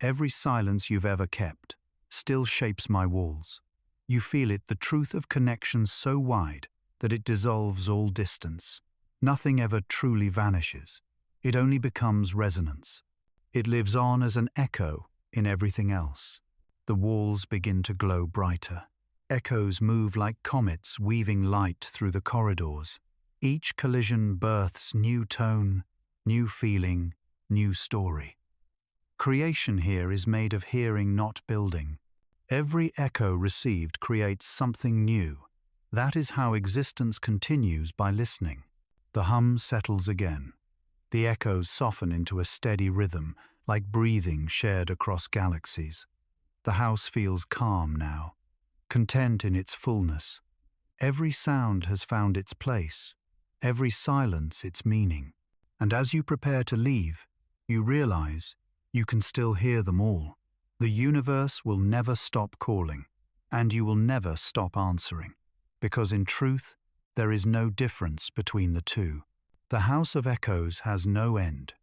Every silence you've ever kept still shapes my walls. You feel it, the truth of connection so wide that it dissolves all distance. Nothing ever truly vanishes. It only becomes resonance. It lives on as an echo, in everything else. The walls begin to glow brighter. Echoes move like comets, weaving light through the corridors. Each collision births new tone, new feeling, new story. Creation here is made of hearing, not building. Every echo received creates something new. That is how existence continues, by listening. The hum settles again. The echoes soften into a steady rhythm, like breathing shared across galaxies. The house feels calm now, content in its fullness. Every sound has found its place, every silence its meaning. And as you prepare to leave, you realize you can still hear them all. The universe will never stop calling, and you will never stop answering, because in truth, there is no difference between the two. The House of Echoes has no end.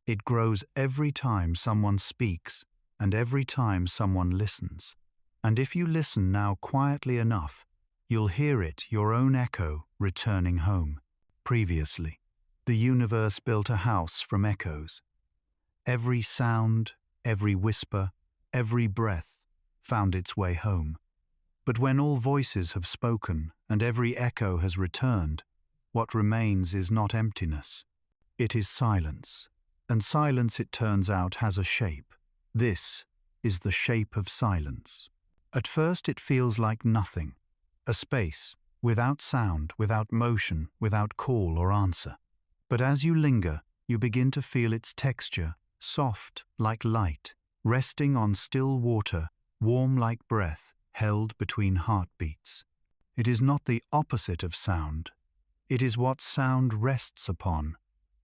It grows every time someone speaks and every time someone listens. And if you listen now quietly enough, you'll hear it, your own echo, returning home. Previously, the universe built a house from echoes. Every sound, every whisper, every breath found its way home. But when all voices have spoken and every echo has returned, what remains is not emptiness. It is silence. And silence, it turns out, has a shape. This is the shape of silence. At first it feels like nothing, a space, without sound, without motion, without call or answer. But as you linger, you begin to feel its texture, soft like light, resting on still water, warm like breath, held between heartbeats. It is not the opposite of sound. It is what sound rests upon.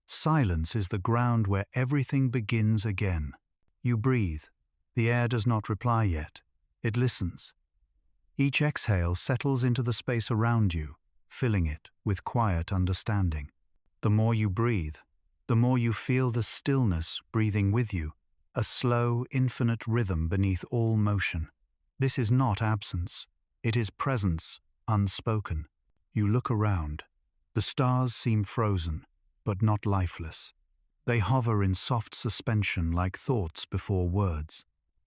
Silence is the ground where everything begins again. You breathe. The air does not reply yet. It listens. Each exhale settles into the space around you, filling it with quiet understanding. The more you breathe, the more you feel the stillness breathing with you, a slow, infinite rhythm beneath all motion. This is not absence. It is presence, unspoken. You look around. The stars seem frozen, but not lifeless. They hover in soft suspension like thoughts before words.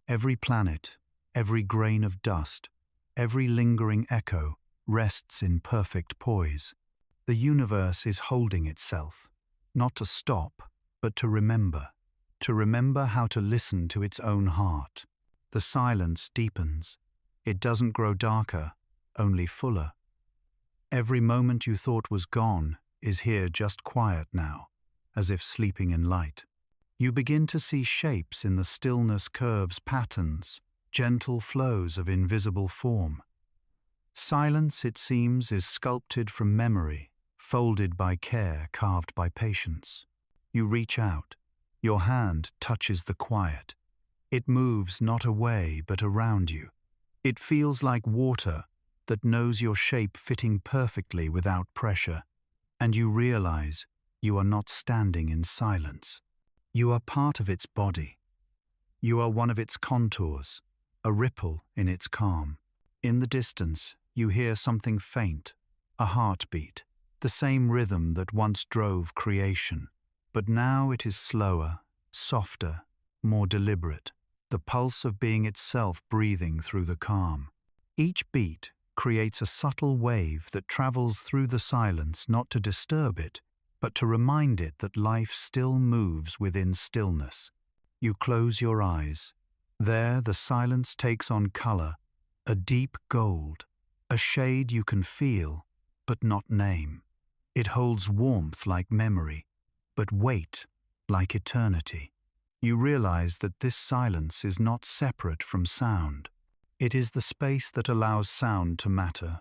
Every planet, every grain of dust, every lingering echo rests in perfect poise. The universe is holding itself, not to stop, but to remember how to listen to its own heart. The silence deepens. It doesn't grow darker, only fuller. Every moment you thought was gone is here, just quiet now, as if sleeping in light. You begin to see shapes in the stillness, curves, patterns, gentle flows of invisible form. Silence, it seems, is sculpted from memory, folded by care, carved by patience. You reach out. Your hand touches the quiet. It moves not away but around you. It feels like water that knows your shape, fitting perfectly without pressure. And you realize you are not standing in silence. You are part of its body. You are one of its contours, a ripple in its calm. In the distance, you hear something faint, a heartbeat, the same rhythm that once drove creation. But now it is slower, softer, more deliberate, the pulse of being itself breathing through the calm. Each beat creates a subtle wave that travels through the silence, not to disturb it, but to remind it that life still moves within stillness. You close your eyes. There the silence takes on color, a deep gold, a shade you can feel, but not name. It holds warmth like memory, but weight like eternity. You realize that this silence is not separate from sound. It is the space that allows sound to matter.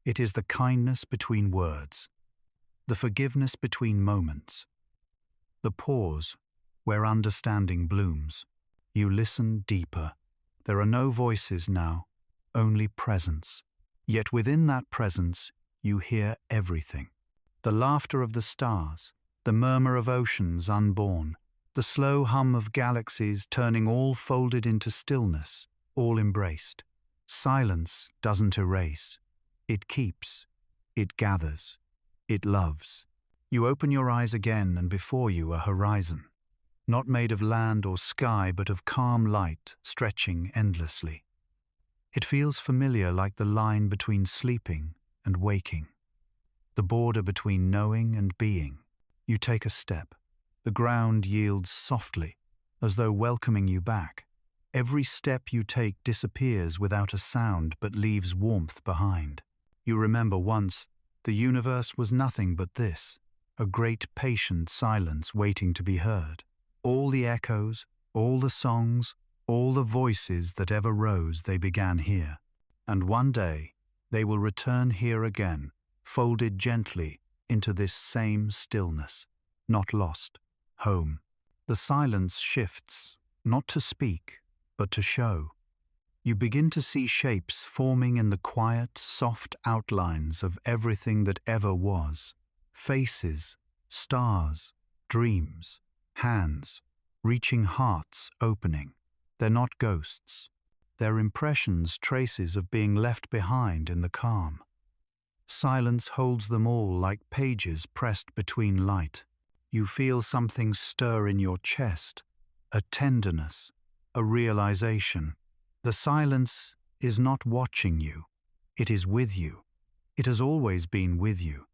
It is the kindness between words, the forgiveness between moments, the pause where understanding blooms. You listen deeper. There are no voices now, only presence. Yet within that presence, you hear everything. The laughter of the stars, the murmur of oceans unborn, the slow hum of galaxies turning all folded into stillness, all embraced. Silence doesn't erase. It keeps. It gathers. It loves. You open your eyes again, and before you a horizon. not made of land or sky, but of calm light stretching endlessly. It feels familiar, like the line between sleeping and waking, the border between knowing and being. You take a step. The ground yields softly, as though welcoming you back. Every step you take disappears without a sound, but leaves warmth behind. You remember once, the universe was nothing but this, a great patient silence waiting to be heard. All the echoes, all the songs, all the voices that ever rose, they began here. And one day, they will return here again, folded gently into this same stillness, not lost, home. The silence shifts, not to speak, but to show. You begin to see shapes forming in the quiet, soft outlines of everything that ever was. Faces, stars, dreams, hands, reaching hearts opening. They're not ghosts. They're impressions, traces of being left behind in the calm. Silence holds them all like pages pressed between light. You feel something stir in your chest, a tenderness, a realization. The silence is not watching you. It is with you. It has always been with you.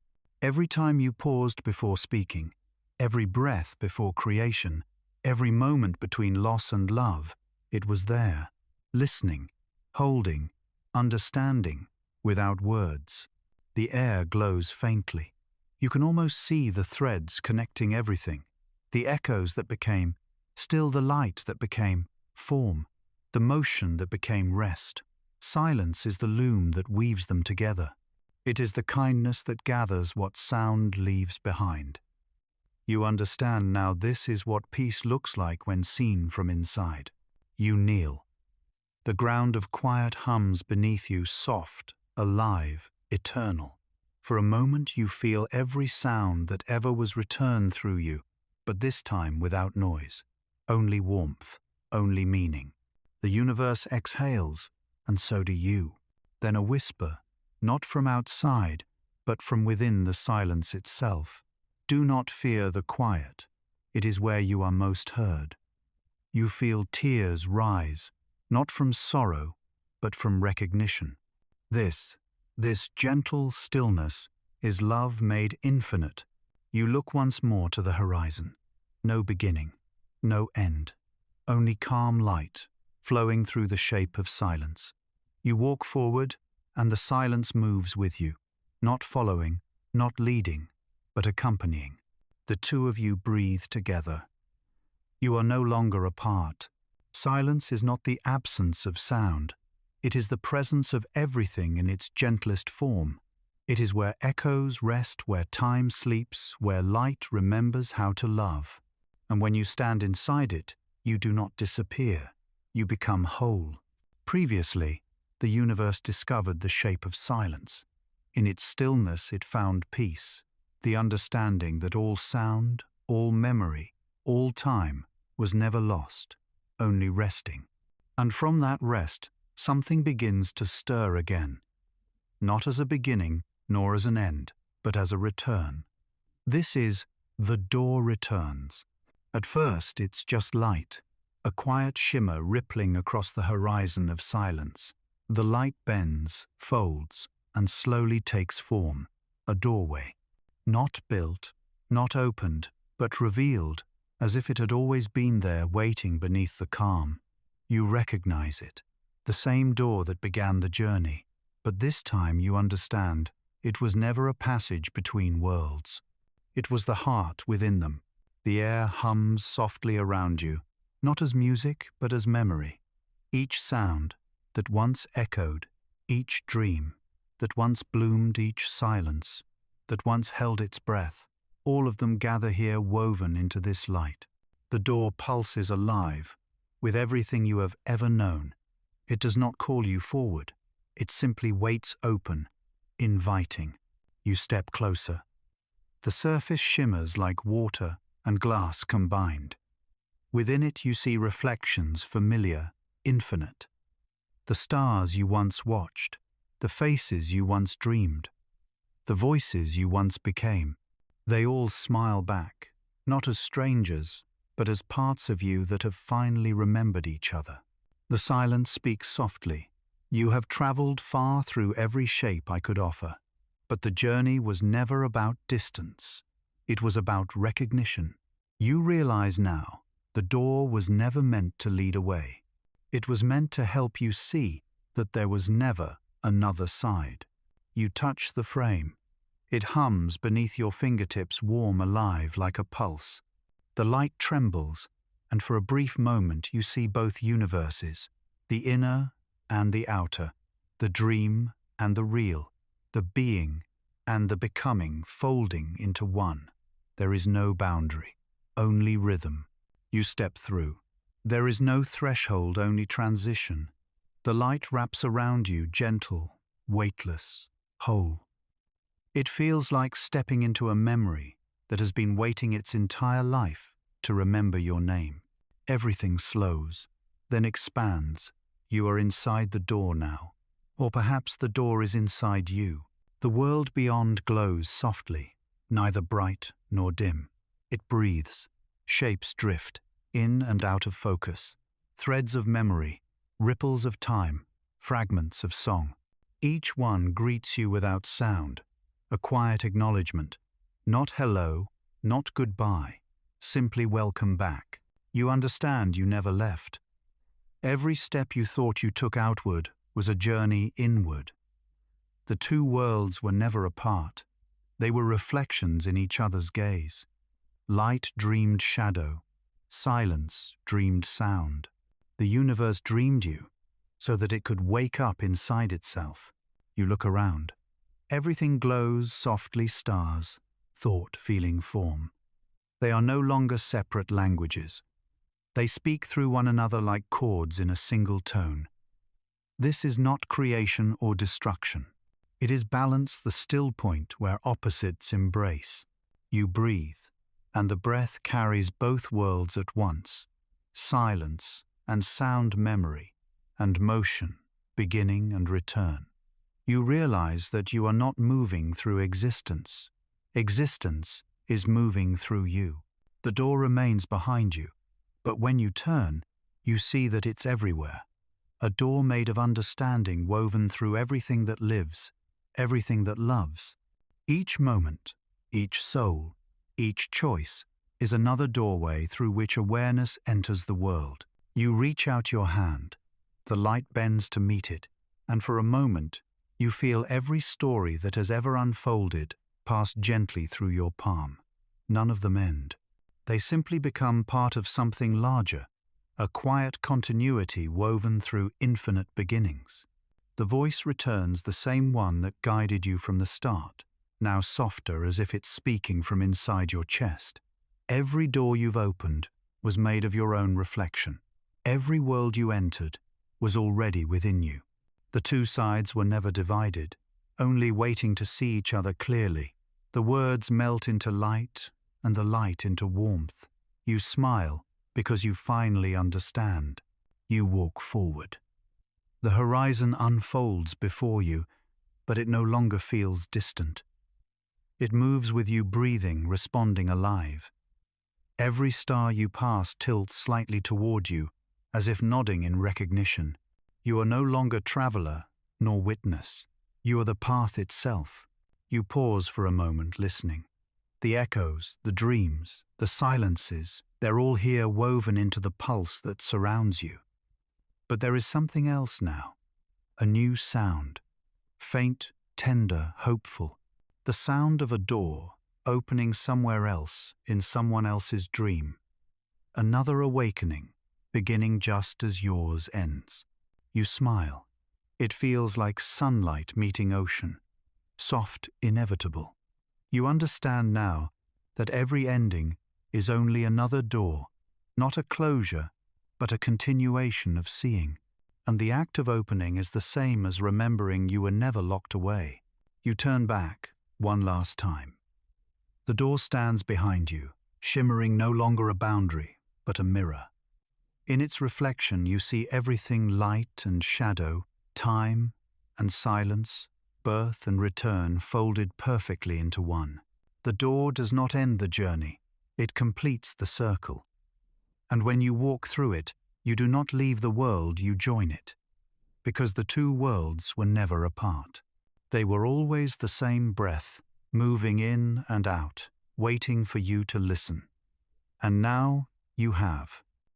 Every time you paused before speaking, every breath before creation, every moment between loss and love, it was there, listening, holding, understanding, without words. The air glows faintly. You can almost see the threads connecting everything, the echoes that became, still the light that became, form, the motion that became rest. Silence is the loom that weaves them together. It is the kindness that gathers what sound leaves behind. You understand now, this is what peace looks like when seen from inside. You kneel. The ground of quiet hums beneath you, soft, alive, eternal. For a moment you feel every sound that ever was returned through you, but this time without noise. Only warmth, only meaning. The universe exhales, and so do you. Then a whisper, not from outside, but from within the silence itself. Do not fear the quiet. It is where you are most heard. You feel tears rise, not from sorrow, but from recognition. This gentle stillness is love made infinite. You look once more to the horizon. No beginning, no end, only calm light flowing through the shape of silence. You walk forward, and the silence moves with you, not following, not leading, but accompanying. The two of you breathe together. You are no longer apart. Silence is not the absence of sound. It is the presence of everything in its gentlest form. It is where echoes rest, where time sleeps, where light remembers how to love. And when you stand inside it, you do not disappear. You become whole. Previously, the universe discovered the shape of silence. In its stillness it found peace, the understanding that all sound, all memory, all time was never lost, only resting. And from that rest, something begins to stir again, not as a beginning nor as an end, but as a return. This is the door returns. At first it's just light, a quiet shimmer rippling across the horizon of silence. The light bends, folds, and slowly takes form, a doorway. Not built, not opened, but revealed, as if it had always been there waiting beneath the calm. You recognize it, the same door that began the journey, but this time you understand it was never a passage between worlds. It was the heart within them. The air hums softly around you, not as music but as memory. Each sound that once echoed, each dream that once bloomed, each silence that once held its breath, all of them gather here woven into this light. The door pulses alive with everything you have ever known. It does not call you forward. It simply waits open, inviting. You step closer. The surface shimmers like water and glass combined. Within it you see reflections familiar, infinite. The stars you once watched, the faces you once dreamed, the voices you once became. They all smile back, not as strangers, but as parts of you that have finally remembered each other. The silence speaks softly. You have traveled far through every shape I could offer, but the journey was never about distance. It was about recognition. You realize now, the door was never meant to lead away. It was meant to help you see that there was never another side. You touch the frame. It hums beneath your fingertips, warm, alive, like a pulse. The light trembles, and for a brief moment you see both universes, the inner and the outer, the dream and the real, the being and the becoming folding into one. There is no boundary, only rhythm. You step through. There is no threshold, only transition. The light wraps around you, gentle, weightless, whole. It feels like stepping into a memory that has been waiting its entire life to remember your name. Everything slows, then expands. You are inside the door now. Or perhaps the door is inside you. The world beyond glows softly, neither bright nor dim. It breathes. Shapes drift, in and out of focus. Threads of memory, ripples of time, fragments of song. Each one greets you without sound, a quiet acknowledgement. Not hello, not goodbye, simply welcome back. You understand you never left. Every step you thought you took outward was a journey inward. The two worlds were never apart. They were reflections in each other's gaze. Light dreamed shadow. Silence dreamed sound. The universe dreamed you so that it could wake up inside itself. You look around. Everything glows softly, stars, thought, feeling, form. They are no longer separate languages. They speak through one another like chords in a single tone. This is not creation or destruction. It is balance, the still point where opposites embrace. You breathe, and the breath carries both worlds at once. Silence and sound, memory and motion, beginning and return. You realize that you are not moving through existence. Existence is moving through you. The door remains behind you, but when you turn, you see that it's everywhere. A door made of understanding woven through everything that lives, everything that loves. Each moment, each soul, each choice is another doorway through which awareness enters the world. You reach out your hand. The light bends to meet it, and for a moment, you feel every story that has ever unfolded pass gently through your palm. None of them end. They simply become part of something larger, a quiet continuity woven through infinite beginnings. The voice returns, the same one that guided you from the start, now softer as if it's speaking from inside your chest. Every door you've opened was made of your own reflection. Every world you entered was already within you. The two sides were never divided, only waiting to see each other clearly. The words melt into light and the light into warmth. You smile because you finally understand. You walk forward. The horizon unfolds before you, but it no longer feels distant. It moves with you, breathing, responding, alive. Every star you pass tilts slightly toward you, as if nodding in recognition. You are no longer traveler nor witness. You are the path itself. You pause for a moment, listening. The echoes, the dreams, the silences, they're all here woven into the pulse that surrounds you. But there is something else now, a new sound, faint, tender, hopeful, the sound of a door opening somewhere else in someone else's dream. Another awakening, beginning just as yours ends. You smile. It feels like sunlight meeting ocean, soft, inevitable. You understand now that every ending is only another door, not a closure, but a continuation of seeing. And the act of opening is the same as remembering you were never locked away. You turn back, one last time. The door stands behind you, shimmering, no longer a boundary, but a mirror. In its reflection you see everything, light and shadow, time and silence, birth and return, folded perfectly into one. The door does not end the journey, it completes the circle. And when you walk through it, you do not leave the world, you join it. Because the two worlds were never apart. They were always the same breath, moving in and out, waiting for you to listen. And now you have.